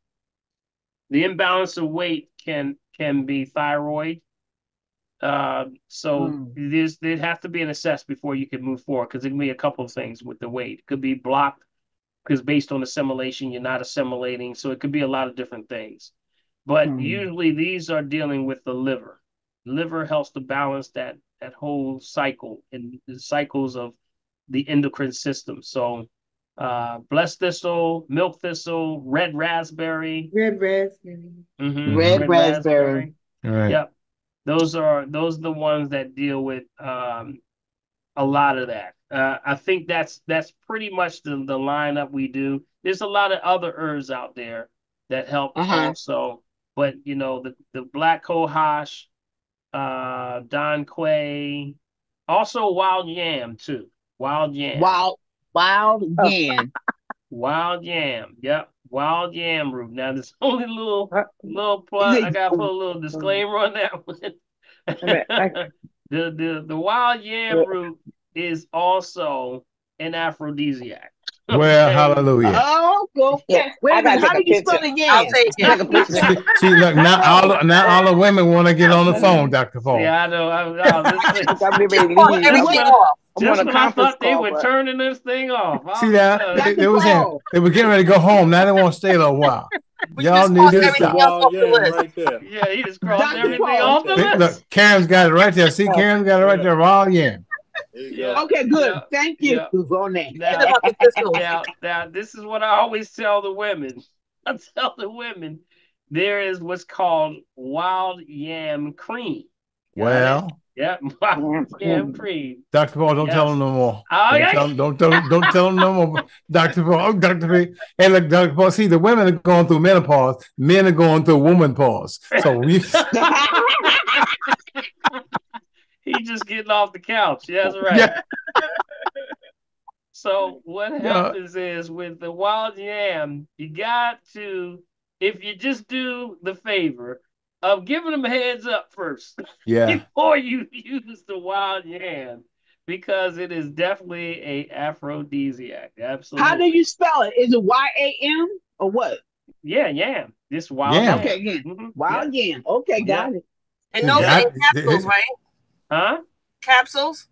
A: The imbalance of weight can be thyroid. So there'd have to be an assess before you can move forward because it can be a couple of things with the weight. It could be blocked because based on assimilation, you're not assimilating. So it could be a lot of different things. But usually these are dealing with the liver. Liver helps to balance that whole cycle and the cycles of the endocrine system. So blessed thistle, milk thistle, red raspberry.
I: Red raspberry.
N: Red raspberry.
B: Right.
A: Yep. Those are the ones that deal with a lot of that. I think that's pretty much the lineup we do. There's a lot of other herbs out there that help also, but the black cohosh, Don Quay, also wild yam too. Wild yam.
N: Wild yam.
A: Wild yam. Yep. Wild yam root. Now there's only a little plug. I gotta put a little disclaimer on that one. The wild yam root is also an aphrodisiac.
B: Well,
A: Okay?
B: hallelujah.
N: Oh, go.
D: Yeah,
N: Wait
D: I
N: a
D: gotta
N: minute. How
D: take
N: do
D: a
N: you spell
D: picture.
N: it
L: I'll
N: again?
L: take
D: Take a
L: it.
D: picture.
B: See, look, now all the women want to get on the phone, Dr.
A: See,
B: Paul.
A: I know. This thing.
D: Look, I'm getting
L: Just
D: ready to
L: pause
D: leave.
A: Just
L: everything
A: when,
L: off.
D: I'm on
A: just
D: a
A: when I
D: conference
A: thought they
D: call,
A: were
D: but
A: turning this thing off,
B: See
A: all of a
B: that?
A: sudden,
B: They was saying they were getting ready to go home. Now they want to stay a little while.
L: We
B: Y'all
L: just
B: need
L: crossed
B: to
U: There's the
L: everything
B: stop.
L: else
U: wild
L: off the
U: yam
L: list.
U: right there.
A: yeah, he just crossed
N: Dr.
A: everything
N: Paul.
A: off the
B: Look,
A: list.
B: Karen's got it right there. See,
D: oh,
B: Karen's got it right
U: Yeah,
B: there. Raw yam.
U: there you
A: Yeah,
U: go.
N: Okay, good.
A: yeah,
N: Thank you
A: yeah.
N: on that.
L: Forget
A: Now,
L: about the crystals.
A: now, this is what I always tell the women. I tell the women there is what's called wild yam cream. Got it?
B: Well,
A: Yep, wild yam cream.
B: Dr. Paul, don't tell
A: Yes.
B: them no more.
A: Oh, yeah.
B: Don't tell them no more, Dr. Paul. Oh, Dr. P. Hey, look, Dr. Paul. See, the women are going through menopause. Men are going through woman pause. So we.
A: He just getting off the couch. Yeah, that's right.
B: Yeah.
A: So what
B: Yeah.
A: happens is with the wild yam, you got to, if you just do the favor of giving them a heads up first
B: Yeah.
A: before you use the wild yam, because it is definitely a aphrodisiac. Absolutely.
N: How do you spell it? Is it YAM or what?
A: Yeah, yam. This wild
B: Yam.
A: yam.
N: Okay, yeah.
A: Mhm.
N: Wild yam. Okay, got it.
L: And those are in capsules, right?
A: Huh?
L: Capsules?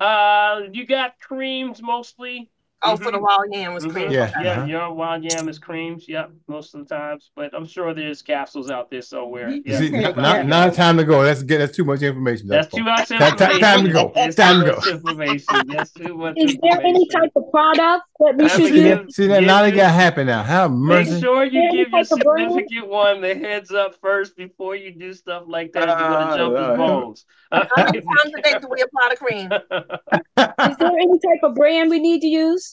A: You got creams mostly.
L: Oh, for the wild yam was cream.
B: Yeah.
L: Okay.
A: Yeah, your wild yam is creams. Yep, most of the times. But I'm sure there's capsules out there somewhere. Yeah.
B: See, not time to go. That's too much information.
A: That's
B: Dr.
A: too
B: Paul.
A: much information.
B: Time to go.
A: That's
B: Time
A: too
B: to
A: much
B: go.
A: information. That's too much
V: Is there any
A: information.
V: type of product that we
A: That's
V: should
A: a
V: use?
A: give-
B: See that now they
A: give
B: got
A: you-
B: happy now. Have
A: Make
B: mercy.
A: sure you
V: Any
A: give your
V: type of brand?
A: significant one the heads up first before you do stuff like that. You're gonna jump his bones.
L: How many times a day do we apply the cream?
V: Is there any type of brand we need to use?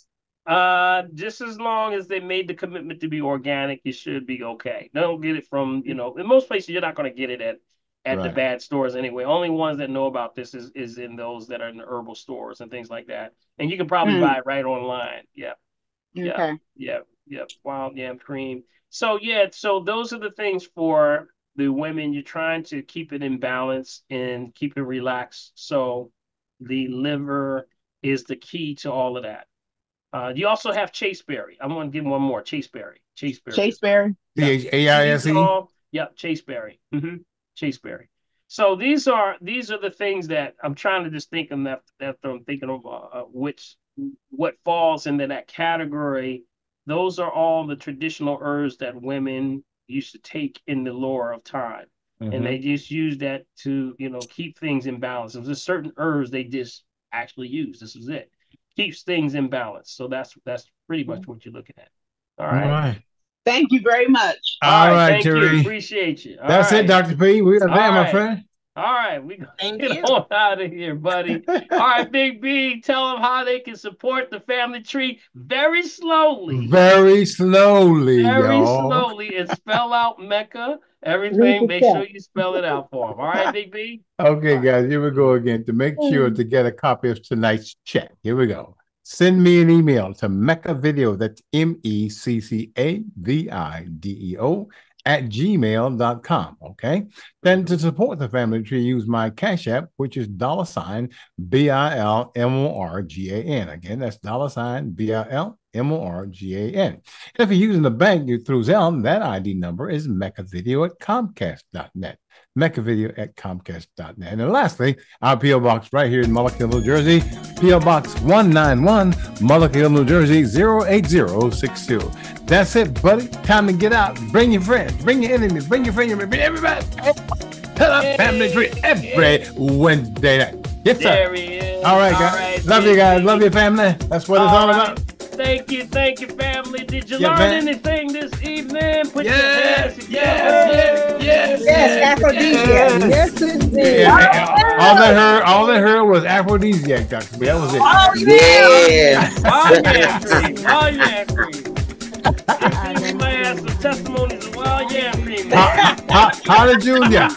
A: Just as long as they made the commitment to be organic, you should be okay. Don't get it from, in most places you're not going to get it at the
B: Right.
A: bad stores anyway. Only ones that know about this is in those that are in the herbal stores and things like that. And you can probably buy it right online. Yeah. Yeah.
N: Okay.
A: Yeah. Yeah. Wild yam cream. So those are the things for the women. You're trying to keep it in balance and keep it relaxed. So the liver is the key to all of that. You also have chaseberry. I'm going to give one more. Chaseberry.
N: Chaseberry.
B: CHAISE.
A: Yep, chaseberry. Chaseberry. So these are the things that I'm trying to just think of after I'm thinking of what falls into that category. Those are all the traditional herbs that women used to take in the lore of time. And they just use that to, keep things in balance. There's a certain herbs they just actually use. This is it. Keeps things in balance. So that's pretty much what you're looking at. All right.
N: Thank you very much.
B: All right,
A: thank
B: Terry.
A: you. Appreciate you. All
B: That's
A: right.
B: it, Dr. P. We are there,
A: All
B: my
A: right.
B: friend.
A: All right, we gonna get on out of here, buddy. All right, Big B, tell them how they can support the family tree very slowly.
B: Very slowly,
A: Very
B: y'all.
A: slowly, and spell out Mecca. Everything, make sure you spell it out for them. All right, Big B?
B: Okay, guys, here we go again. To make sure to get a copy of tonight's chat, here we go. Send me an email to Mecca Video, that's MECCAVIDEO @gmail.com. Okay. Then to support the family tree, use my Cash App, which is $BILMORGAN. Again, that's $BILMORGAN. If you're using the bank through Zelle, that ID number is MECCAVideo@comcast.net. MECCAVideo@comcast.net. And then lastly, our P.O. Box right here in Mullock Hill, New Jersey, P.O. Box 191, Mullock Hill, New Jersey, 08062. That's it, buddy. Time to get out. Bring your friends, bring your enemies, bring your friends, bring everybody. Tell our family tree every Wednesday night. Yes, sir.
A: There he is.
B: All right, guys. Love you guys. Love your family. That's what it's all about.
A: Thank you, family. Did you
B: Yeah,
A: learn
B: man.
A: anything this evening? Put your
B: Yes,
A: hands together.
I: Yes, aphrodisiac. Yes, indeed.
B: Yeah, all they heard was aphrodisiac, Dr. B. That was it.
L: Oh,
I: yeah.
A: Wild yam cream. Wild yam cream. We might have some testimonies of wild yam cream.
B: Hallelujah.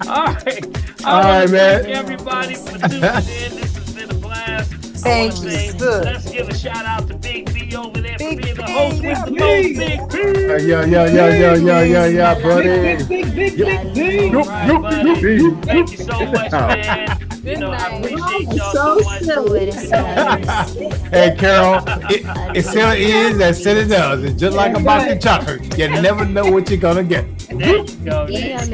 A: All right.
B: All right, man.
A: Thank everybody for tuning in. This has been a blast.
M: Thank you.
A: Let's give a shout out to Big B over there for being the host with the most, Big B.
B: Yeah, buddy.
A: All right, buddy. Thank you so much, man. You know, I appreciate y'all so much.
B: Hey, Carol, it still is and still it does. It's just like a box of chocolate. You never know what you're going to get.
A: There you go. All right,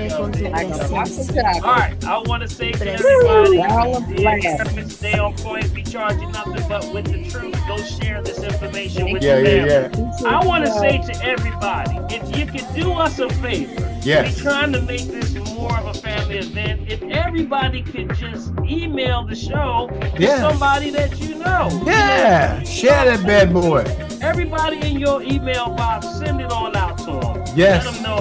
A: I want to say to everybody, stay on point, be charging nothing but with the truth. Go share this information with your family. I want to say to everybody, if you could do us a favor, we're trying to make this more of a family event. If everybody could just email the show to somebody that you know.
B: Yeah, share that bad boy.
A: Everybody in your email box, send it on out to them.
B: Yes.
A: Let them know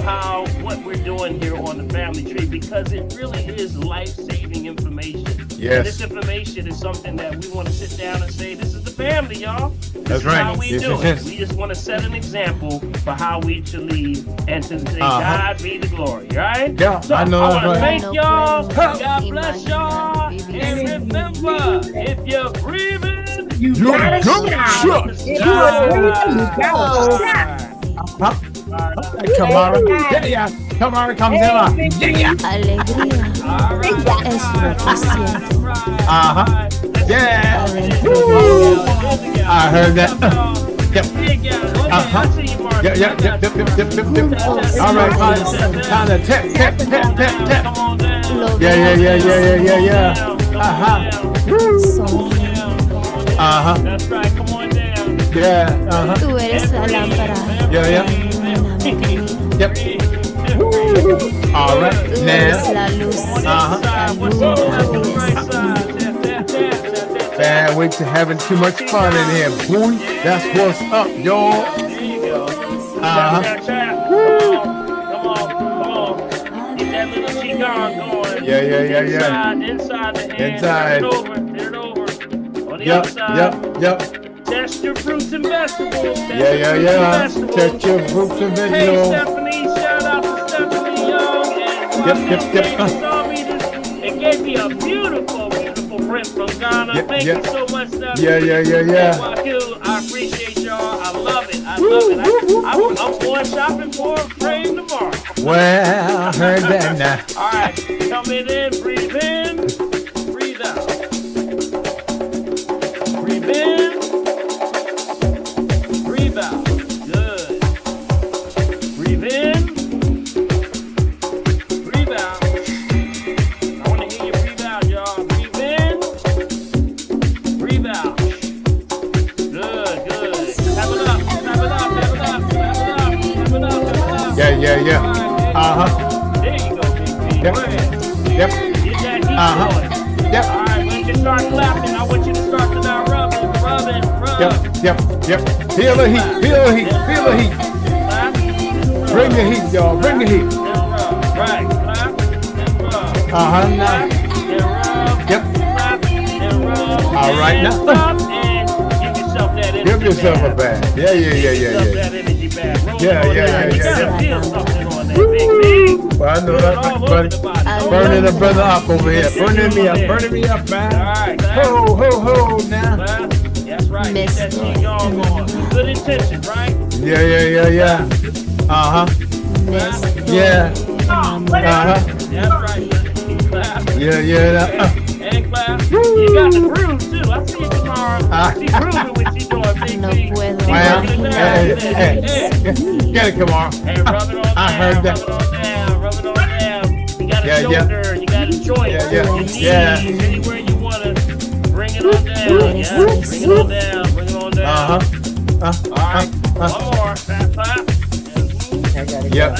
A: what we're doing here on the Family Tree, because it really is life-saving information.
B: Yes.
A: And this information is something that we want to sit down and say, this is the family, y'all.
B: That's right.
A: How we do it. We just want to set an example for how we should lead and to say, God be the glory, right?
B: Yeah,
A: so
B: I know
A: I
B: that's
A: want to
B: right.
A: thank y'all. God bless y'all. And remember, if you're breathing, you gotta
B: shut. Kamara, Kamara comes in. Yeah. I heard that. Yep. All right, kind of tap. Yeah.
A: That's right, come on down.
B: Yeah,
E: Tú eres la lámpara.
B: Yeah. Yep. All right, now. Man, we're having too much fun in here, boy. That's what's up, y'all.
A: There you go. Come on. Get that little Qigong going.
B: Yeah.
A: Inside the hand.
B: Inside.
A: Turn it over. On the outside.
B: Yep.
A: Test your fruits and vegetables.
B: Yeah. Test your fruits and
A: Hey,
B: vegetables.
A: Stephanie, shout out to Stephanie Young. And
B: Yep.
A: saw me and gave me a beautiful print from Ghana. Thank you so much, Stephanie.
B: Yeah.
A: Waku, I appreciate y'all. I love it. I'm going shopping for a frame tomorrow.
B: Well, I heard that now.
A: All right, coming in, breathe in, breathe out. Breathe in, breathe out. Good. Breathe in, breathe out. I want to hear you breathe out, y'all. Breathe in, breathe out. Good. Have it up.
B: Yeah.
A: There you go, big
B: Yep.
A: Get that heat going.
B: Yep.
A: All right, when you start clapping, I want you to start to now rub.
B: Yep. Feel the heat.
A: Clap.
B: Bring the heat, y'all. Bring the heat.
A: And rub. Right. Clap and rub.
B: Now.
A: Clap and rub.
B: Yep.
A: Clap and rub.
B: All right, now.
A: Stop and give yourself that energy.
B: Give yourself a bath. Yeah.
A: Give yourself that energy bath. Roll
B: Yeah.
A: You gotta feel something on that, big.
B: Well, I know that, buddy. Burning the brother up over here. Burning me up, man.
A: All right.
B: Ho, now.
A: That's right. Get that Qigong going. Good intention, right?
B: Yeah. Yeah.
A: That's right. Clap.
B: Yeah.
A: And clap. You got the groove too. I see you tomorrow. She grooving what she doing, big B.
B: Well, hey. Get it, Kamara.
A: Hey, rub it on down.
B: I heard that.
A: Rub it on down. You got a shoulder. You got a joint. Your knees. Anywhere you want to. Bring it on down. Bring it on down. All right. One more. Clap.
B: Yep.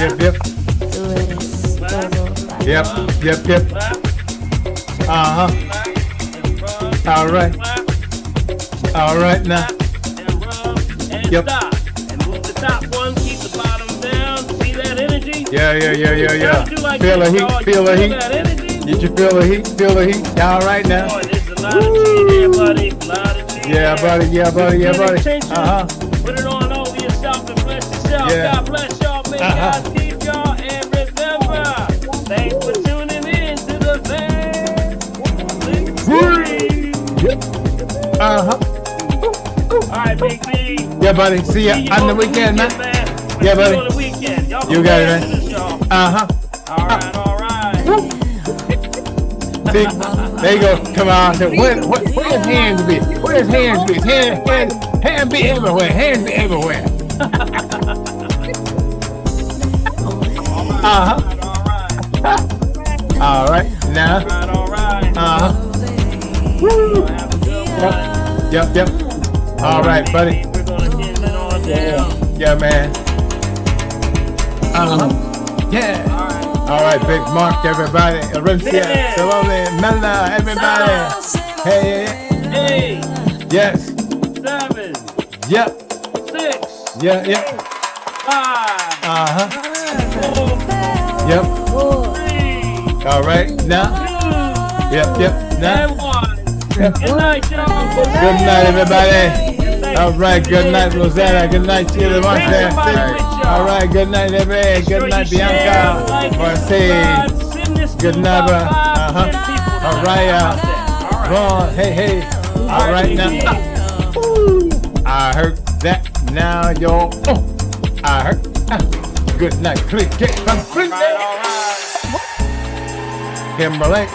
B: All right now.
A: And stop. And move the top one. Keep the bottom down. See that energy?
B: Yeah. Feel the heat. Did you feel the heat? All right now.
A: Boy, there's a lot of cheese here, buddy.
B: Yeah, buddy.
A: Put it on over yourself and bless yourself.
B: Yeah.
A: God bless y'all. May God keep y'all. And remember, thanks for tuning in to the family. All right, Big B.
B: Yeah, buddy. See ya on the weekend, man. Yeah, buddy.
A: On the weekend. Y'all
B: You got it, man.
A: All right.
B: See. There you go. Come on. Where's hands be? Where's hands be? Hands be everywhere. Hands be everywhere. All right. Now. Woo. Yep. All right, buddy. Yeah, man. Yeah. All right, Big Mark, everybody. Arincia, Salome, Mela, everybody. Hey. Yes.
A: 7.
B: Yep.
A: 6.
B: Yeah.
A: 5. 4.
B: Yep.
A: 3.
B: All right, now.
A: 2.
B: Yep. Now.
A: And 1. Good night, y'all.
B: Good night, everybody. All right, good night, Rosanna. Good night, Sheila Martin. All right, good night, everybody. Good night, Bianca. Marcy. Good night, all right, Ron. Hey. All right, now. I heard that now, y'all. I heard. Good night, click, get some. Kimberly.